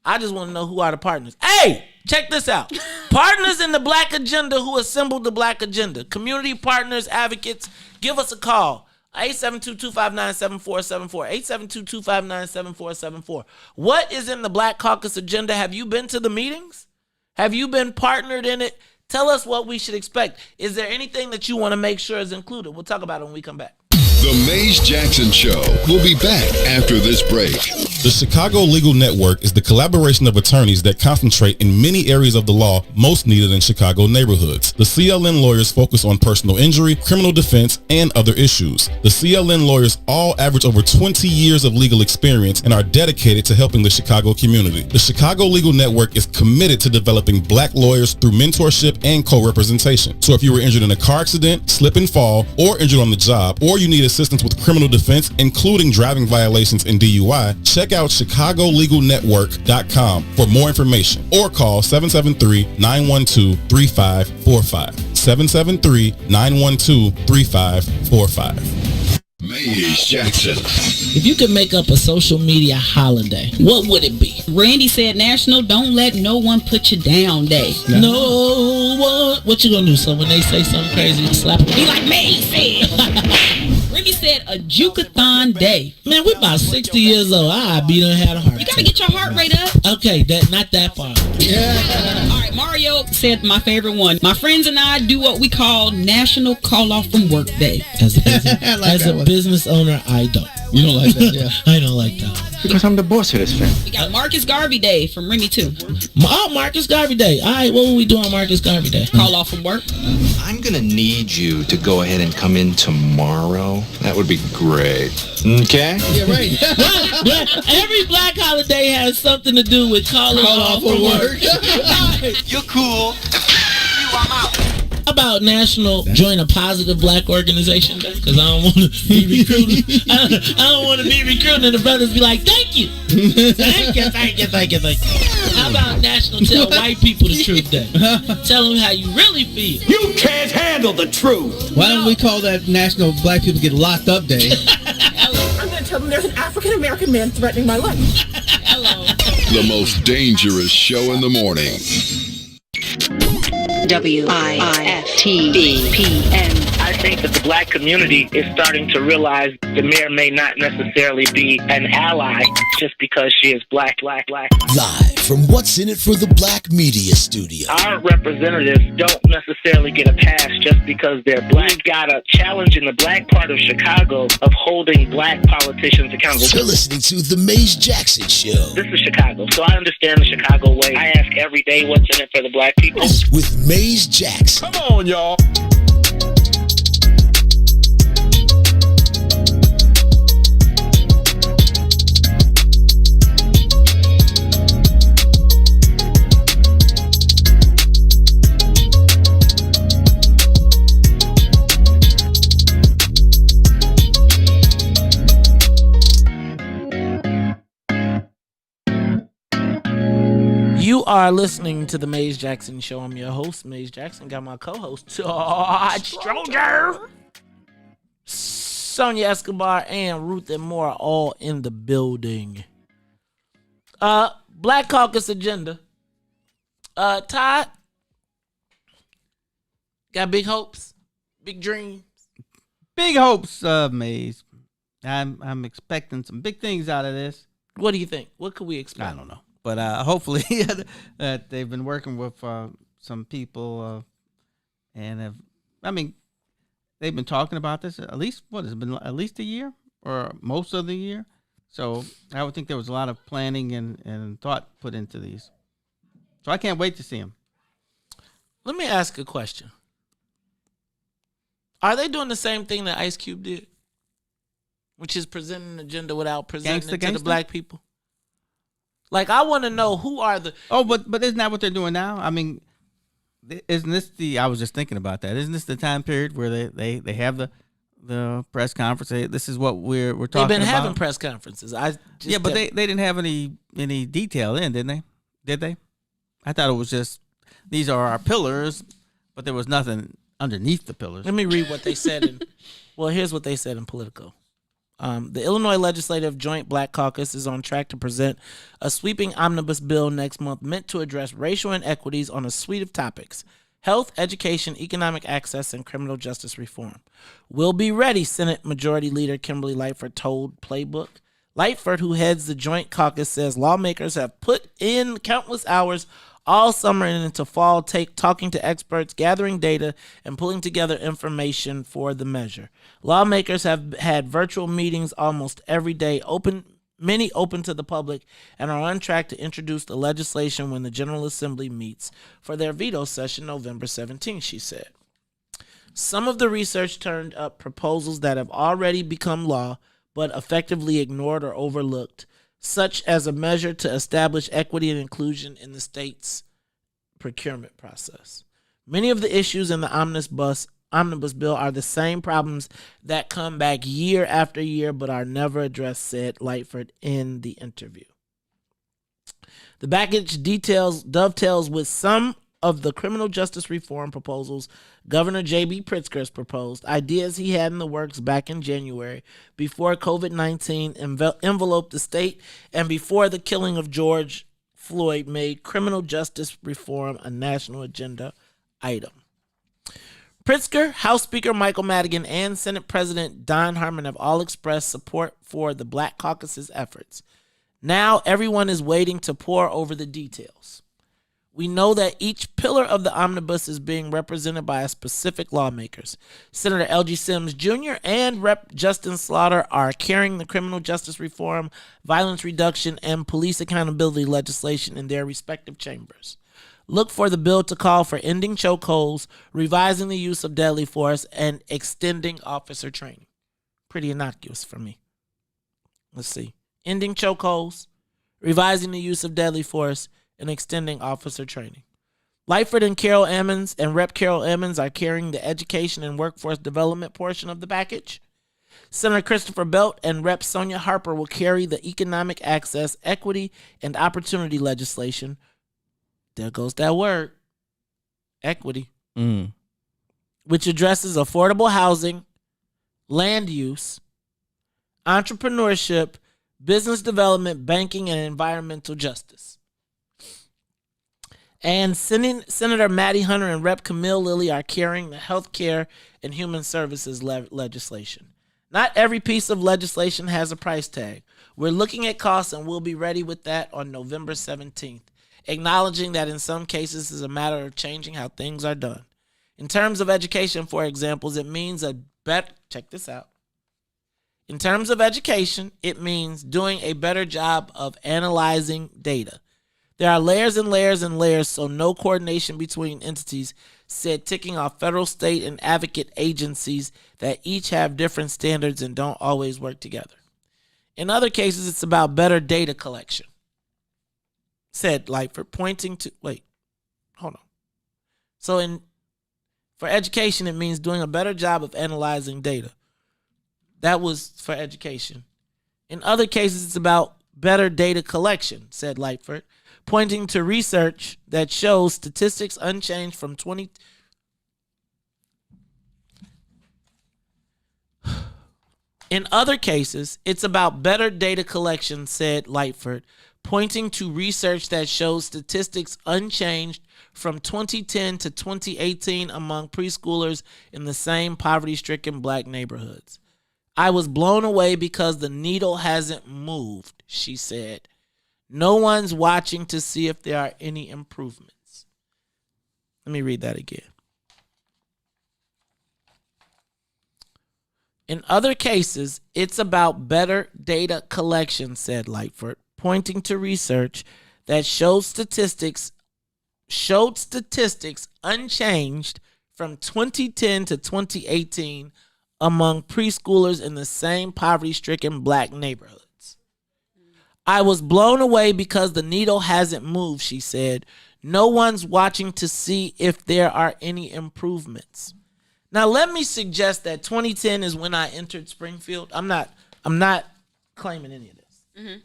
Speaker 6: I just want to know who are the partners. Hey, check this out. Partners in the Black Agenda who assembled the Black Agenda. Community partners, advocates, give us a call. 872-259-7474. 872-259-7474. What is in the Black Caucus agenda? Have you been to the meetings? Have you been partnered in it? Tell us what we should expect. Is there anything that you want to make sure is included? We'll talk about it when we come back.
Speaker 1: The Mays Jackson Show will be back after this break.
Speaker 14: The Chicago Legal Network is the collaboration of attorneys that concentrate in many areas of the law most needed in Chicago neighborhoods. The CLN lawyers focus on personal injury, criminal defense, and other issues. The CLN lawyers all average over 20 years of legal experience and are dedicated to helping the Chicago community. The Chicago Legal Network is committed to developing black lawyers through mentorship and co-representation. So if you were injured in a car accident, slip and fall, or injured on the job, or you need assistance with criminal defense, including driving violations and DUI, check out ChicagoLegalNetwork.com for more information or call 773-912-3545. 773-912-3545.
Speaker 1: Mays Jackson.
Speaker 21: If you could make up a social media holiday, what would it be?
Speaker 22: Randy said National Don't Let No One Put You Down Day.
Speaker 21: No one. What you gonna do? So when they say something crazy, you slap them?
Speaker 22: Be like Mays said. Randy said a Jukathon Day.
Speaker 21: Man, we're about 60 years old. I be done had a heart.
Speaker 22: You gotta get your heart rate up.
Speaker 21: Okay, not that far.
Speaker 22: All right, Mario said my favorite one. My friends and I do what we call National Call Off from Work Day.
Speaker 21: As a business owner, I don't.
Speaker 23: You don't like that, yeah?
Speaker 21: I don't like that.
Speaker 23: Because I'm the boss of this family.
Speaker 22: We got Marcus Garvey Day from Remy too.
Speaker 21: Oh, Marcus Garvey Day. All right, what will we do on Marcus Garvey Day?
Speaker 22: Call off from work.
Speaker 24: I'm going to need you to go ahead and come in tomorrow. That would be great. Okay?
Speaker 23: Yeah, right.
Speaker 21: Every black holiday has something to do with calling off from work.
Speaker 24: You're cool. I'm out.
Speaker 21: How about National Join a Positive Black Organization Day? Because I don't want to be recruited. I don't want to be recruited and the brothers be like, thank you. Thank you. How about National Tell White People the Truth Day? Tell them how you really feel.
Speaker 23: You can't handle the truth. Why don't we call that National Black People Get Locked Up Day?
Speaker 25: I'm going to tell them there's an African American man threatening my life.
Speaker 21: Hello.
Speaker 1: The most dangerous show in the morning.
Speaker 2: WIFTBPM.
Speaker 12: I think that the black community is starting to realize the mayor may not necessarily be an ally just because she is black.
Speaker 13: Live from What's in It for the Black Media Studio.
Speaker 12: Our representatives don't necessarily get a pass just because they're black. We've got a challenge in the black part of Chicago of holding black politicians accountable.
Speaker 13: You're listening to The Mays Jackson Show.
Speaker 12: This is Chicago, so I understand the Chicago way. I ask every day what's in it for the black people.
Speaker 13: With Mays Jackson.
Speaker 23: Come on, y'all.
Speaker 6: You are listening to the Mays Jackson Show. I'm your host, Mays Jackson. Got my co-host, Todd Stroger, Sonia, Escobar, and Ruthie and more all in the building. Black Caucus agenda. Todd, got big hopes, big dreams.
Speaker 7: Big hopes, Mays. I'm expecting some big things out of this.
Speaker 6: What do you think? What could we expect?
Speaker 7: I don't know. But hopefully that they've been working with some people and they've been talking about this at least, what has it been, at least a year or most of the year. So I would think there was a lot of planning and thought put into these. So I can't wait to see them.
Speaker 6: Let me ask a question. Are they doing the same thing that Ice Cube did? Which is presenting an agenda without presenting it to the black people? Like, I want to know who are the...
Speaker 7: Oh, but isn't that what they're doing now? I mean, isn't this I was just thinking about that. Isn't this the time period where they have the press conference? This is what we're talking about.
Speaker 6: They've been having press conferences. But
Speaker 7: they didn't have any detail in, didn't they? Did they? I thought it was just, these are our pillars, but there was nothing underneath the pillars.
Speaker 6: Let me read what they said. Well, here's what they said in Politico. The Illinois Legislative Joint Black Caucus is on track to present a sweeping omnibus bill next month meant to address racial inequities on a suite of topics: health, education, economic access, and criminal justice reform. We'll be ready, Senate Majority Leader Kimberly Lightford told Playbook. Lightford, who heads the Joint Caucus, says lawmakers have put in countless hours all summer and into fall talking to experts, gathering data, and pulling together information for the measure. Lawmakers have had virtual meetings almost every day, many open to the public, and are on track to introduce the legislation when the General Assembly meets for their veto session November 17, she said. Some of the research turned up proposals that have already become law, but effectively ignored or overlooked, such as a measure to establish equity and inclusion in the state's procurement process. Many of the issues in the omnibus bill are the same problems that come back year after year but are never addressed, said Lightford in the interview. The package dovetails with some of the criminal justice reform proposals Governor J.B. Pritzker has proposed, ideas he had in the works back in January before COVID-19 enveloped the state and before the killing of George Floyd made criminal justice reform a national agenda item. Pritzker, House Speaker Michael Madigan, and Senate President Don Harmon have all expressed support for the Black Caucus's efforts. Now everyone is waiting to pore over the details. We know that each pillar of the omnibus is being represented by a specific lawmakers. Senator L.G. Sims Jr. and Rep. Justin Slaughter are carrying the criminal justice reform, violence reduction, and police accountability legislation in their respective chambers. Look for the bill to call for ending chokeholds, revising the use of deadly force, and extending officer training. Pretty innocuous for me. Let's see. Ending chokeholds, revising the use of deadly force, and extending officer training. Lightford and Carol Emmons and Rep. Carol Emmons are carrying the education and workforce development portion of the package. Senator Christopher Belt and Rep. Sonia Harper will carry the economic access, equity, and opportunity legislation. There goes that word, equity, which addresses affordable housing, land use, entrepreneurship, business development, banking, and environmental justice. And Senator Maddie Hunter and Rep. Camille Lilly are carrying the health care and human services legislation. Not every piece of legislation has a price tag. We're looking at costs, and we'll be ready with that on November 17th, acknowledging that in some cases it's a matter of changing how things are done. In terms of education, for example, it means check this out. In terms of education, it means doing a better job of analyzing data. There are layers and layers and layers, so no coordination between entities, said, ticking off federal, state, and advocate agencies that each have different standards and don't always work together. In other cases, it's about better data collection, said Lightford, pointing to, for education, it means doing a better job of analyzing data. That was for education. In other cases, it's about better data collection, said Lightford, pointing to research that shows statistics unchanged from 20. In other cases, it's about better data collection, said Lightford, pointing to research that shows statistics unchanged from 2010 to 2018 among preschoolers in the same poverty-stricken black neighborhoods. I was blown away because the needle hasn't moved, she said. No one's watching to see if there are any improvements. Let me read that again. In other cases, it's about better data collection, said Lightford, pointing to research that showed statistics unchanged from 2010 to 2018 among preschoolers in the same poverty-stricken black neighborhoods. I was blown away because the needle hasn't moved, she said. No one's watching to see if there are any improvements. Now, let me suggest that 2010 is when I entered Springfield. I'm not claiming any of this. Mm-hmm.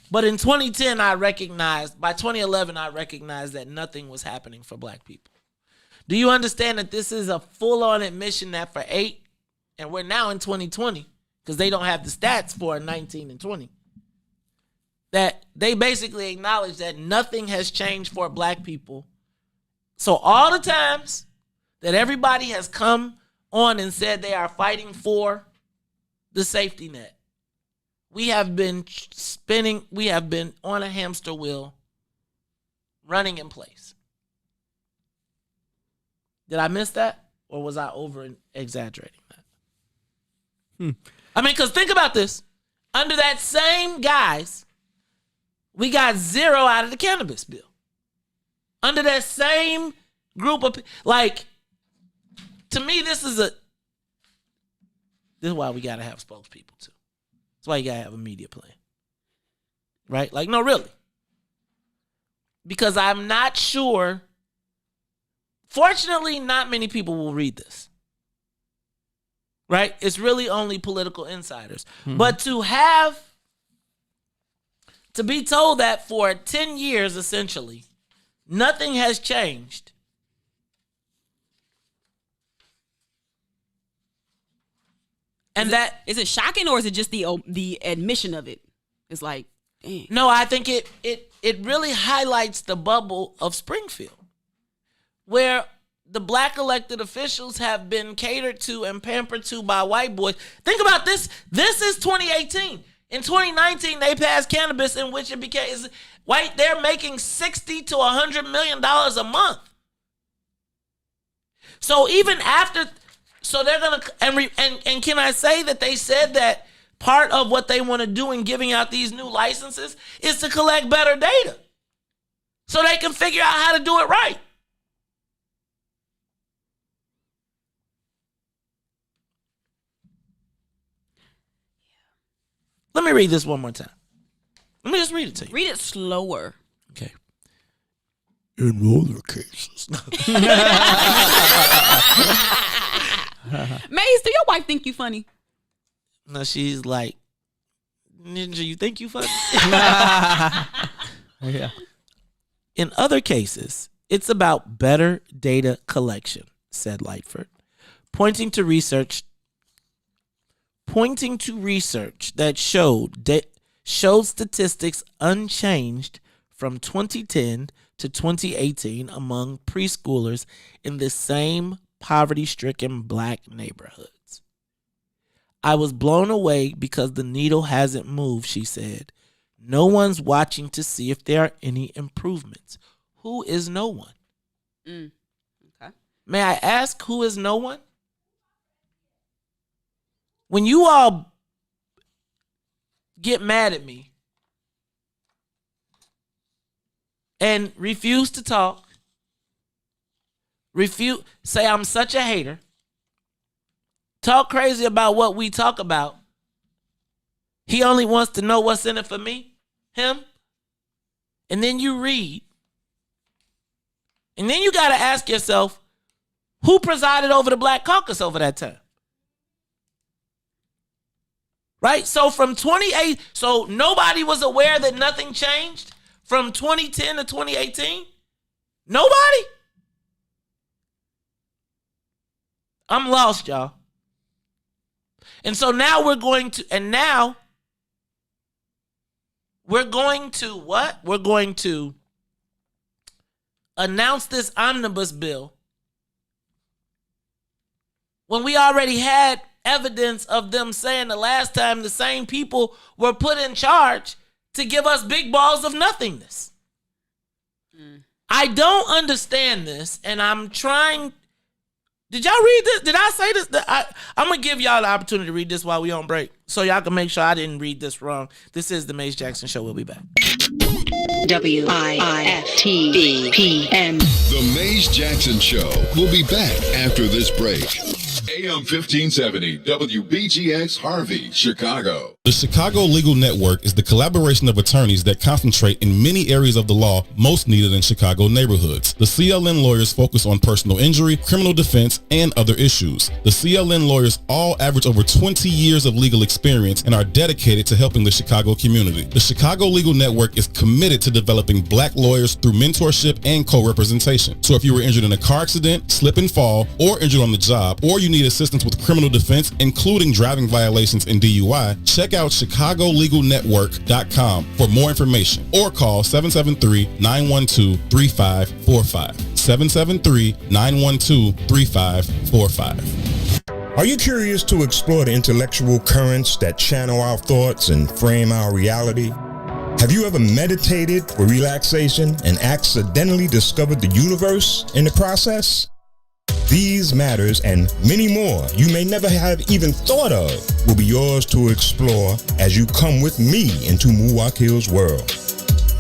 Speaker 6: But in 2010, by 2011, I recognized that nothing was happening for black people. Do you understand that this is a full-on admission that for 8 and we're now in 2020 because they don't have the stats for 19 and 20, that they basically acknowledge that nothing has changed for black people. So all the times that everybody has come on and said they are fighting for the safety net, we have been on a hamster wheel running in place. Did I miss that? Or was I over exaggerating that? I mean, because think about this. Under that same guise, we got 0 out of the cannabis bill. Under that same group of, like, to me, this is why we got to have spokespeople, too. That's why you got to have a media plan. Right? Like, no, really. Because I'm not sure. Fortunately, not many people will read this. Right? It's really only political insiders. Mm-hmm. But to be told that for 10 years, essentially, nothing has changed. And
Speaker 8: is it shocking, or is it just the admission of it? It's like, dang.
Speaker 6: No, I think it really highlights the bubble of Springfield, where the black elected officials have been catered to and pampered to by white boys. Think about this. This is 2018. In 2019, they passed cannabis, in which it became white. They're making $60 to $100 million a month. So even after, so they're gonna and can I say that they said that part of what they want to do in giving out these new licenses is to collect better data, so they can figure out how to do it right. Let me read this one more time. Let me just read it to you.
Speaker 8: Read it slower.
Speaker 6: Okay. In other cases.
Speaker 8: Maze, do your wife think you funny?
Speaker 6: No, she's like, Ninja, you think you funny?
Speaker 7: Yeah.
Speaker 6: In other cases, it's about better data collection, said Lightford, pointing to research that showed statistics unchanged from 2010 to 2018 among preschoolers in the same poverty-stricken black neighborhoods. I was blown away because the needle hasn't moved, she said. No one's watching to see if there are any improvements. Who is no one?
Speaker 8: Okay.
Speaker 6: May I ask, who is no one? When you all get mad at me and refuse to talk, say I'm such a hater, talk crazy about what we talk about, he only wants to know what's in it for me, him, and then you read, and then you got to ask yourself, who presided over the Black Caucus over that time? Right? So from 28, so nobody was aware that nothing changed from 2010 to 2018? Nobody? I'm lost, y'all. And so now we're going to what? We're going to announce this omnibus bill when we already had evidence of them saying the last time the same people were put in charge to give us big balls of nothingness. I don't understand this, and I'm trying. Did y'all read this? Did I say this? I'm going to give y'all the opportunity to read this while we on break, so y'all can make sure I didn't read this wrong. This is the Mace Jackson Show. We'll be back.
Speaker 2: WIFTBPM.
Speaker 1: The Mace Jackson Show. We'll be back after this break. AM 1570, WBGX Harvey, Chicago.
Speaker 14: The Chicago Legal Network is the collaboration of attorneys that concentrate in many areas of the law most needed in Chicago neighborhoods. The CLN lawyers focus on personal injury, criminal defense, and other issues. The CLN lawyers all average over 20 years of legal experience and are dedicated to helping the Chicago community. The Chicago Legal Network is committed to developing black lawyers through mentorship and co-representation. So if you were injured in a car accident, slip and fall, or injured on the job, or you need assistance with criminal defense, including driving violations and DUI, check out ChicagoLegalNetwork.com for more information or call 773-912-3545. 773-912-3545.
Speaker 16: Are you curious to explore the intellectual currents that channel our thoughts and frame our reality? Have you ever meditated for relaxation and accidentally discovered the universe in the process? These matters and many more you may never have even thought of will be yours to explore as you come with me into Muwakil's world.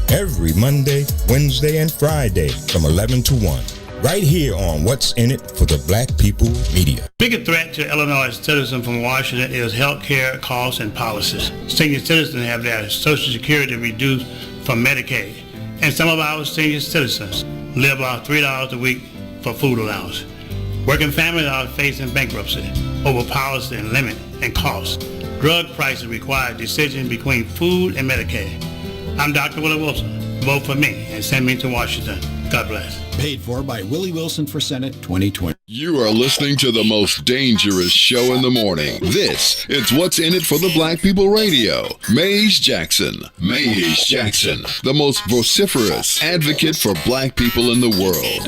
Speaker 16: Every Monday, Wednesday, and Friday from 11 to 1. Right here on What's in It for the Black People Media.
Speaker 10: Biggest threat to Illinois citizens from Washington is health care costs and policies. Senior citizens have their Social Security reduced from Medicaid. And some of our senior citizens live off $3 a week for food allowance. Working families are facing bankruptcy over policy and limit and cost. Drug prices require decision between food and Medicaid. I'm Dr. Willie Wilson. Vote for me and send me to Washington. God bless.
Speaker 11: Paid for by Willie Wilson for Senate 2020.
Speaker 1: You are listening to the most dangerous show in the morning. This is What's in It for the Black People Radio. Mays Jackson. Mays Jackson, the most vociferous advocate for black people in the world.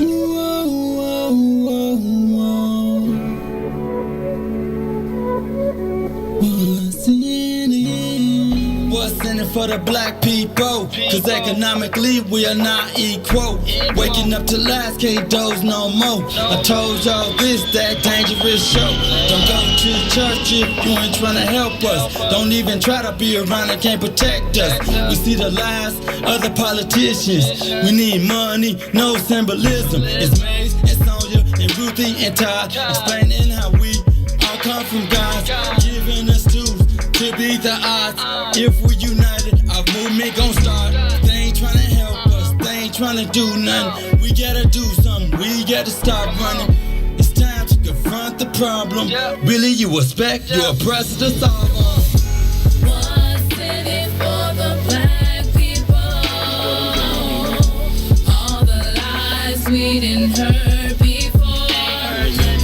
Speaker 3: What's in it for the black people? Cause economically we are not equal. Waking up to last, can't doze no more. I told y'all this, that dangerous show. Don't go to church if you ain't trying to help us. Don't even try to be around and can't protect us. We see the lies of the politicians. We need money, no symbolism. It's Mays and Sonia and Ruthie and Todd explaining how we all come from God, giving us tools to beat the odds. If we're united, our movement gon' start. They ain't tryna help us, they ain't tryna do nothing. We gotta do something, we gotta stop running. It's time to confront the problem. Really, you expect your oppressor to solve us.
Speaker 4: What's in it for the black people? All the lies we didn't heard before.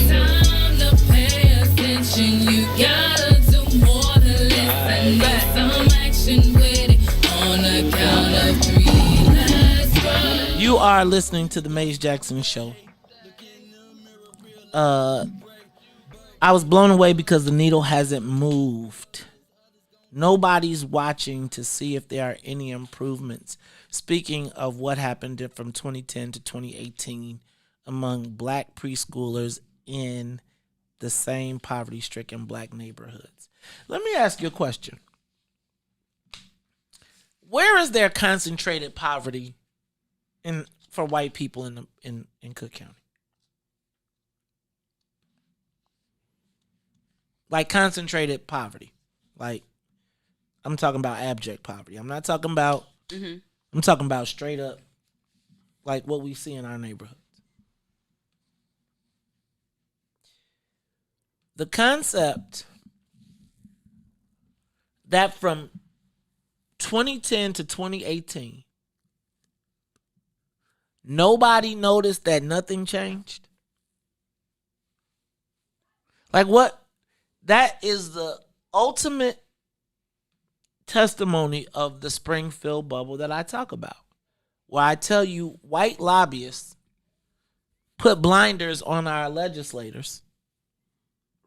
Speaker 4: Time to pay attention, you gotta do more than listen. Need some action with it on the count of 3. Let's go.
Speaker 6: You are listening to the Mays Jackson Show. I was blown away because the needle hasn't moved. Nobody's watching to see if there are any improvements. Speaking of what happened from 2010 to 2018 among black preschoolers in the same poverty-stricken black neighborhoods. Let me ask you a question. Where is there concentrated poverty for white people in Cook County? Like concentrated poverty. Like, I'm talking about abject poverty. I'm not talking about, I'm talking about straight up, like what we see in our neighborhoods. The concept that from 2010 to 2018, nobody noticed that nothing changed. Like what? That is the ultimate testimony of the Springfield bubble that I talk about. Where I tell you white lobbyists put blinders on our legislators.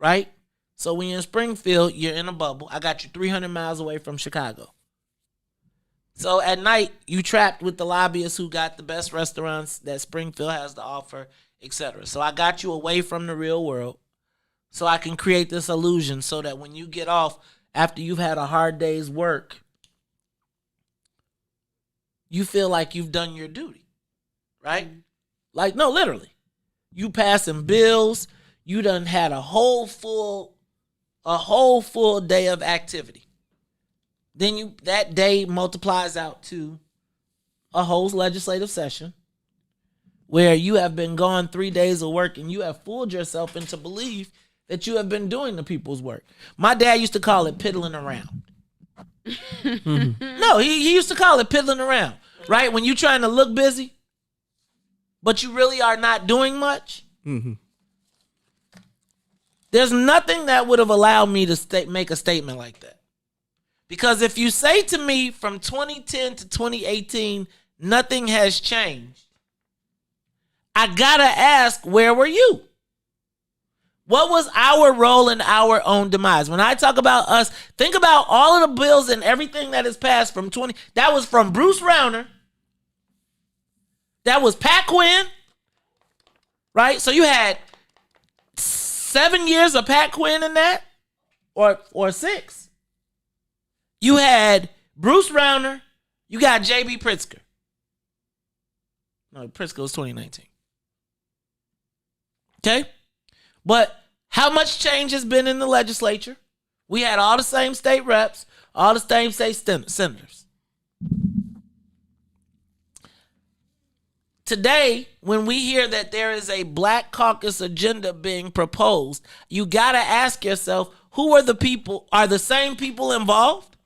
Speaker 6: Right? So when you're in Springfield, you're in a bubble. I got you 300 miles away from Chicago. So at night, you trapped with the lobbyists who got the best restaurants that Springfield has to offer, etc. So I got you away from the real world so I can create this illusion so that when you get off after you've had a hard day's work, you feel like you've done your duty, right? Like, no, literally. You passing bills. You done had a whole full day of activity. then that day multiplies out to a whole legislative session where you have been gone 3 days of work and you have fooled yourself into belief that you have been doing the people's work. My dad used to call it piddling around. No, he used to call it piddling around, right? When you're trying to look busy, but you really are not doing much.
Speaker 7: Mm-hmm.
Speaker 6: There's nothing that would have allowed me to make a statement like that. Because if you say to me from 2010 to 2018, nothing has changed, I gotta ask, where were you? What was our role in our own demise? When I talk about us, think about all of the bills and everything that has passed from 20. That was from Bruce Rauner. That was Pat Quinn. Right? So you had 7 years of Pat Quinn in that, or 6. You had Bruce Rauner. You got J.B. Pritzker. No, Pritzker was 2019. Okay? But how much change has been in the legislature? We had all the same state reps, all the same state senators. Today, when we hear that there is a Black Caucus agenda being proposed, you got to ask yourself, who are the people? Are the same people involved?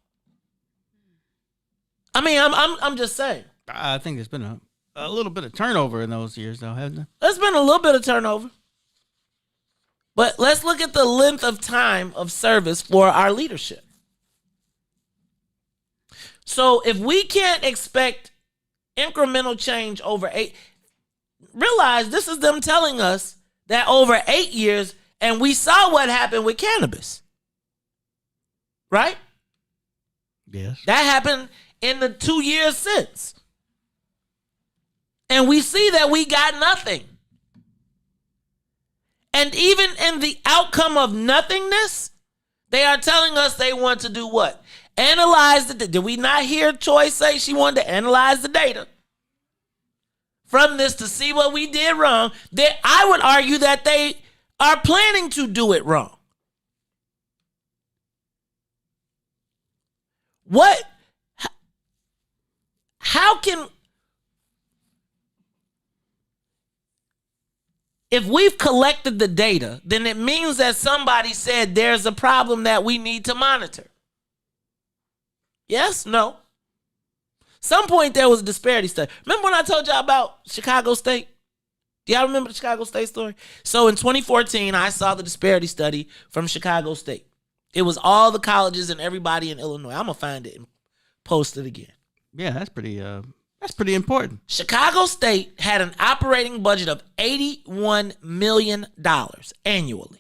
Speaker 6: I mean, I'm just saying.
Speaker 7: I think there's been a little bit of turnover in those years, though, hasn't there?
Speaker 6: There's been a little bit of turnover. But let's look at the length of time of service for our leadership. So if we can't expect incremental change over 8, realize this is them telling us that over 8 years, and we saw what happened with cannabis. Right?
Speaker 7: Yes.
Speaker 6: That happened in the 2 years since. And we see that we got nothing. And even in the outcome of nothingness, they are telling us they want to do what? Analyze the data. Did we not hear Choi say she wanted to analyze the data from this to see what we did wrong? I would argue that they are planning to do it wrong. What? How can... If we've collected the data, then it means that somebody said there's a problem that we need to monitor. Yes? No? Some point there was a disparity study. Remember when I told y'all about Chicago State? Do y'all remember the Chicago State story? So in 2014, I saw the disparity study from Chicago State. It was all the colleges and everybody in Illinois. I'm going to find it and post it again.
Speaker 7: Yeah, that's pretty important.
Speaker 6: Chicago State had an operating budget of $81 million annually.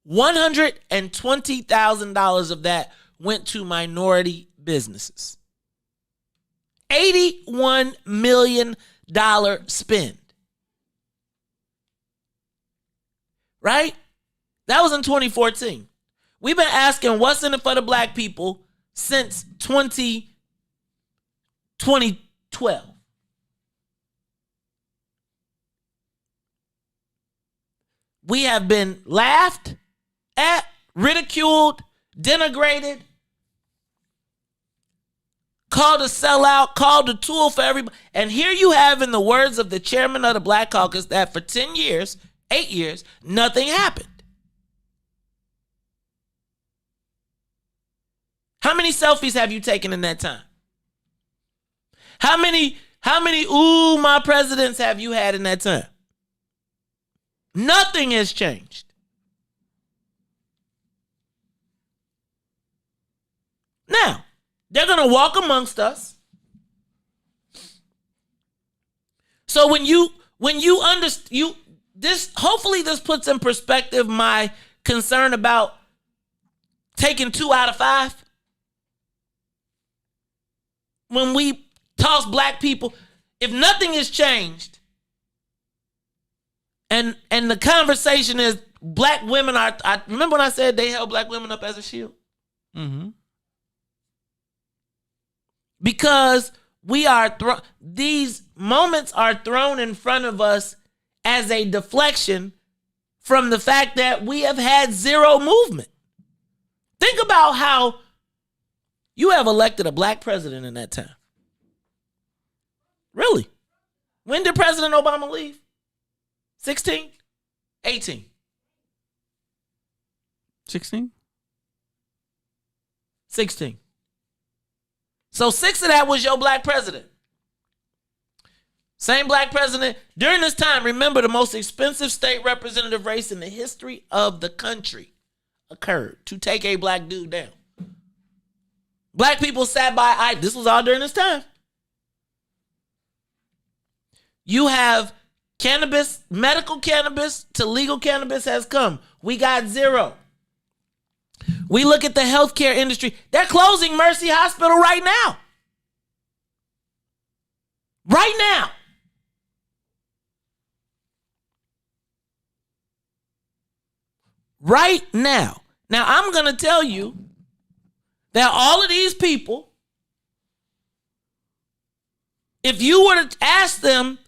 Speaker 6: $120,000 of that went to minority businesses. $81 million spend. Right? That was in 2014. We've been asking what's in it for the Black people since 2012. We have been laughed at, ridiculed, denigrated, called a sellout, called a tool for everybody. And here you have, in the words of the chairman of the Black Caucus, that for 10 years, 8 years, nothing happened. How many selfies have you taken in that time? How many ooh, my presidents have you had in that time? Nothing has changed. Now, they're going to walk amongst us. So hopefully this puts in perspective my concern about taking 2 out of 5. When we toss Black people, if nothing has changed, and the conversation is Black women are, I remember when I said they held Black women up as a shield?
Speaker 7: Mm-hmm.
Speaker 6: Because these moments are thrown in front of us as a deflection from the fact that we have had zero movement. Think about how You have elected a black president in that time. Really? When did President Obama leave? 16? 18?
Speaker 7: 16?
Speaker 6: 16. So 6 of that was your black president. Same black president. During this time, remember, the most expensive state representative race in the history of the country occurred to take a black dude down. Black people sat by. This was all during this time. You have cannabis, medical cannabis to legal cannabis has come. We got zero. We look at the healthcare industry. They're closing Mercy Hospital right now. Right now. Right now. Now, I'm going to tell you that all of these people, if you were to ask them,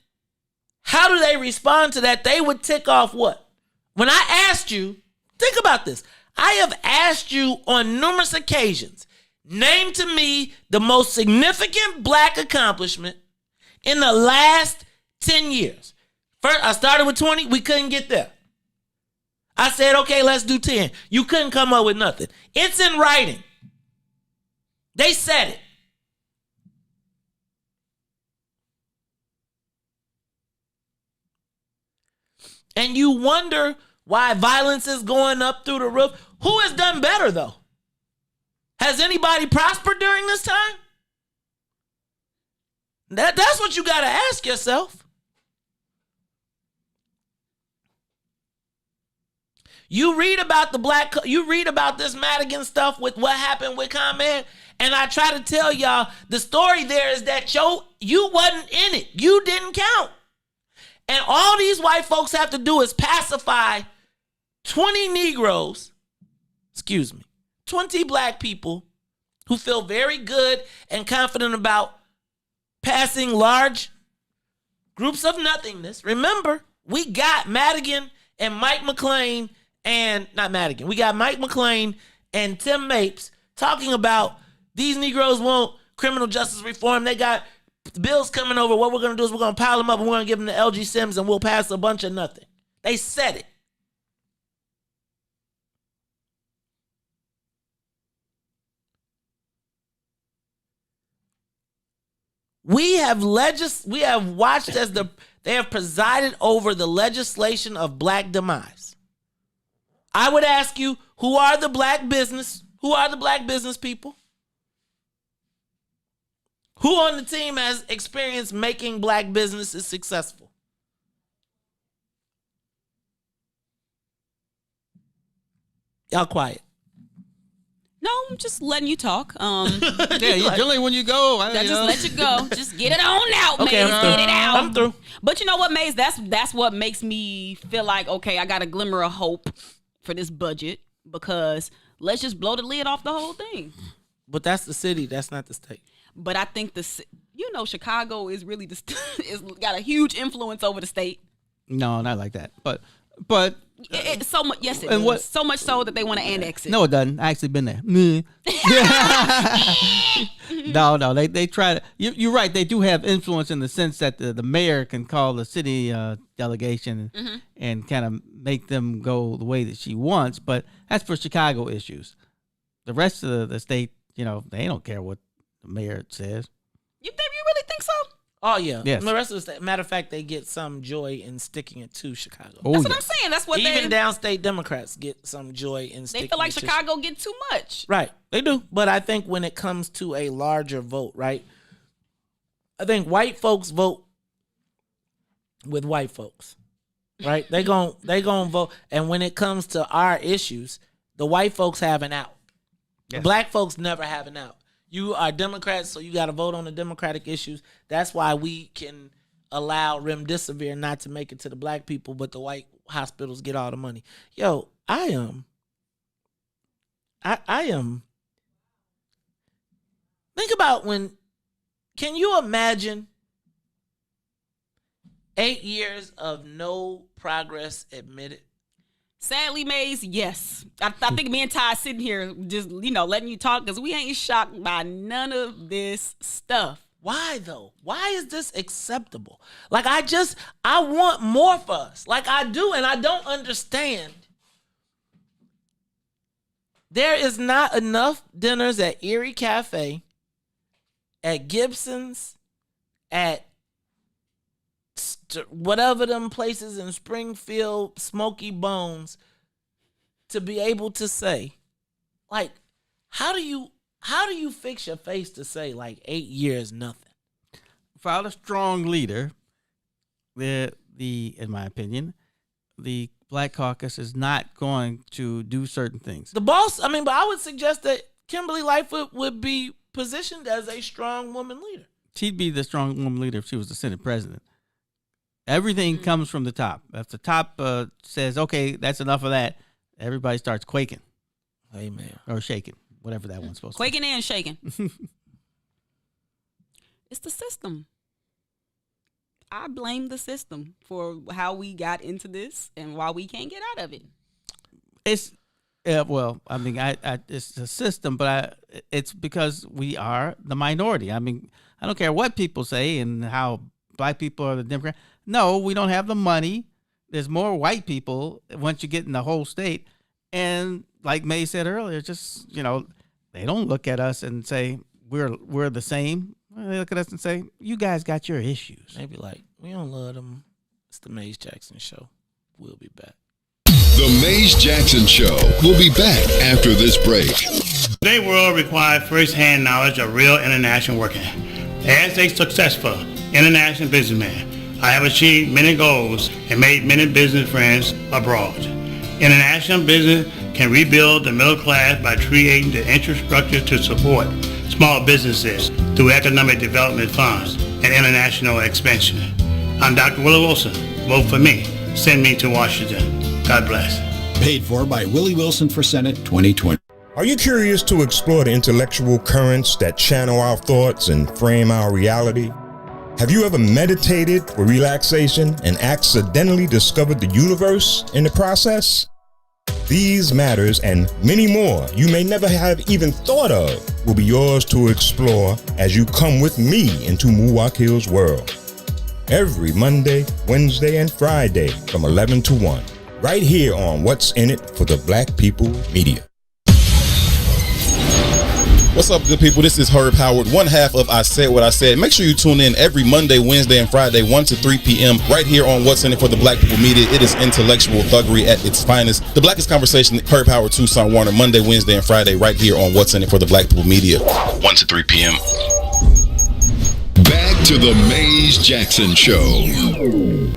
Speaker 6: how do they respond to that? They would tick off what? When I asked you, think about this. I have asked you on numerous occasions, name to me the most significant black accomplishment in the last 10 years. First, I started with 20. We couldn't get there. I said, okay, let's do 10. You couldn't come up with nothing. It's in writing. They said it. And you wonder why violence is going up through the roof. Who has done better, though? Has anybody prospered during this time? That's what you got to ask yourself. You read about this Madigan stuff with what happened with ComEd, and I try to tell y'all the story there is that you wasn't in it. You didn't count. And all these white folks have to do is pacify 20 Negroes, 20 black people who feel very good and confident about passing large groups of nothingness. Remember, we got Madigan and Mike McLean we got Mike McLean and Tim Mapes talking about these Negroes want criminal justice reform. They got bills coming over. What we're going to do is we're going to pile them up and we're going to give them to LG Sims and we'll pass a bunch of nothing. They said it. We have watched as they have presided over the legislation of black demise. I would ask you, who are the black business people? Who on the team has experience making black businesses successful? Y'all quiet.
Speaker 8: No, I'm just letting you talk.
Speaker 7: Yeah, generally when you go,
Speaker 8: just let you go. Just get it on out,
Speaker 6: okay,
Speaker 8: Maze. Get it out.
Speaker 6: I'm through.
Speaker 8: But you know what, Maze? That's what makes me feel like, okay, I got a glimmer of hope for this budget, because let's just blow the lid off the whole thing.
Speaker 6: But that's the city. That's not the state.
Speaker 8: But I think Chicago is really is got a huge influence over the state.
Speaker 7: No, not like that. But
Speaker 8: it's so much. Yes, it does. So much so that they want to annex it.
Speaker 7: No, it doesn't. I actually been there. No, they try to. You're right. They do have influence in the sense that the mayor can call the city delegation and kind of make them go the way that she wants. But that's for Chicago issues. The rest of the state, they don't care what the mayor says.
Speaker 8: You really think so?
Speaker 6: Oh, yeah.
Speaker 7: Yes.
Speaker 6: The rest of the state, matter of fact, they get some joy in sticking it to Chicago.
Speaker 8: That's what I'm saying. That's what
Speaker 6: even downstate Democrats get some joy in sticking it.
Speaker 8: They feel like Chicago get too much.
Speaker 6: Right. They do. But I think when it comes to a larger vote, right, I think white folks vote with white folks, right? They gon' vote. And when it comes to our issues, the white folks have an out. Yes. The black folks never have an out. You are Democrats, so you got to vote on the Democratic issues. That's why we can allow remdesivir not to make it to the black people, but the white hospitals get all the money. Yo, I am. Think about can you imagine 8 years of no progress admitted?
Speaker 8: Sadly, Maze, yes. I think me and Todd sitting here just, letting you talk because we ain't shocked by none of this stuff.
Speaker 6: Why though? Why is this acceptable? Like I want more for us. Like I do, and I don't understand. There is not enough dinners at Erie Cafe, at Gibson's, at whatever them places in Springfield, Smoky Bones, to be able to say, like, how do you fix your face to say like 8 years nothing?
Speaker 7: Without a strong leader, in my opinion, the Black Caucus is not going to do certain things.
Speaker 6: The boss, but I would suggest that Kimberly Lightfoot would be positioned as a strong woman leader.
Speaker 7: She'd be the strong woman leader if she was the Senate president. Everything comes from the top. If the top says, okay, that's enough of that, everybody starts quaking.
Speaker 6: Amen.
Speaker 7: Or shaking, whatever that one's supposed to be.
Speaker 8: Quaking and shaking. It's the system. I blame the system for how we got into this and why we can't get out of it.
Speaker 7: It's, it's the system, but it's because we are the minority. I don't care what people say and how black people are the Democrat. No, we don't have the money. There's more white people once you get in the whole state. And like May said earlier, just, they don't look at us and say we're the same. They look at us and say, you guys got your issues.
Speaker 6: Maybe like, we don't love them. It's the Maze Jackson Show. We'll be back.
Speaker 1: The Maze Jackson Show will be back after this break.
Speaker 10: Today's world requires first-hand knowledge of real international working. As a successful international businessman, I have achieved many goals and made many business friends abroad. International business can rebuild the middle class by creating the infrastructure to support small businesses through economic development funds and international expansion. I'm Dr. Willie Wilson. Vote for me. Send me to Washington. God bless.
Speaker 11: Paid for by Willie Wilson for Senate 2020.
Speaker 16: Are you curious to explore the intellectual currents that channel our thoughts and frame our reality? Have you ever meditated for relaxation and accidentally discovered the universe in the process? These matters and many more you may never have even thought of will be yours to explore as you come with me into Muwakil's world. Every Monday, Wednesday, and Friday from 11 to 1, right here on What's in It for the Black People Media.
Speaker 14: What's up, good people? This is Herb Howard, one half of I Said What I Said. Make sure you tune in every Monday, Wednesday, and Friday, 1 to 3 p.m. right here on What's in It for the Black People Media. It is intellectual thuggery at its finest. The blackest conversation, Herb Howard, Tucson Warner, Monday, Wednesday, and Friday right here on What's in It for the Black People Media, 1 to 3 p.m.
Speaker 1: Back to the Maze Jackson Show.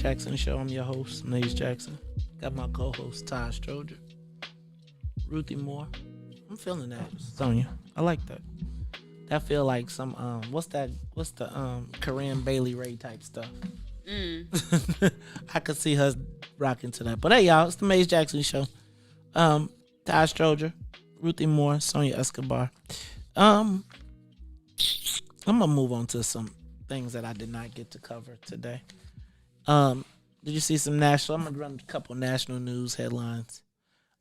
Speaker 6: Jackson Show. I'm your host, Maze Jackson. Got my co-host Todd Stroger, Ruthie Moore. I'm feeling that, Sonia. I like that. That feel like some what's the Corinne Bailey Ray type stuff. I could see her rocking to that. But hey, y'all, it's the Maze Jackson Show. Todd Stroger, Ruthie Moore, Sonia Escobar. I'm gonna move on to some things that I did not get to cover today. Did you see some national? I'm gonna run a couple national news headlines.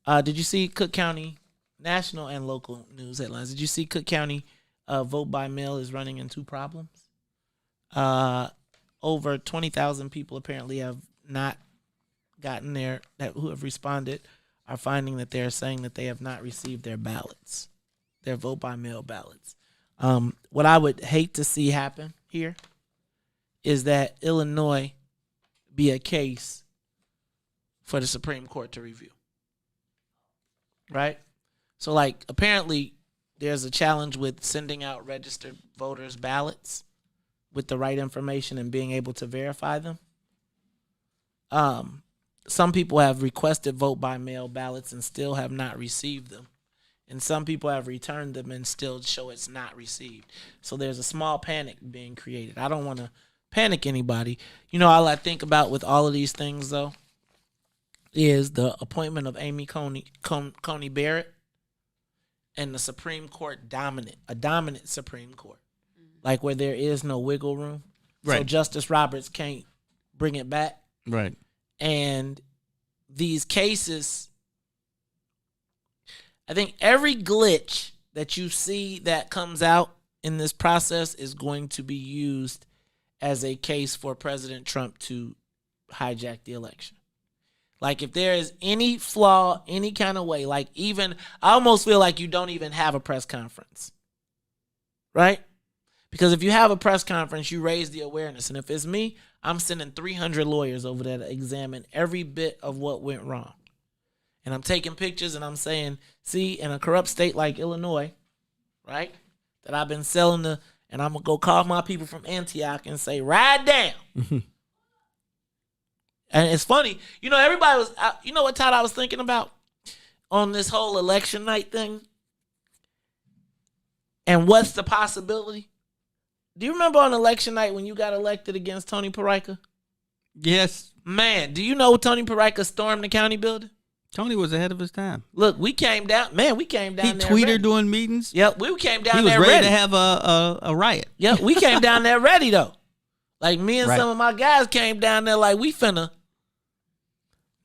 Speaker 6: Did you see Cook County national and local news headlines? Did you see Cook County vote by mail is running into problems? Over 20,000 people apparently have not gotten there. Who have responded are finding that they're saying that they have not received their ballots. their vote by mail ballots. What I would hate to see happen here is that Illinois be a case for the Supreme Court to review. Right? So, like, apparently there's a challenge with sending out registered voters' ballots with the right information and being able to verify them. Some people have requested vote by mail ballots and still have not received them. And some people have returned them and still show it's not received. So there's a small panic being created. I don't want to panic anybody. You know, all I think about with all of these things, though, is the appointment of Amy Coney Barrett and the Supreme Court a dominant Supreme Court, like where there is no wiggle room.
Speaker 7: Right.
Speaker 6: So Justice Roberts can't bring it back.
Speaker 7: Right.
Speaker 6: And these cases, I think every glitch that you see that comes out in this process is going to be used as a case for President Trump to hijack the election. Like, if there is any flaw, any kind of way, like, even, I almost feel like you don't even have a press conference, right? Because if you have a press conference, you raise the awareness. And if it's me, I'm sending 300 lawyers over there to examine every bit of what went wrong. And I'm taking pictures and I'm saying, see, in a corrupt state like Illinois, right, that I've been selling to, and I'm going to go call my people from Antioch and say, ride down. And it's funny, you know, everybody was, you know what, Todd, I was thinking about on this whole election night thing? And what's the possibility? Do you remember on election night when you got elected against Tony Perica?
Speaker 7: Yes.
Speaker 6: Man, do you know Tony Perica stormed the county building?
Speaker 7: Tony was ahead of his time.
Speaker 6: Look, we came down there. He
Speaker 7: tweeted
Speaker 6: ready.
Speaker 7: during meetings.
Speaker 6: Yep, we came down
Speaker 7: he
Speaker 6: there
Speaker 7: was
Speaker 6: ready.
Speaker 7: to have a riot.
Speaker 6: Yep, we came down there ready, though. Like, me and
Speaker 7: Right.
Speaker 6: some of my guys came down there like, we finna.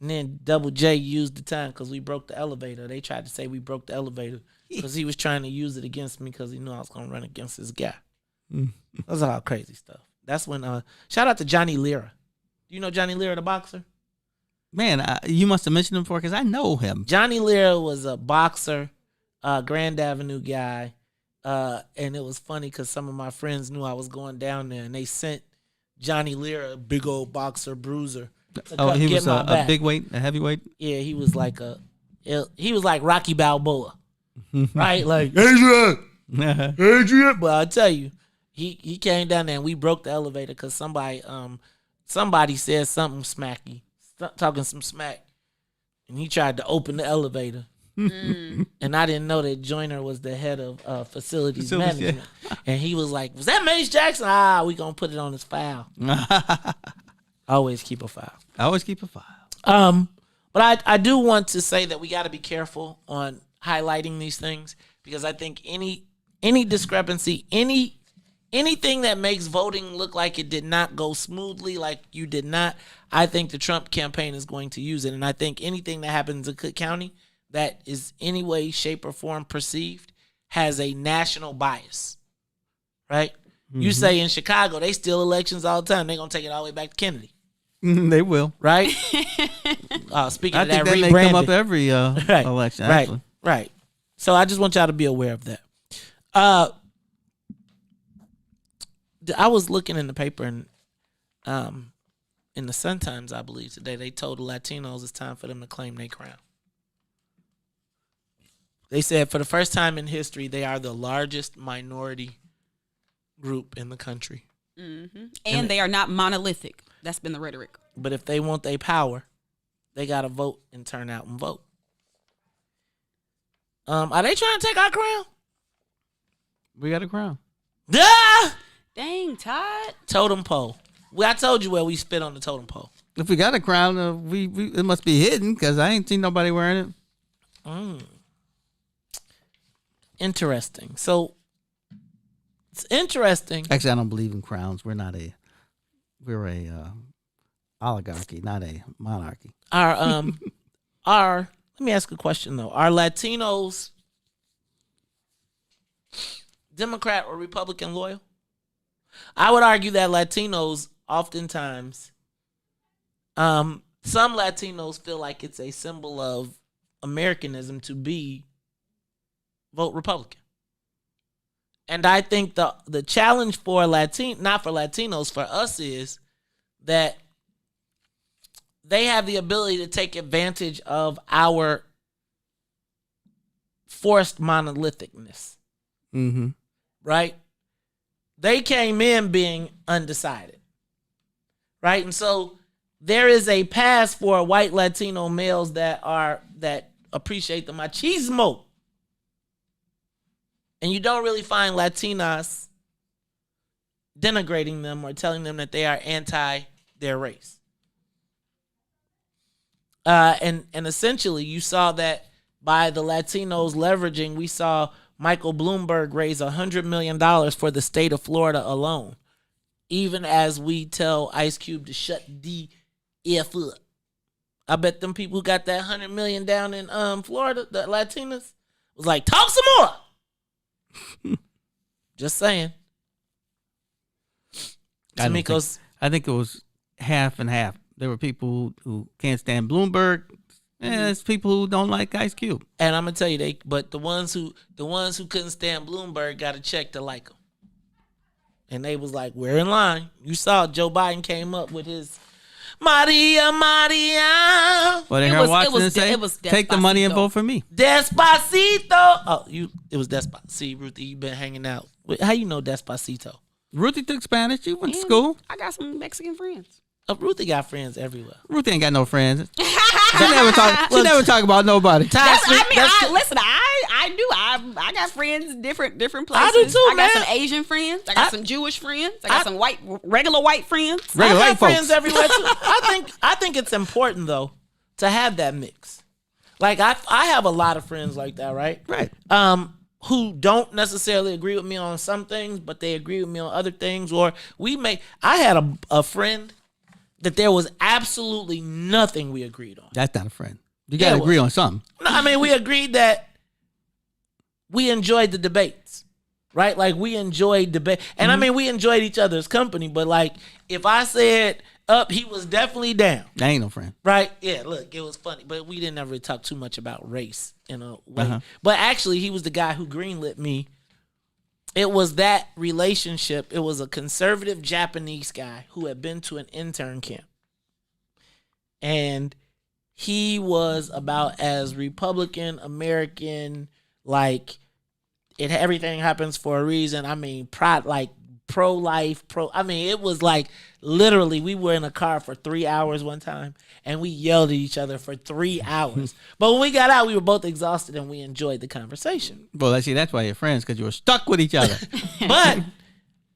Speaker 6: And then Double J used the time because we broke the elevator. They tried to say we broke the elevator because he was trying to use it against me because he knew I was going to run against this guy. That's all crazy stuff. That's when, shout out to Johnny Lira. Do you know Johnny Lira, the boxer?
Speaker 7: Man, you must have mentioned him before because I know him.
Speaker 6: Johnny Lira was a boxer, Grand Avenue guy. And it was funny because some of my friends knew I was going down there and they sent Johnny Lira, a big old boxer, bruiser.
Speaker 7: He was a big weight, a heavyweight?
Speaker 6: Yeah, he was like Rocky Balboa. Right? Like, Adrian! But I'll tell you, he came down there and we broke the elevator because somebody said something smacky, talking some smack, and he tried to open the elevator. And I didn't know that Joyner was the head of facilities management. Yeah. And he was like, was that Mace Jackson? We gonna put it on his file. Always keep a file. But I do want to say that we got to be careful on highlighting these things because I think any discrepancy, anything that makes voting look like it did not go smoothly, like you did not, I think the Trump campaign is going to use it. And I think anything that happens in Cook County that is any way, shape, or form perceived has a national bias, right? Mm-hmm. You say in Chicago, they steal elections all the time. They're going to take it all the way back to Kennedy.
Speaker 7: They will.
Speaker 6: Right? Speaking
Speaker 7: I
Speaker 6: of
Speaker 7: think
Speaker 6: that
Speaker 7: may come up every election, actually.
Speaker 6: Right. So I just want y'all to be aware of that. I was looking in the paper and in the Sun-Times, I believe, today, they told the Latinos it's time for them to claim their crown. They said for the first time in history, they are the largest minority group in the country.
Speaker 8: Mm-hmm. And they are not monolithic. That's been the rhetoric.
Speaker 6: But if they want their power, they got to vote and turn out and vote. Are they trying to take our crown?
Speaker 7: We got a crown.
Speaker 6: Ah!
Speaker 8: Dang, Todd.
Speaker 6: Totem pole. I told you where we spit on the totem pole.
Speaker 7: If we got a crown, it must be hidden because I ain't seen nobody wearing it.
Speaker 6: Interesting. So it's interesting.
Speaker 7: Actually, I don't believe in crowns. We're a oligarchy, not a monarchy.
Speaker 6: Let me ask a question though. Are Latinos Democrat or Republican loyal? I would argue that Latinos oftentimes, some Latinos feel like it's a symbol of Americanism to vote Republican. And I think the challenge for not for Latinos, for us is that they have the ability to take advantage of our forced monolithicness.
Speaker 7: Mm-hmm.
Speaker 6: Right? They came in being undecided. Right? And so there is a pass for white Latino males that appreciate the machismo. And you don't really find Latinas denigrating them or telling them that they are anti their race. And essentially, you saw that by the Latinos leveraging, we saw Michael Bloomberg raise $100 million for the state of Florida alone, even as we tell Ice Cube to shut the F up. I bet them people who got that $100 million down in Florida, the Latinas, was like, talk some more. Just saying.
Speaker 7: I think it was half and half. There were people who can't stand Bloomberg, and there's people who don't like Ice Cube.
Speaker 6: And I'm gonna tell you, but the ones who couldn't stand Bloomberg got a check to like him, and they was like, we're in line. You saw Joe Biden came up with his Maria.
Speaker 7: Well, they heard Watson and say, take the money and vote for me.
Speaker 6: Despacito. Oh, it was Despacito. See, Ruthie, you been hanging out. How you know Despacito?
Speaker 7: Ruthie took Spanish. She went to school.
Speaker 8: I got some Mexican friends.
Speaker 6: Ruthie got friends everywhere.
Speaker 7: Ruthie ain't got no friends. She never talk about nobody.
Speaker 8: Listen, I do. I got friends different places.
Speaker 6: I do too,
Speaker 8: I got some Asian friends. I got some Jewish friends. I got some regular white friends.
Speaker 6: I got friends everywhere too. I think it's important though to have that mix. Like I have a lot of friends like that, right?
Speaker 7: Right.
Speaker 6: Who don't necessarily agree with me on some things, but they agree with me on other things. Or I had a friend that there was absolutely nothing we agreed on.
Speaker 7: That's not a friend. You got to agree on something.
Speaker 6: No, I mean, we agreed that we enjoyed the debates, right? Like, we enjoyed debate. And I mean, we enjoyed each other's company, but like, if I said up, he was definitely down.
Speaker 7: That ain't no friend.
Speaker 6: Right? Yeah, look, it was funny, but we didn't ever really talk too much about race in a way. But actually, he was the guy who greenlit me. It was that relationship. It was a conservative Japanese guy who had been to an intern camp. And he was about as Republican American, like everything happens for a reason. I mean, pro-life, I mean, it was like literally we were in a car for 3 hours one time and we yelled at each other for 3 hours. But when we got out, we were both exhausted and we enjoyed the conversation.
Speaker 7: Well, that's why you're friends, because you were stuck with each other.
Speaker 6: But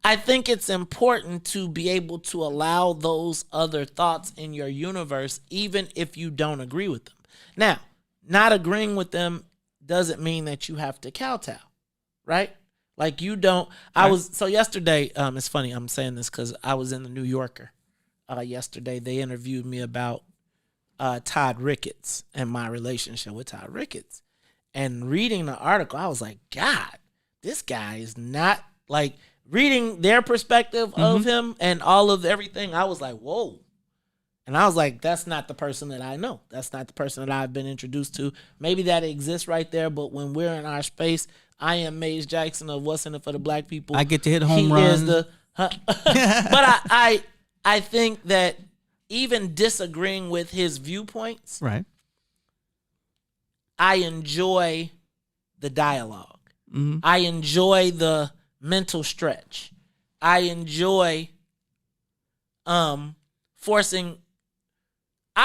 Speaker 6: I think it's important to be able to allow those other thoughts in your universe, even if you don't agree with them. Now, not agreeing with them doesn't mean that you have to kowtow, right? Like you don't. So yesterday, it's funny I'm saying this because I was in the New Yorker yesterday. They interviewed me about Todd Ricketts and my relationship with Todd Ricketts. And reading the article, I was like, God, this guy is not like reading their perspective of him and all of everything. I was like, whoa. And I was like, that's not the person that I know. That's not the person that I've been introduced to. Maybe that exists right there, but when we're in our space, I am Mays Jackson of What's in It for the Black People.
Speaker 7: I get to hit home runs.
Speaker 6: But I think that even disagreeing with his viewpoints,
Speaker 7: right?
Speaker 6: I enjoy the dialogue.
Speaker 7: Mm-hmm.
Speaker 6: I enjoy the mental stretch. I enjoy I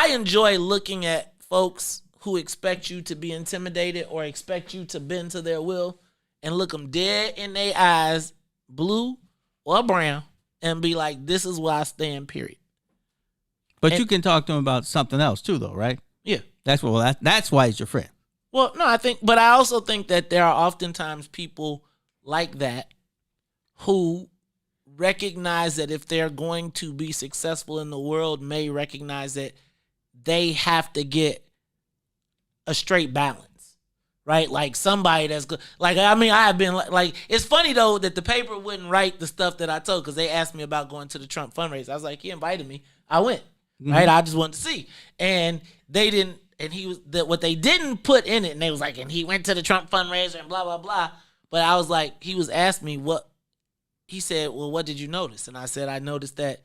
Speaker 6: enjoy looking at folks who expect you to be intimidated or expect you to bend to their will and look them dead in their eyes, blue or brown, and be like, this is where I stand, period.
Speaker 7: But you can talk to him about something else too, though, right?
Speaker 6: Yeah.
Speaker 7: That's why he's your friend.
Speaker 6: Well, no, but I also think that there are oftentimes people like that who recognize that if they're going to be successful in the world, may recognize that they have to get a straight balance, right? Like somebody that's good. Like, I mean, I have been like, it's funny though that the paper wouldn't write the stuff that I told because they asked me about going to the Trump fundraiser. I was like, he invited me. I went, right? I just wanted to see. And they didn't, and he was, what they didn't put in it, and they was like, and he went to the Trump fundraiser and blah, blah, blah. But I was like, he was asking me what, he said, well, what did you notice? And I said, I noticed that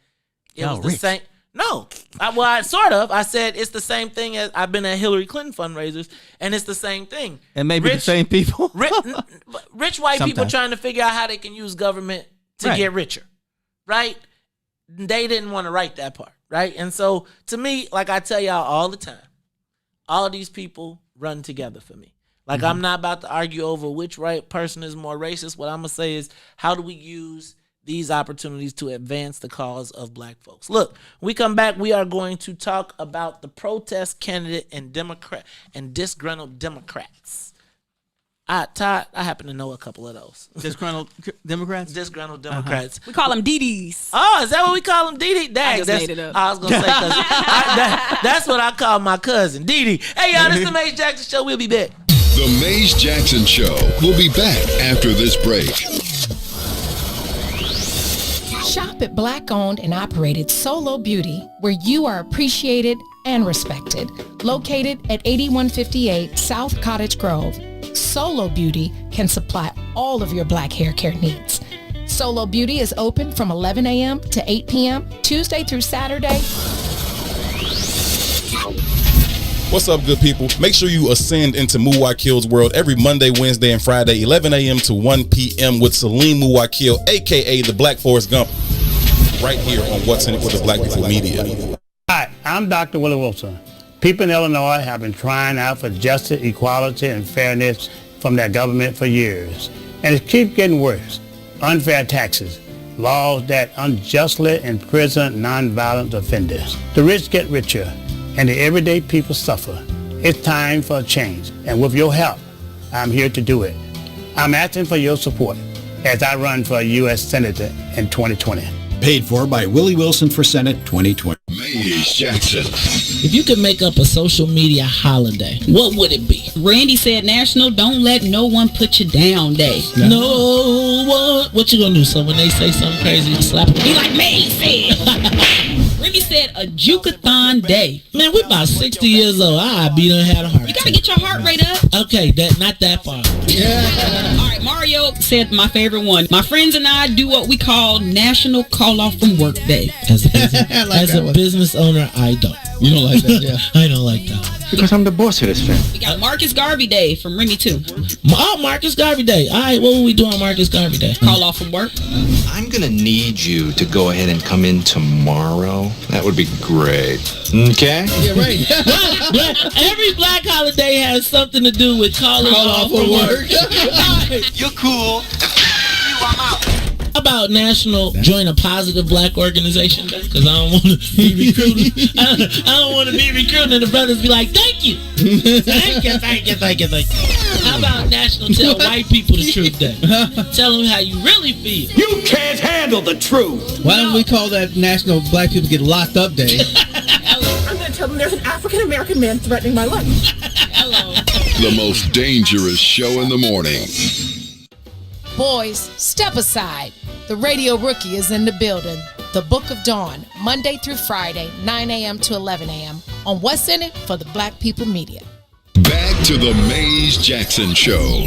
Speaker 6: it was the same. No, I said it's the same thing as I've been at Hillary Clinton fundraisers, and it's the same thing.
Speaker 7: And maybe the same people.
Speaker 6: Rich white people trying to figure out how they can use government to get richer, right? They didn't want to write that part, right? And so to me, like I tell y'all all the time, all these people run together for me. Like I'm not about to argue over which right person is more racist. What I'm going to say is, how do we use these opportunities to advance the cause of black folks? Look, when we come back, we are going to talk about the protest candidate and Democrat and disgruntled Democrats. Todd, I happen to know a couple of those.
Speaker 7: Disgruntled Democrats?
Speaker 6: Disgruntled Democrats.
Speaker 8: We call them DDs.
Speaker 6: Oh, is that what we call them? DD?
Speaker 8: I just made it up.
Speaker 6: I was going to say, that's what I call my cousin, DD. Hey, y'all, this is the Mays Jackson Show. We'll be back.
Speaker 1: The Mays Jackson Show. We'll be back after this break.
Speaker 20: Shop at Black-owned and operated Solo Beauty, where you are appreciated and respected. Located at 8158 South Cottage Grove, Solo Beauty can supply all of your black hair care needs. Solo Beauty is open from 11 a.m. to 8 p.m., Tuesday through Saturday.
Speaker 14: What's up, good people? Make sure you ascend into Muwakil's world every Monday, Wednesday, and Friday, 11 a.m. to 1 p.m. with Salim Muwakil, a.k.a. the Black Forrest Gump, right here on What's in It for the Black People Media.
Speaker 10: Hi, I'm Dr. Willie Wilson. People in Illinois have been crying out for justice, equality, and fairness from their government for years. And it keeps getting worse. Unfair taxes, laws that unjustly imprison nonviolent offenders. The rich get richer, and the everyday people suffer. It's time for a change, and with your help, I'm here to do it. I'm asking for your support as I run for U.S. Senator in 2020.
Speaker 11: Paid for by Willie Wilson for Senate 2020.
Speaker 1: Mays Jackson.
Speaker 21: If you could make up a social media holiday, what would it be?
Speaker 22: Randy said National Don't Let No One Put You Down Day.
Speaker 21: No one. What you gonna do? So when they say something crazy, you slap them?
Speaker 22: Be like May said. Remy said a Jukathon Day.
Speaker 21: Man, we're about 60 years old. I done had a heart attack.
Speaker 22: You gotta get your heart rate up.
Speaker 21: Okay, not that far.
Speaker 22: All right, Mario said my favorite one. My friends and I do what we call National Call Off from Work Day.
Speaker 21: As a business owner, I don't.
Speaker 23: You don't like that, yeah?
Speaker 21: I don't like that.
Speaker 24: Because I'm the boss of this family.
Speaker 22: We got Marcus Garvey Day from Remy too.
Speaker 21: Oh, Marcus Garvey Day. All right, what will we do on Marcus Garvey Day?
Speaker 22: Call off from work.
Speaker 24: I'm going to need you to go ahead and come in tomorrow. That would be great. Okay?
Speaker 23: Yeah, right.
Speaker 21: Every black holiday has something to do with calling off from work.
Speaker 24: You're cool. I'm out.
Speaker 21: About National Join a Positive Black Organization Day, because I don't want to be recruited. I don't want to be recruited and the brothers be like, thank you. Thank you. How about National Tell White People the Truth Day? Tell them how you really feel.
Speaker 23: You can't handle the truth. Why don't we call that National Black People Get Locked Up Day?
Speaker 25: I'm going to tell them there's an African American man threatening my life.
Speaker 21: Hello.
Speaker 1: The most dangerous show in the morning.
Speaker 20: Boys, step aside. The Radio Rookie is in the building. The Book of Dawn, Monday through Friday, 9 a.m. to 11 a.m. on What's in It for the Black People Media.
Speaker 1: Back to the Mays Jackson Show.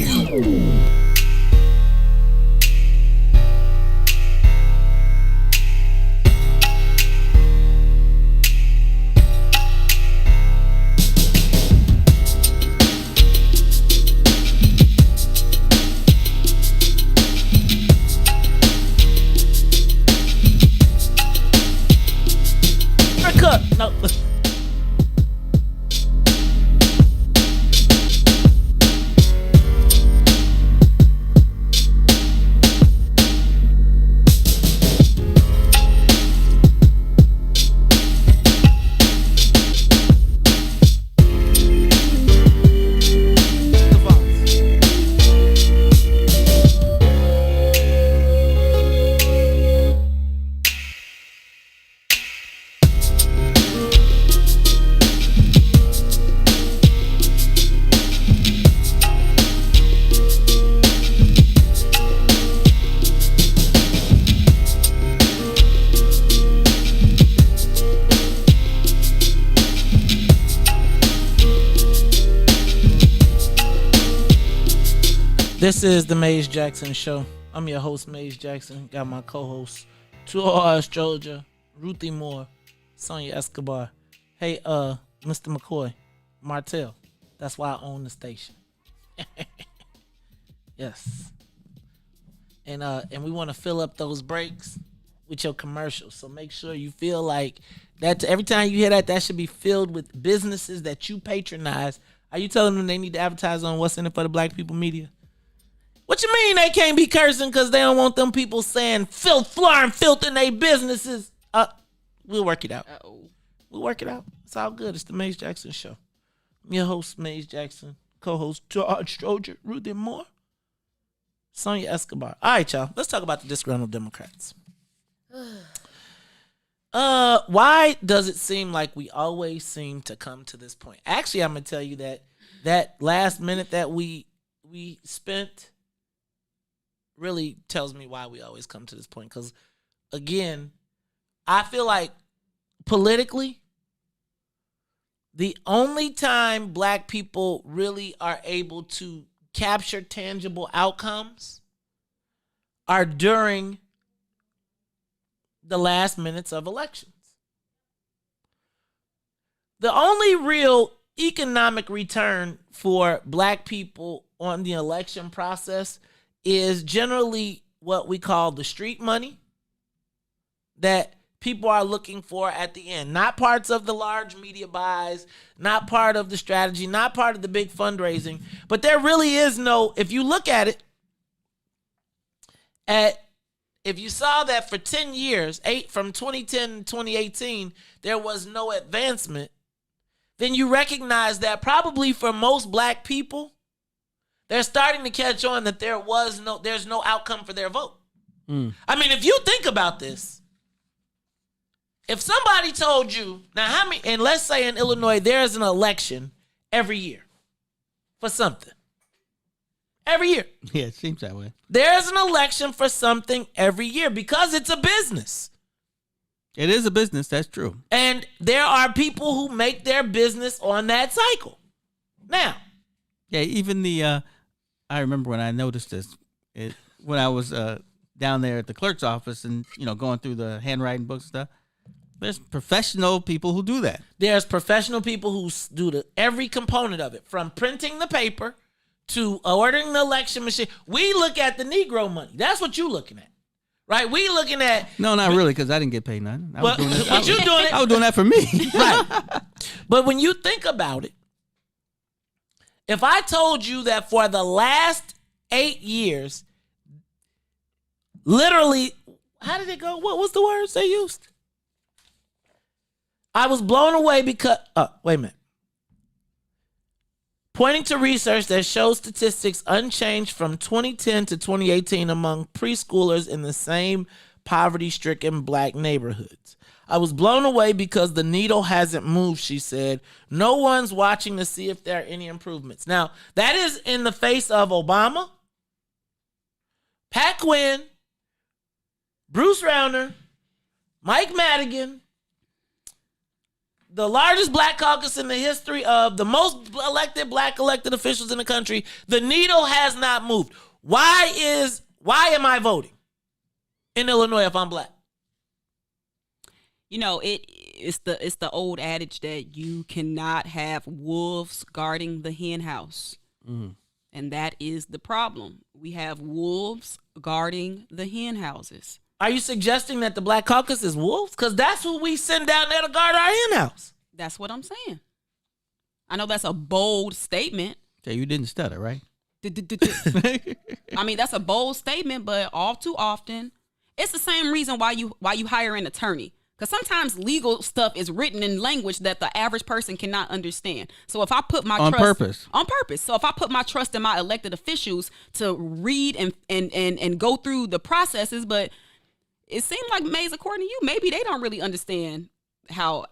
Speaker 6: No. This is the Mays Jackson Show. I'm your host, Mays Jackson. Got my co-hosts, Stroger, Ruthie Moore, Sonia Escobar. Hey, Mr. McCoy, Martell. That's why I own the station. Yes. And we want to fill up those breaks with your commercials. So make sure you feel like that every time you hear that should be filled with businesses that you patronize. Are you telling them they need to advertise on What's in It for the Black People Media? What you mean they can't be cursing because they don't want them people saying filth, flaring filth in their businesses? We'll work it out. We'll work it out. It's all good. It's the Mays Jackson Show. I'm your host, Mays Jackson. Co-host, Todd, Stroger, Ruthie Moore, Sonia Escobar. All right, y'all. Let's talk about the disgruntled Democrats. Why does it seem like we always seem to come to this point? Actually, I'm gonna tell you that last minute that we spent really tells me why we always come to this point. Because again, I feel like politically, the only time black people really are able to capture tangible outcomes are during the last minutes of elections. The only real economic return for black people on the election process is generally what we call the street money that people are looking for at the end. Not parts of the large media buys, not part of the strategy, not part of the big fundraising. But there really is no, if you look at it, if you saw that for 10 years, from 2010 to 2018, there was no advancement, then you recognize that probably for most black people, they're starting to catch on that there's no outcome for their vote. I mean, if you think about this, if somebody told you, and let's say in Illinois, there's an election every year for something. Every year.
Speaker 7: Yeah, it seems that way.
Speaker 6: There's an election for something every year because it's a business.
Speaker 7: It is a business, that's true.
Speaker 6: And there are people who make their business on that cycle. Now.
Speaker 7: Yeah, even I remember when I noticed this, when I was down there at the clerk's office and, going through the handwriting books and stuff. There's professional people who do that.
Speaker 6: There's professional people who do every component of it, from printing the paper to ordering the election machine. We look at the Negro money. That's what you're looking at, right? We looking at...
Speaker 7: No, not really, because I didn't get paid nothing. I was doing that for me.
Speaker 6: Right. But when you think about it, if I told you that for the last 8 years, literally, how did it go? What was the words they used? I was blown away because, wait a minute. Pointing to research that shows statistics unchanged from 2010 to 2018 among preschoolers in the same poverty-stricken black neighborhoods. I was blown away because the needle hasn't moved, she said. No one's watching to see if there are any improvements. Now, that is in the face of Obama, Pat Quinn, Bruce Rauner, Mike Madigan, the largest black caucus in the history of the most black elected officials in the country. The needle has not moved. Why am I voting in Illinois if I'm black?
Speaker 8: It's the old adage that you cannot have wolves guarding the hen house. And that is the problem. We have wolves guarding the hen houses.
Speaker 6: Are you suggesting that the Black Caucus is wolves? Because that's who we send down there to guard our hen house.
Speaker 8: That's what I'm saying. I know that's a bold statement.
Speaker 7: Yeah, you didn't stutter, right?
Speaker 8: I mean, that's a bold statement, but all too often, it's the same reason why you hire an attorney. Because sometimes legal stuff is written in language that the average person cannot understand. So if I put my
Speaker 7: on purpose.
Speaker 8: So if I put my trust in my elected officials to read and go through the processes, but it seems like, Mays, according to you, maybe they don't really understand how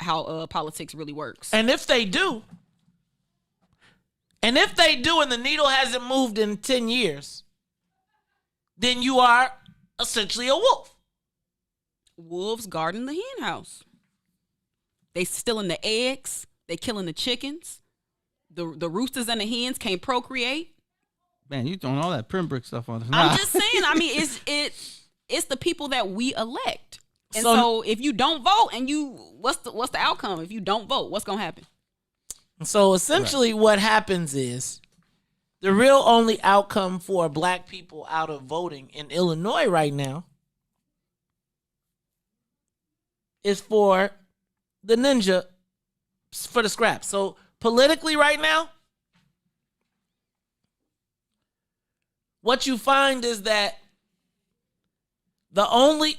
Speaker 8: politics really works.
Speaker 6: And if they do, and the needle hasn't moved in 10 years, then you are essentially a wolf.
Speaker 8: Wolves guarding the hen house. They stealing the eggs. They killing the chickens. The roosters and the hens can't procreate.
Speaker 7: Man, you throwing all that Pembroke stuff on us.
Speaker 8: I'm just saying. I mean, it's the people that we elect, and so if you don't vote, and what's the outcome? If you don't vote, what's gonna happen?
Speaker 6: So essentially, what happens is the real only outcome for black people out of voting in Illinois right now is for the ninja for the scraps. So politically right now, what you find is that the only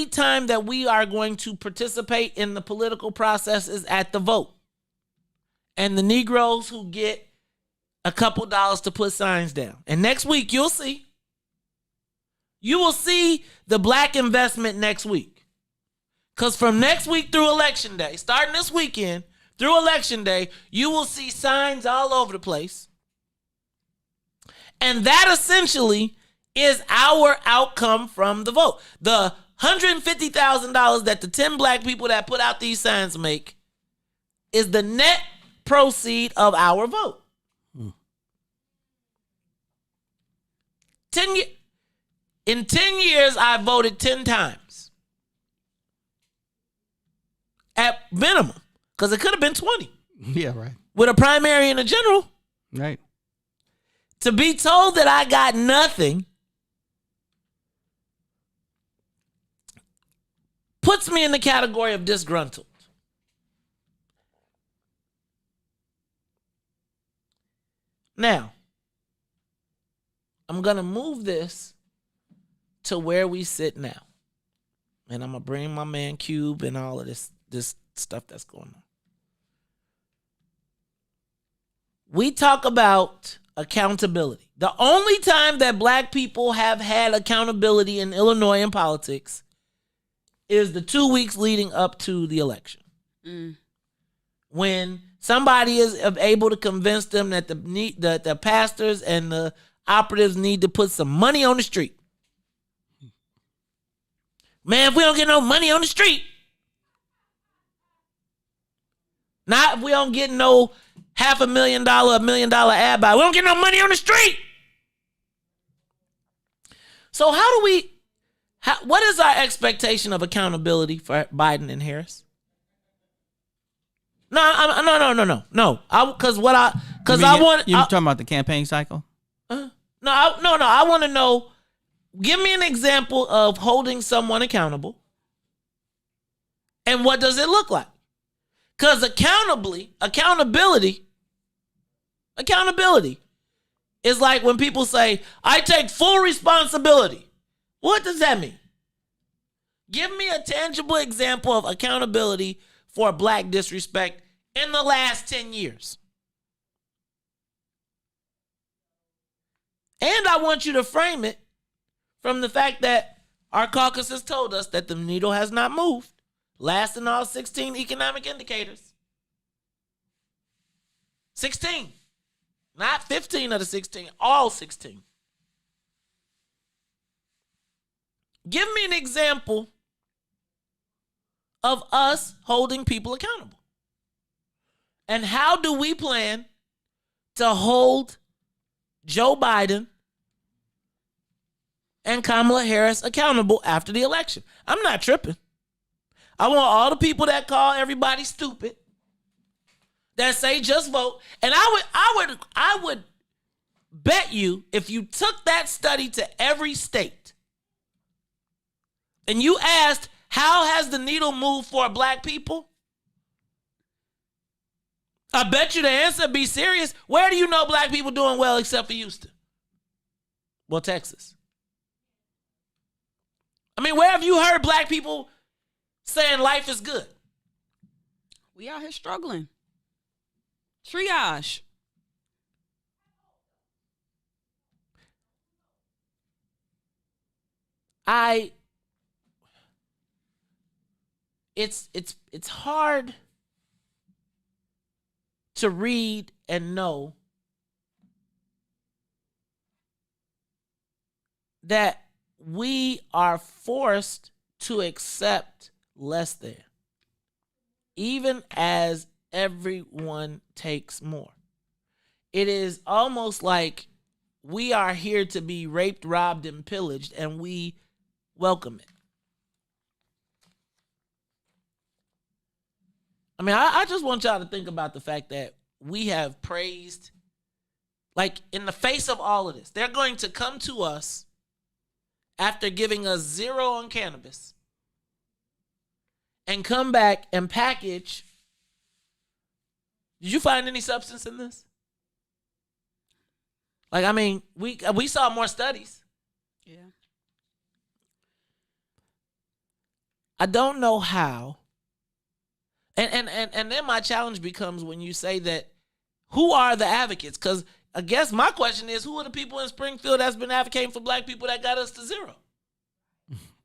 Speaker 6: time that we are going to participate in the political process is at the vote. And the Negroes who get a couple dollars to put signs down. And next week you'll see. You will see the black investment next week. Because from next week through Election Day, starting this weekend through Election Day, you will see signs all over the place. And that essentially is our outcome from the vote. The $150,000 that the 10 black people that put out these signs make is the net proceed of our vote. 10 years, I voted 10 times. At minimum. Because it could have been 20.
Speaker 7: Yeah, right.
Speaker 6: With a primary and a general.
Speaker 7: Right.
Speaker 6: To be told that I got nothing puts me in the category of disgruntled. Now, I'm going to move this to where we sit now. And I'm going to bring my man Cube and all of this stuff that's going on. We talk about accountability. The only time that black people have had accountability in Illinois in politics is the 2 weeks leading up to the election. When somebody is able to convince them that the pastors and the operatives need to put some money on the street. Man, if we don't get no money on the street, not if we don't get no $500,000, $1 million ad buy, we don't get no money on the street. So what is our expectation of accountability for Biden and Harris? No.
Speaker 7: You talking about the campaign cycle?
Speaker 6: No. I want to know. Give me an example of holding someone accountable, and what does it look like? Because accountability is like when people say, "I take full responsibility." What does that mean? Give me a tangible example of accountability for black disrespect in the last 10 years. And I want you to frame it from the fact that our caucus has told us that the needle has not moved. Last in all 16 economic indicators. 16. Not 15 of the 16, all 16. Give me an example of us holding people accountable. And how do we plan to hold Joe Biden and Kamala Harris accountable after the election? I'm not tripping. I want all the people that call everybody stupid, that say just vote. And I would bet you if you took that study to every state and you asked, how has the needle moved for black people? I bet you the answer would be serious. Where do you know black people doing well except for Houston? Well, Texas. I mean, where have you heard black people saying life is good?
Speaker 8: We out here struggling. Triage. It's hard to read and know that we are forced to accept less than, even as everyone takes more.
Speaker 6: it is almost like we are here to be raped, robbed, and pillaged, and we welcome it. I mean, I just want y'all to think about the fact that we have praised, like, in the face of all of this, they're going to come to us after giving us 0 on cannabis and come back and package. Did you find any substance in this? Like, I mean, we saw more studies.
Speaker 8: Yeah.
Speaker 6: I don't know how. And then my challenge becomes when you say that, who are the advocates? Because I guess my question is, who are the people in Springfield that's been advocating for black people that got us to 0?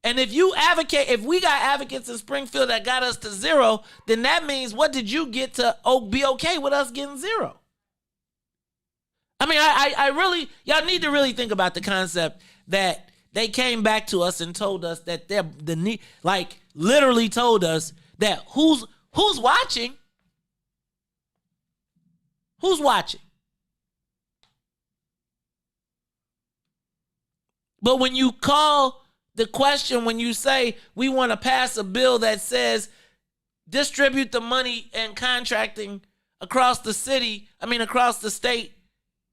Speaker 6: And if we got advocates in Springfield that got us to 0, then that means, what did you get to be okay with us getting 0? I mean, I really, y'all need to really think about the concept that they came back to us and told us that literally told us that who's watching? Who's watching? But when you call the question, when you say we want to pass a bill that says distribute the money and contracting across the state,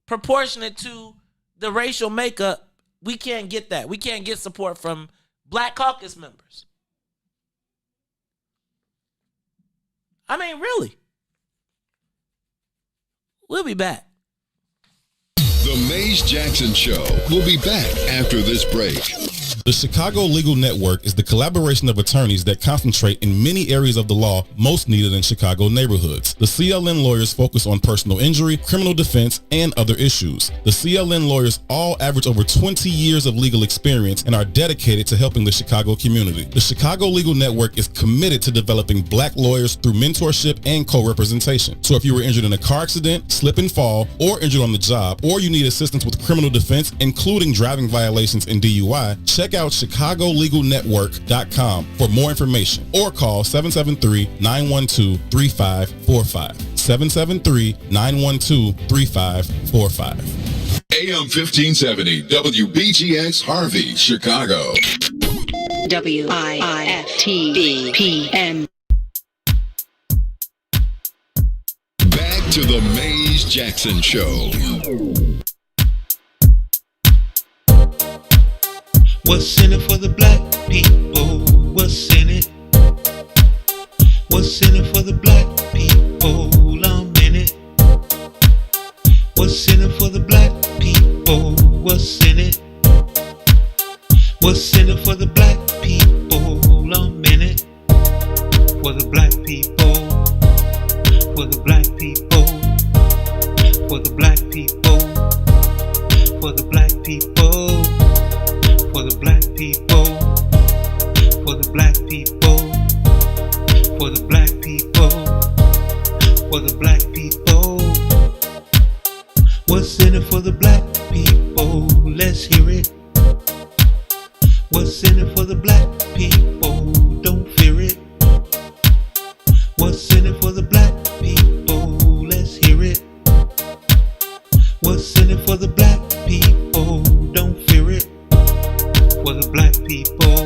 Speaker 6: proportionate to the racial makeup, we can't get that. We can't get support from Black Caucus members. I mean, really. We'll be back.
Speaker 1: The Mays Jackson Show will be back after this break.
Speaker 14: The Chicago Legal Network is the collaboration of attorneys that concentrate in many areas of the law most needed in Chicago neighborhoods. The CLN lawyers focus on personal injury, criminal defense, and other issues. The CLN lawyers all average over 20 years of legal experience and are dedicated to helping the Chicago community. The Chicago Legal Network is committed to developing black lawyers through mentorship and co-representation. So if you were injured in a car accident, slip and fall, or injured on the job, or you need assistance with criminal defense, including driving violations and DUI, check out chicagolegalnetwork.com for more information, or call 773-912-3545. 773-912-3545.
Speaker 1: AM 1570 WBGX Harvey, Chicago.
Speaker 2: WIIFTV PM.
Speaker 1: Back to the Mays Jackson Show.
Speaker 19: What's in it for the black people? What's in it? What's in it for the black people? I'm in it. What's in it for the black people? What's in it? What's in it for the black people? I'm in it. For the black people. For the black people. For the black people. For the black people. For the black people, for the black people, for the black people, for the black people. What's in it for the black people? Let's hear it. What's in it for the black people? Don't fear it. What's in it for the black people? Let's hear it. What's in it for the black people? Don't fear it. For the black people,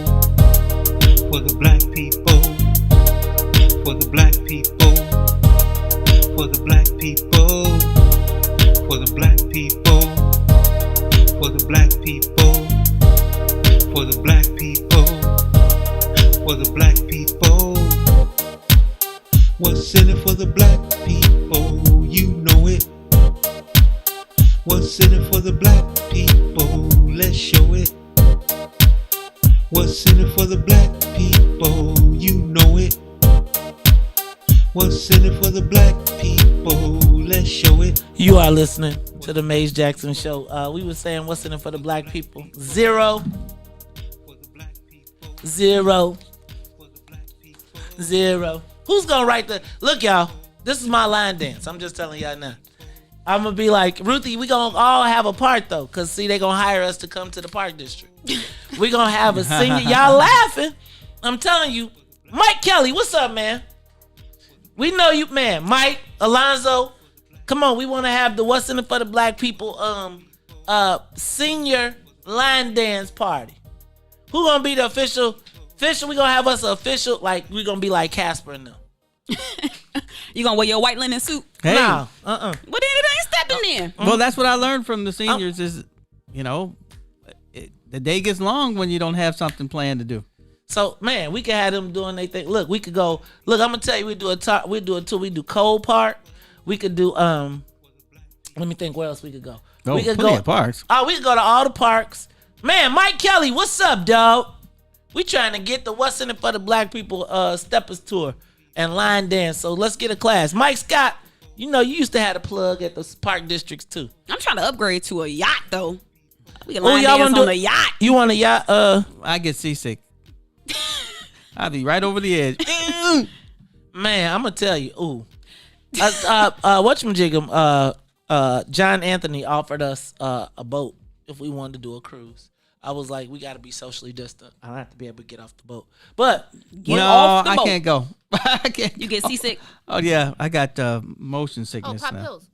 Speaker 19: for the black people, for the black people, for the black people, for the black people, for the black people, for the black people, for the black people. What's in it for the black people? You know it. What's in it for the black people? Let's show it. What's in it for the black people? You know it. What's in it for the black people? Let's show it.
Speaker 6: You are listening to the Mays Jackson Show. We were saying, what's in it for the black people? 0. 0. 0. Who's gonna write the... Look, y'all, this is my line dance. I'm just telling y'all now. I'm gonna be like, Ruthie, we gonna all have a part though, cause see, they gonna hire us to come to the Park District. We gonna have a senior. Y'all laughing? I'm telling you, Mike Kelly, what's up, man? We know you, man. Mike, Alonzo, Come on, we want to have the What's in it for the Black People senior line dance party. Who gonna be the official? We gonna have us an official, like we gonna be like Casper and them.
Speaker 8: You gonna wear your white linen suit?
Speaker 7: Hey.
Speaker 6: No,
Speaker 8: Well, then it ain't stepping in.
Speaker 7: Well, that's what I learned from the seniors is, the day gets long when you don't have something planned to do.
Speaker 6: So, man, we could have them doing their thing. Look, we could go. Look, I'm gonna tell you, we do a tour. We do Cole Park. We could do. Let me think. Where else we could go?
Speaker 7: Oh,
Speaker 6: we could
Speaker 7: plenty of parks.
Speaker 6: Oh, we could go to all the parks. Man, Mike Kelly, what's up, dog? We trying to get the What's in it for the Black People Steppers tour and line dance. So let's get a class. Mike Scott, you used to have a plug at the park districts too.
Speaker 8: I'm trying to upgrade to a yacht though. We can
Speaker 6: Oh,
Speaker 8: line
Speaker 6: y'all
Speaker 8: dance
Speaker 6: want
Speaker 8: on a yacht.
Speaker 6: You want a yacht?
Speaker 7: I get seasick. I'll be right over the edge.
Speaker 6: Man, I'm gonna tell you. Ooh, whatchamajigam? John Anthony offered us a boat if we wanted to do a cruise. I was like, we got to be socially distant. I don't have to be able to get off the boat. But
Speaker 7: I can't go. I can't.
Speaker 8: You get seasick?
Speaker 7: Oh yeah, I got motion sickness.
Speaker 5: pop
Speaker 7: now.
Speaker 5: pills.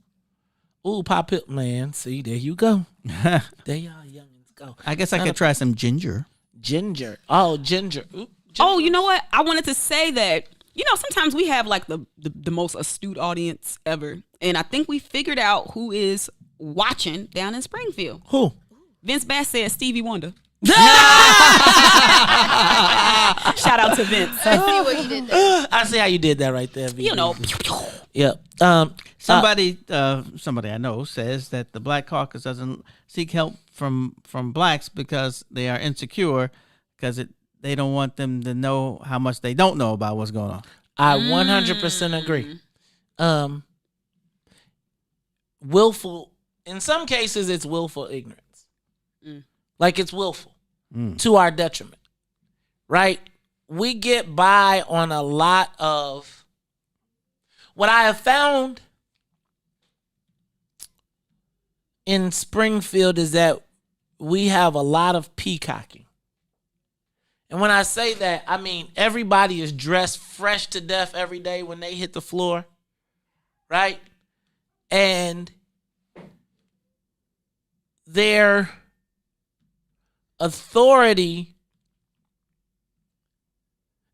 Speaker 6: Ooh, pop pill, man. See, there you go. There y'all youngins go.
Speaker 7: I guess I could try some ginger.
Speaker 6: Ginger. Oh, ginger. Ooh, ginger.
Speaker 8: Oh, you know what? I wanted to say that, sometimes we have like the most astute audience ever. And I think we figured out who is watching down in Springfield.
Speaker 6: Who?
Speaker 8: Vince Bass said Stevie Wonder. Shout out to Vince.
Speaker 5: I see what you did there.
Speaker 6: I see how you did that right there. Yep.
Speaker 7: Somebody I know says that the Black Caucus doesn't seek help from blacks because they are insecure because they don't want them to know how much they don't know about what's going on.
Speaker 6: I 100% agree. Willful. In some cases, it's willful ignorance. Like it's willful to our detriment, right? We get by on a lot of what I have found in Springfield is that we have a lot of peacocking. And when I say that, I mean everybody is dressed fresh to death every day when they hit the floor, right? And their authority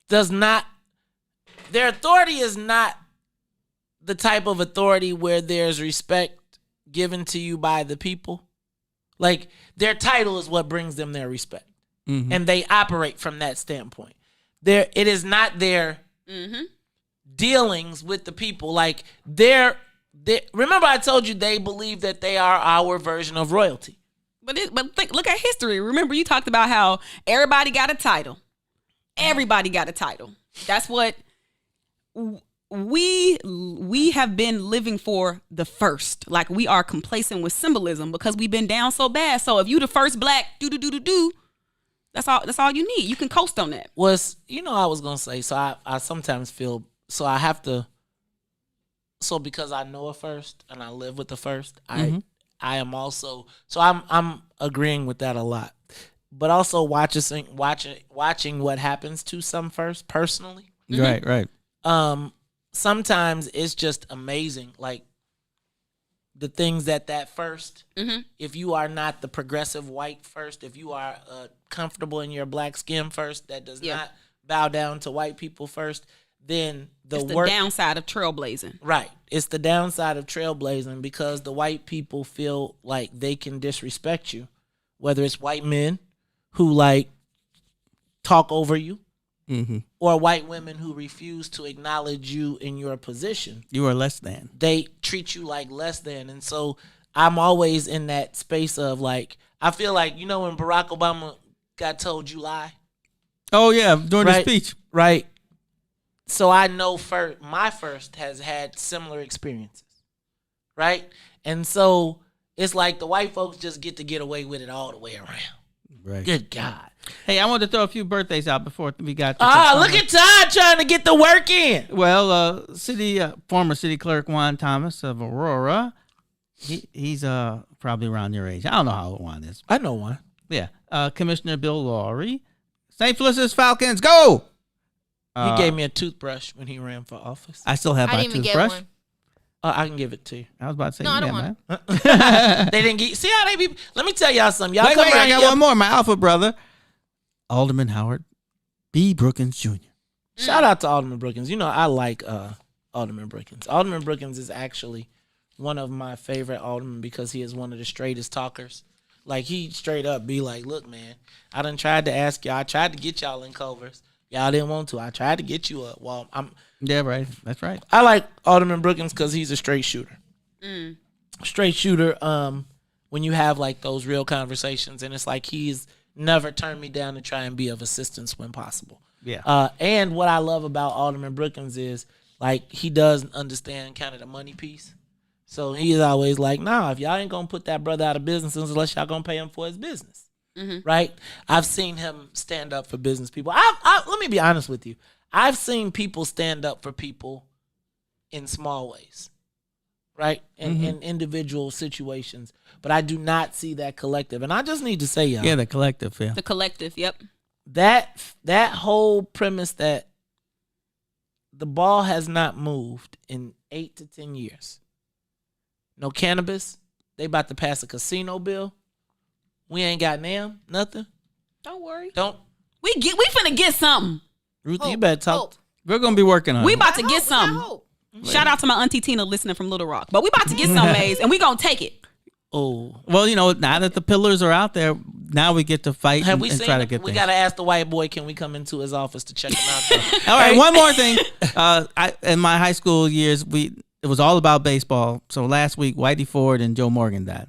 Speaker 6: is not the type of authority where there's respect given to you by the people. Like their title is what brings them their respect. Mm-hmm. And they operate from that standpoint. It is not their dealings with the people. Like remember I told you they believe that they are our version of royalty.
Speaker 8: But look at history. Remember you talked about how everybody got a title. Everybody got a title. That's what we have been living for the first. Like we are complacent with symbolism because we've been down so bad. So if you the first black that's all you need. You can coast on that.
Speaker 6: I was gonna say, so I sometimes feel so I have to because I know a first and I live with the first, I am also I'm agreeing with that a lot. But also watching what happens to some first personally.
Speaker 7: Right.
Speaker 6: Sometimes it's just amazing, like the things that first. If you are not the progressive white first, if you are comfortable in your black skin first, that does not bow down to white people first, then
Speaker 8: it's the downside of trailblazing.
Speaker 6: Right. It's the downside of trailblazing because the white people feel like they can disrespect you, whether it's white men who like talk over you, or white women who refuse to acknowledge you in your position.
Speaker 7: You are less than.
Speaker 6: They treat you like less than. And so I'm always in that space of like, I feel like, when Barack Obama got told you lie.
Speaker 7: Oh yeah, during the speech.
Speaker 6: Right. So I know my first has had similar experiences. Right. And so it's like the white folks just get away with it all the way around.
Speaker 7: Right.
Speaker 6: Good God.
Speaker 7: Hey, I wanted to throw a few birthdays out before we got to
Speaker 6: look at Todd trying to get the work in.
Speaker 7: Well, former city clerk Juan Thomas of Aurora, he's probably around your age. I don't know how old Juan is.
Speaker 6: I know Juan.
Speaker 7: Yeah. Commissioner Bill Lawry. St. Felicitas Falcons, go!
Speaker 6: He gave me a toothbrush when he ran for office.
Speaker 7: I still have my toothbrush.
Speaker 6: I can give it to you.
Speaker 7: I was about to say,
Speaker 5: No, I don't
Speaker 7: man.
Speaker 6: They didn't get. See how they be? Let me tell y'all something. Y'all
Speaker 7: Wait,
Speaker 6: come
Speaker 7: I
Speaker 6: around
Speaker 7: got
Speaker 6: here.
Speaker 7: one more. My alpha brother, Alderman Howard B. Brookins Jr.
Speaker 6: Shout out to Alderman Brookins. You know, I like Alderman Brookins. Alderman Brookins is actually one of my favorite aldermen because he is one of the straightest talkers. Like, he straight up be like, look, man, I done tried to ask y'all. I tried to get y'all in Culver's. Y'all didn't want to. I tried to get you up. Well,
Speaker 7: Yeah, right. That's right.
Speaker 6: I like Alderman Brookins because he's a straight shooter. Straight shooter, when you have, like, those real conversations, and it's like he's never turned me down to try and be of assistance when possible.
Speaker 7: Yeah.
Speaker 6: And what I love about Alderman Brookins is, like, he does understand kind of the money piece. So he's always like, nah, if y'all ain't going to put that brother out of business unless y'all going to pay him for his business. Right? I've seen him stand up for business people. Let me be honest with you. I've seen people stand up for people in small ways. Right? In individual situations. But I do not see that collective. And I just need to say, y'all.
Speaker 7: Yeah, the collective, yeah.
Speaker 8: The collective, yep.
Speaker 6: That whole premise that the ball has not moved in 8 to 10 years. No cannabis. They about to pass a casino bill. We ain't got nothing.
Speaker 8: Don't worry.
Speaker 6: We
Speaker 8: finna get something.
Speaker 6: Ruthie, you better talk.
Speaker 7: We're gonna be working on
Speaker 8: We
Speaker 7: it.
Speaker 8: about to get something. Shout out to my auntie Tina listening from Little Rock. But we about to get some, Maze, and we gonna take it.
Speaker 6: Oh.
Speaker 7: Well, you know, now that the pillars are out there, now we get to fight
Speaker 6: Have
Speaker 7: and,
Speaker 6: we
Speaker 7: and
Speaker 6: seen
Speaker 7: try to
Speaker 6: him?
Speaker 7: get
Speaker 6: We
Speaker 7: things.
Speaker 6: got to ask the white boy, can we come into his office to check him out?
Speaker 7: All right, one more thing. In my high school years, it was all about baseball. So last week, Whitey Ford and Joe Morgan died.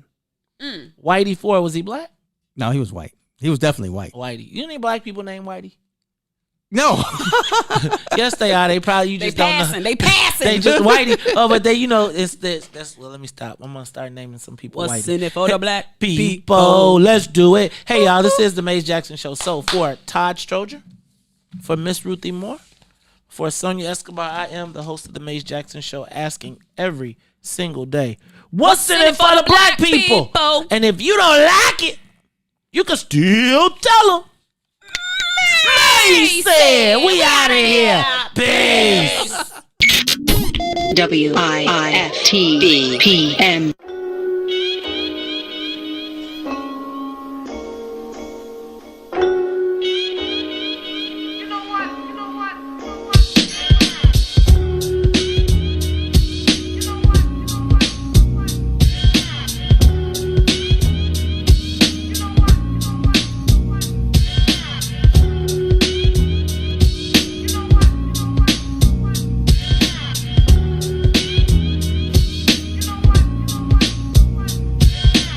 Speaker 6: Whitey Ford, was he black?
Speaker 7: No, he was white. He was definitely white.
Speaker 6: Whitey. You know any black people named Whitey?
Speaker 7: No.
Speaker 6: Yes, they are. They probably, you just don't know.
Speaker 8: They passing.
Speaker 6: They just Whitey. Oh, but they, you know, it's this. Well, let me stop. I'm gonna start naming some people.
Speaker 8: What's
Speaker 6: Whitey.
Speaker 8: in it for the black
Speaker 6: people? Let's do it. Hey, y'all, this is the Maze Jackson Show. So for Todd Stroger, for Miss Ruthie Moore, for Sonia Escobar, I am the host of the Maze Jackson Show, asking every single day, what's in it for the black people? And if you don't like it, you can still tell them. Maze said, we out of here. Peace.
Speaker 2: WIFTBPM.